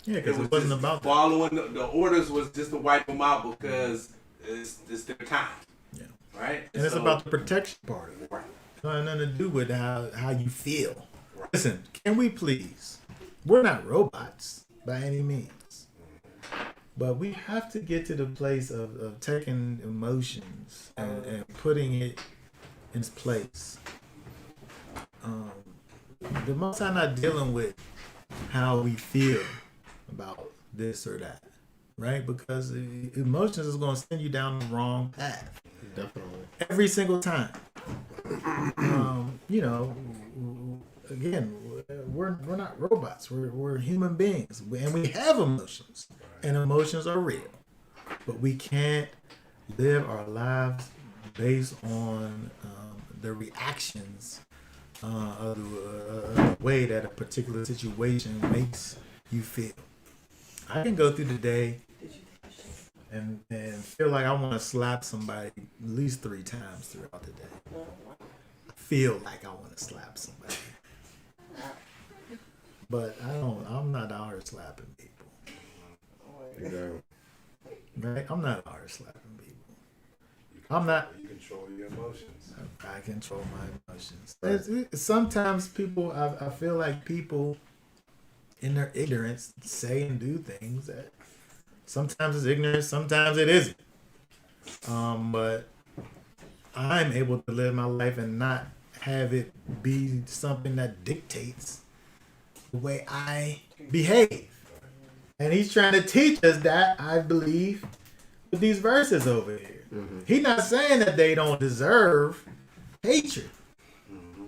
Yeah, because it wasn't about that. Following the orders was just to wipe them out because it's their time. Yeah. Right? And it's about the protection part of it. Right. It has nothing to do with how you feel. Right. Listen, can we please? We're not robots by any means. But we have to get to the place of taking emotions and putting it in its place. The Most High not dealing with how we feel about this or that, right? Because emotions is going to send you down the wrong path. Definitely. Every single time. Again, we're not robots. We're human beings, and we have emotions, and emotions are real. But we can't live our lives based on the reactions of the way that a particular situation makes you feel. I can go through the day and feel like I want to slap somebody at least 3 times throughout the day. I feel like I want to slap somebody. But I'm not out here slapping people. Exactly. Right? I'm not out here slapping people. You control your emotions. I control my emotions. Sometimes people, I feel like people in their ignorance say and do things that sometimes it's ignorance, sometimes it isn't. But I'm able to live my life and not have it be something that dictates the way I behave. And he's trying to teach us that, I believe, with these verses over here. Mm-hmm. He's not saying that they don't deserve hatred. Mm-hmm.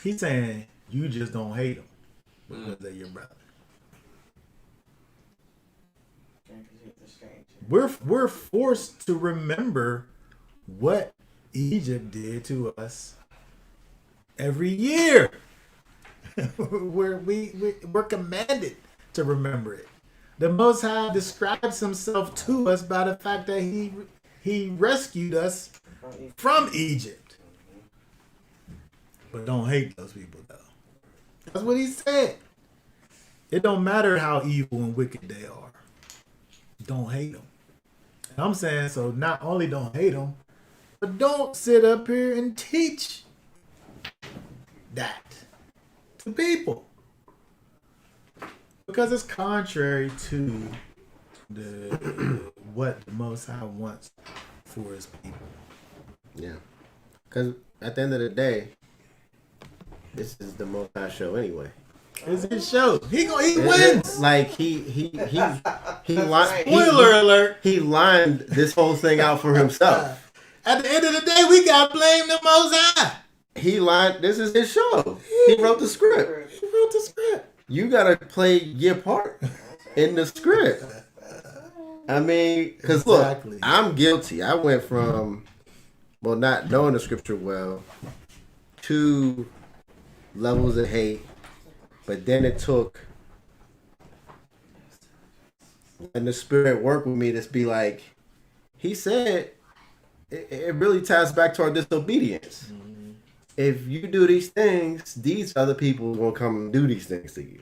He's saying you just don't hate them because they're your brother. We're forced to remember what Egypt did to us every year. We're commanded to remember it. The Most High describes himself to us by the fact that he rescued us from Egypt. But don't hate those people, though. That's what he said. It don't matter how evil and wicked they are. Don't hate them. And I'm saying, so not only don't hate them, but don't sit up here and teach that to people. Because it's contrary to what the Most High wants for his people. Yeah. Because at the end of the day, this is the Most High show anyway. It's his show. He It's wins. like he Spoiler alert. He lined this whole thing out for himself. At the end of the day, we got to blame the Most High. He lined. This is his show. He wrote the script. He wrote the script. You gotta play your part in the script. I mean, because Exactly. look, I'm guilty. I went from, well, not knowing the scripture well, to levels of hate, but then it took, and the Spirit worked with me to be like, he said, it really ties back to our disobedience. Mm-hmm. If you do these things, these other people will come and do these things to you.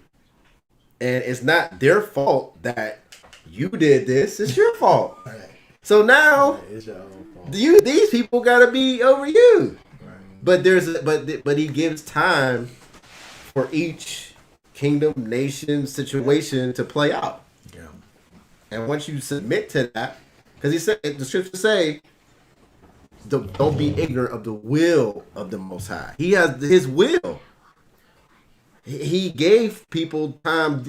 And it's not their fault that you did this. It's your fault. Right. So now, it's your own fault. These people gotta be over you. Right. But he gives time for each kingdom, nation, situation to play out. Yeah. And once you submit to that, because he said the scriptures say, don't be ignorant of the will of the Most High. He has his will. He gave people time,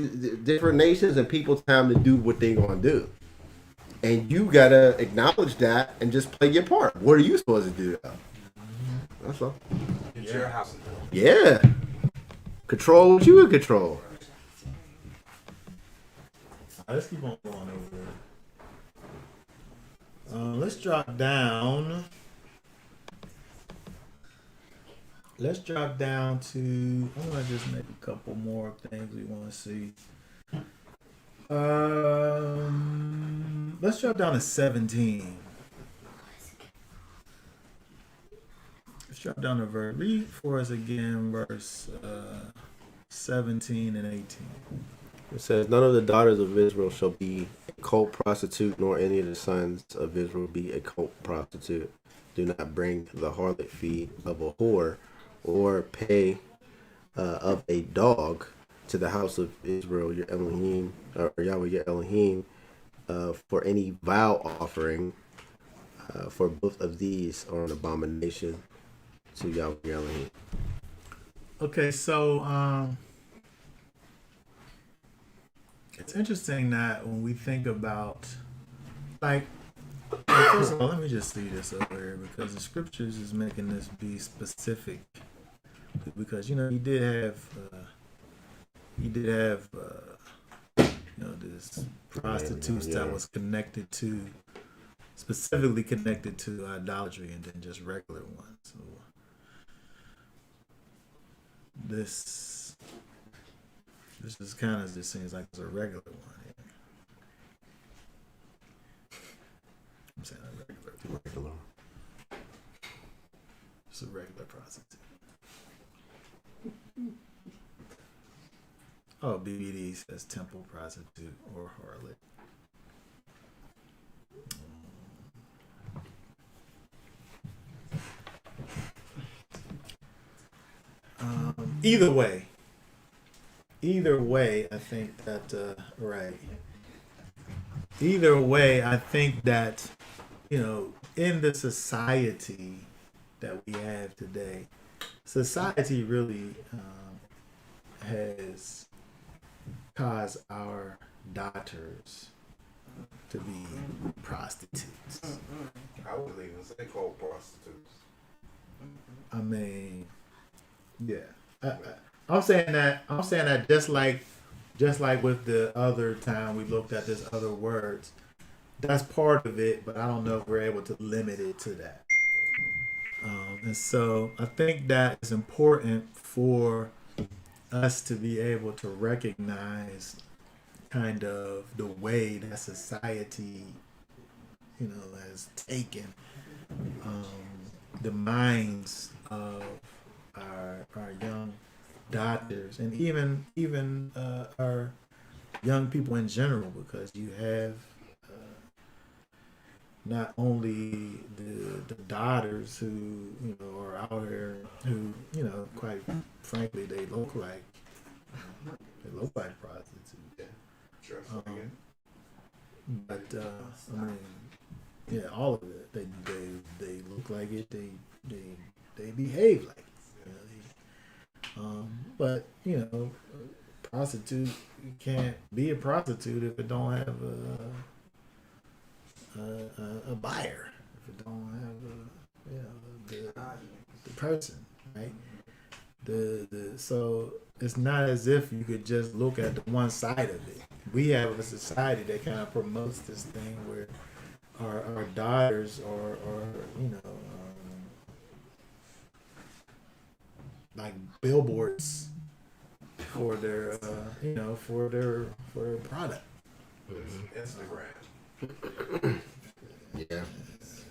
different nations and people time to do what they're going to do. And you got to acknowledge that and just play your part. What are you supposed to do? That's all. It's your house. Yeah. Control what you can control. Let's keep on going over it. Let's drop down. Let's drop down to, I'm going to just make a couple more things we want to see. Let's drop down to 17. Let's drop down to verse. Read for us again, verse 17 and 18. It says, none of the daughters of Israel shall be a cult prostitute, nor any of the sons of Israel be a cult prostitute. Do not bring the harlot fee of a whore, or pay of a dog to the house of Israel, your Elohim, or Yahweh, your Elohim, for any vow offering, for both of these are an abomination to Yahweh, your Elohim. Okay, so it's interesting that when we think about, like, first of all, let me just see this over here, because the scriptures is making this be specific. Because he did have this prostitutes that was specifically connected to idolatry, and then just regular ones. So this is kind of just seems like it's a regular one here. I'm saying a regular. It's a regular prostitute. Oh, BBD says temple prostitute or harlot. Either way, I think that right. Either way, I think that in the society that we have today, society really has caused our daughters to be prostitutes. I wouldn't even say called prostitutes. I mean, yeah. I'm saying that just like with the other time we looked at this other words, that's part of it, but I don't know if we're able to limit it to that. And so I think that it's important for us to be able to recognize kind of the way that society, has taken the minds of our young daughters and even our young people in general, because you have not only the daughters who are out here who quite frankly they look like prostitutes. Yeah. But I mean, yeah, all of it. it, they behave like it. But prostitute, you can't be a prostitute if it don't have a buyer, if it don't have the person, right? So it's not as if you could just look at the one side of it. We have a society that kind of promotes this thing where our daughters are like billboards for their for their product. Instagram. Yeah,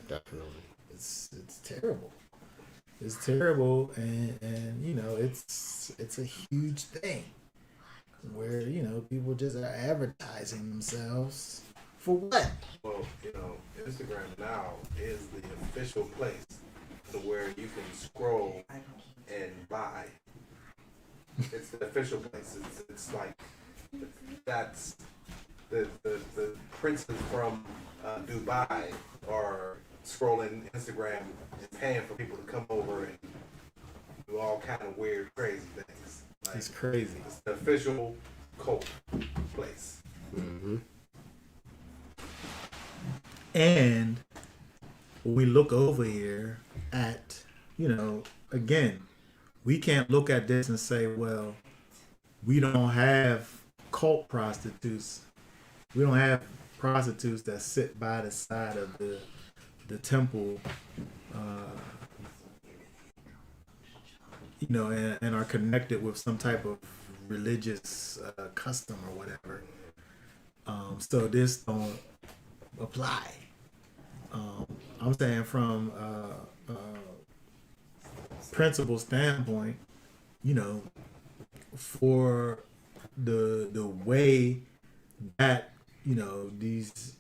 definitely. It's terrible. It's terrible, and it's a huge thing where people just are advertising themselves for what? Well, Instagram now is the official place to where you can scroll and buy. It's the official place. It's like that's the princes from Dubai are scrolling Instagram and paying for people to come over and do all kind of weird, crazy things. Like, It's crazy. it's the official cult place. Mm-hmm. And when we look over here at, again, we can't look at this and say, well, we don't have cult prostitutes. We don't have prostitutes that sit by the side of the temple, and are connected with some type of religious custom or whatever. So this don't apply. I'm saying from principle standpoint, for the way that these.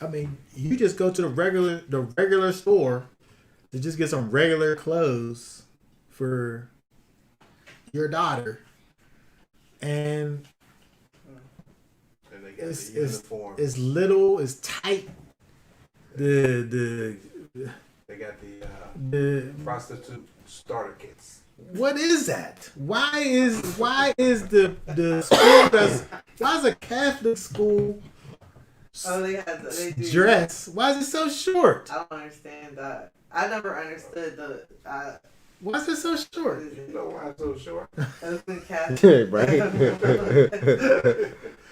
I mean, you just go to the regular store to just get some regular clothes for your daughter, and And they got it's the uniform. it's little, it's tight. The They got the prostitute starter kits. what is that? Why is the school why is a Catholic school Oh, they do. dress? Why is it so short? I don't understand that. I never understood the. Why is it so short? You know why it's so short? Right.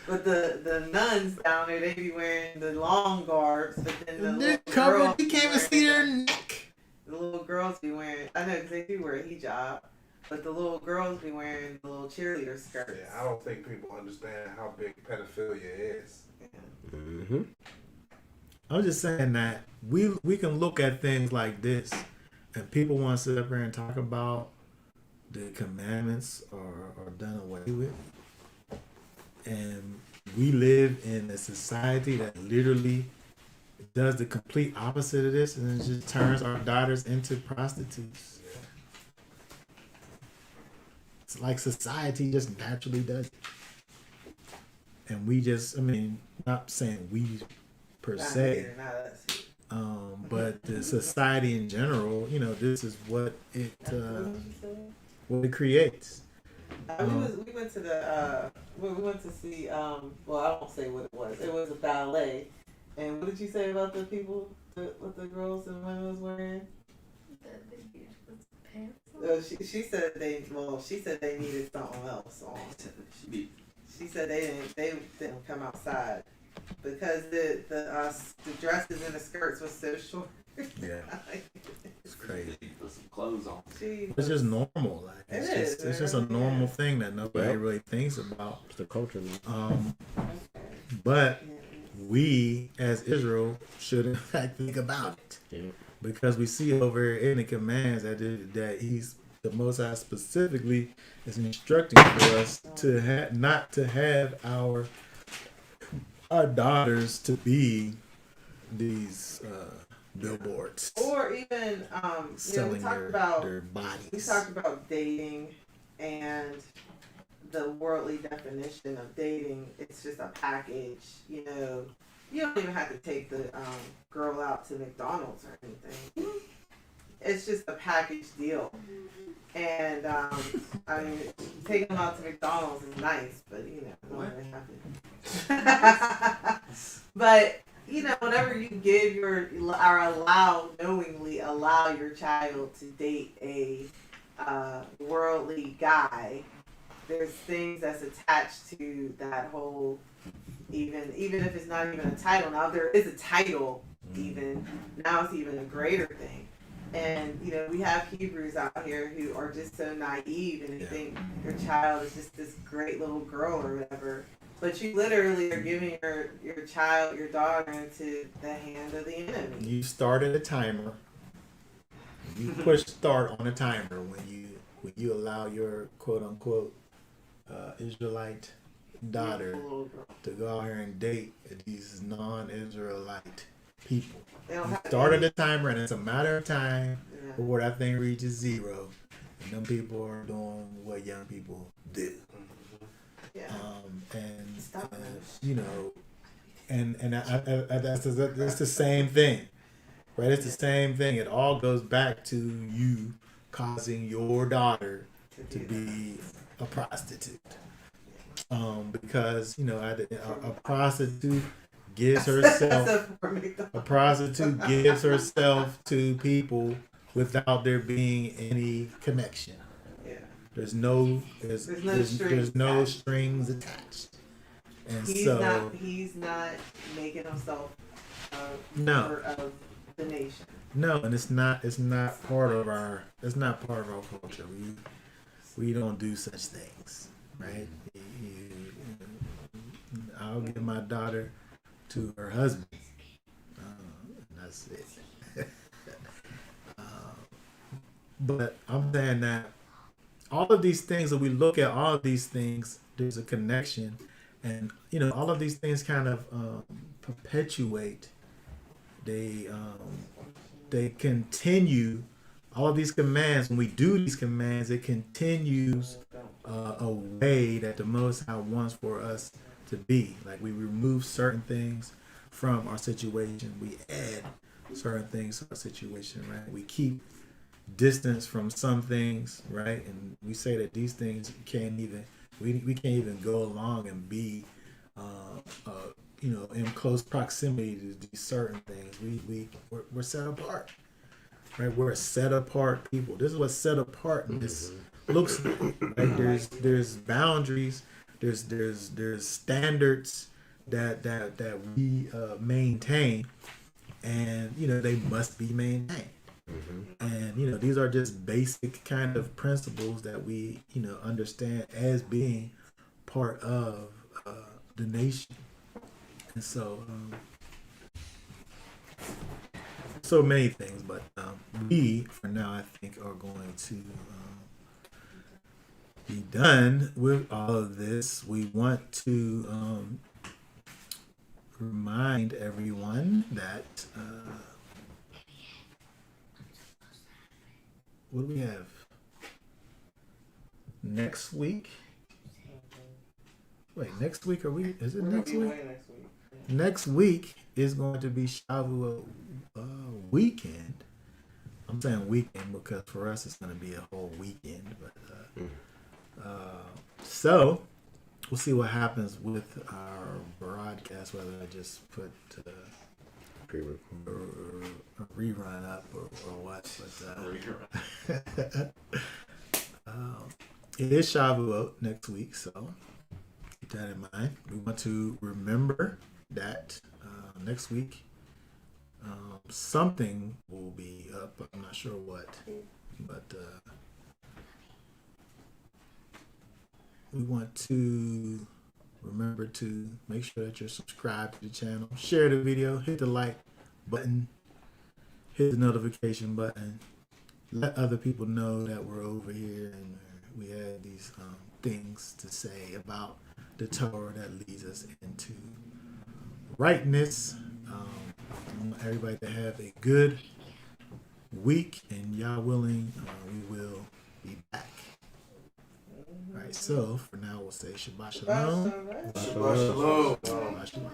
But the nuns down there, they be wearing the long garbs, but then the They're little covered. girls You be can't even wearing see their neck. The little girls be wearing. I know because they do wear a hijab, but the little girls be wearing the little cheerleader skirts. Yeah, I don't think people understand how big pedophilia is. Mm-hmm. I'm just saying that we can look at things like this, and people want to sit up here and talk about the commandments are done away with, and we live in a society that literally does the complete opposite of this, and it just turns our daughters into prostitutes. It's like society just naturally does it, and we just, not saying we per Not se. here, not us. But the society in general, this is what it creates. We went to the we went to see well, I won't say what it was. It was a ballet. And what did you say about the people what the girls and women was wearing? She said she said they needed something else on. She said they didn't come outside because the dresses and the skirts was so short. Yeah, it's crazy. Put some clothes on. It's just normal. Like it's just a normal thing that nobody really thinks about. It's the culture. But we, as Israel, should in fact think about it, because we see over in the commands that He's the Most High specifically is instructing for us to not to have our daughters to be these billboards Or even we selling talked their about bodies. we talked about dating and the worldly definition of dating. It's just a package, You don't even have to take the girl out to McDonald's or anything. it's just a package deal. And I mean, taking them out to McDonald's is nice, but you know, not really happen. But you know, whenever you give knowingly allow your child to date a worldly guy, there's things that's attached to that whole. Even if it's not even a title, now there is a title. Even now, it's even a greater thing. And you know, we have Hebrews out here who are just so naive and they think your child is just this great little girl or whatever. But you literally are giving your child, your daughter, into the hand of the enemy. You started a timer. You push start on a timer when you allow your quote unquote Israelite daughter to go out here and date these non-Israelite people. You started a timer, and it's a matter of time before that thing reaches zero, and them people are doing what young people do. Yeah. You know, and that's the same thing, right? It's the same thing. It all goes back to you causing your daughter to be a prostitute, because you know a prostitute gives herself to people without there being any connection. Yeah. There's no strings attached. And he's not making himself part of the nation. No, and it's not part of our culture. We don't do such things, right? I'll give my daughter to her husband. And that's it. But I'm saying that all of these things that we look at, all of these things, there's a connection, and you know, all of these things kind of perpetuate. They continue. All of these commands. When we do these commands, it continues a way that the Most High wants for us to be. Like we remove certain things from our situation, we add certain things to our situation, right? We keep distance from some things, right? And we say that these things can't even we can't even go along and be you know, in close proximity to these certain things. We're set apart, right? We're a set apart people. This is what set apartness looks like. Right? There's boundaries. There's standards that we maintain, and you know, they must be maintained. And you know, these are just basic kind of principles that we, you know, understand as being part of the nation. And so many things, but we for now I think are going to be done with all of this. We want to remind everyone that what do we have next week? Wait, next week is it next week? Next week is going to be Shavuot weekend. I'm saying weekend because for us it's going to be a whole weekend. But so we'll see what happens with our broadcast. Whether I just put a rerun up or what. But it is Shavuot next week, so keep that in mind. We want to remember that next week something will be up. I'm not sure what, but we want to remember to make sure that you're subscribed to the channel, share the video, hit the like button, hit the notification button, let other people know that we're over here and we have these things to say about the Torah that leads us into rightness. I want everybody to have a good week, and Yah willing, we will be back. All right, so for now we'll say Shabbat Shalom. Shabbat Shalom. Shabbat Shalom.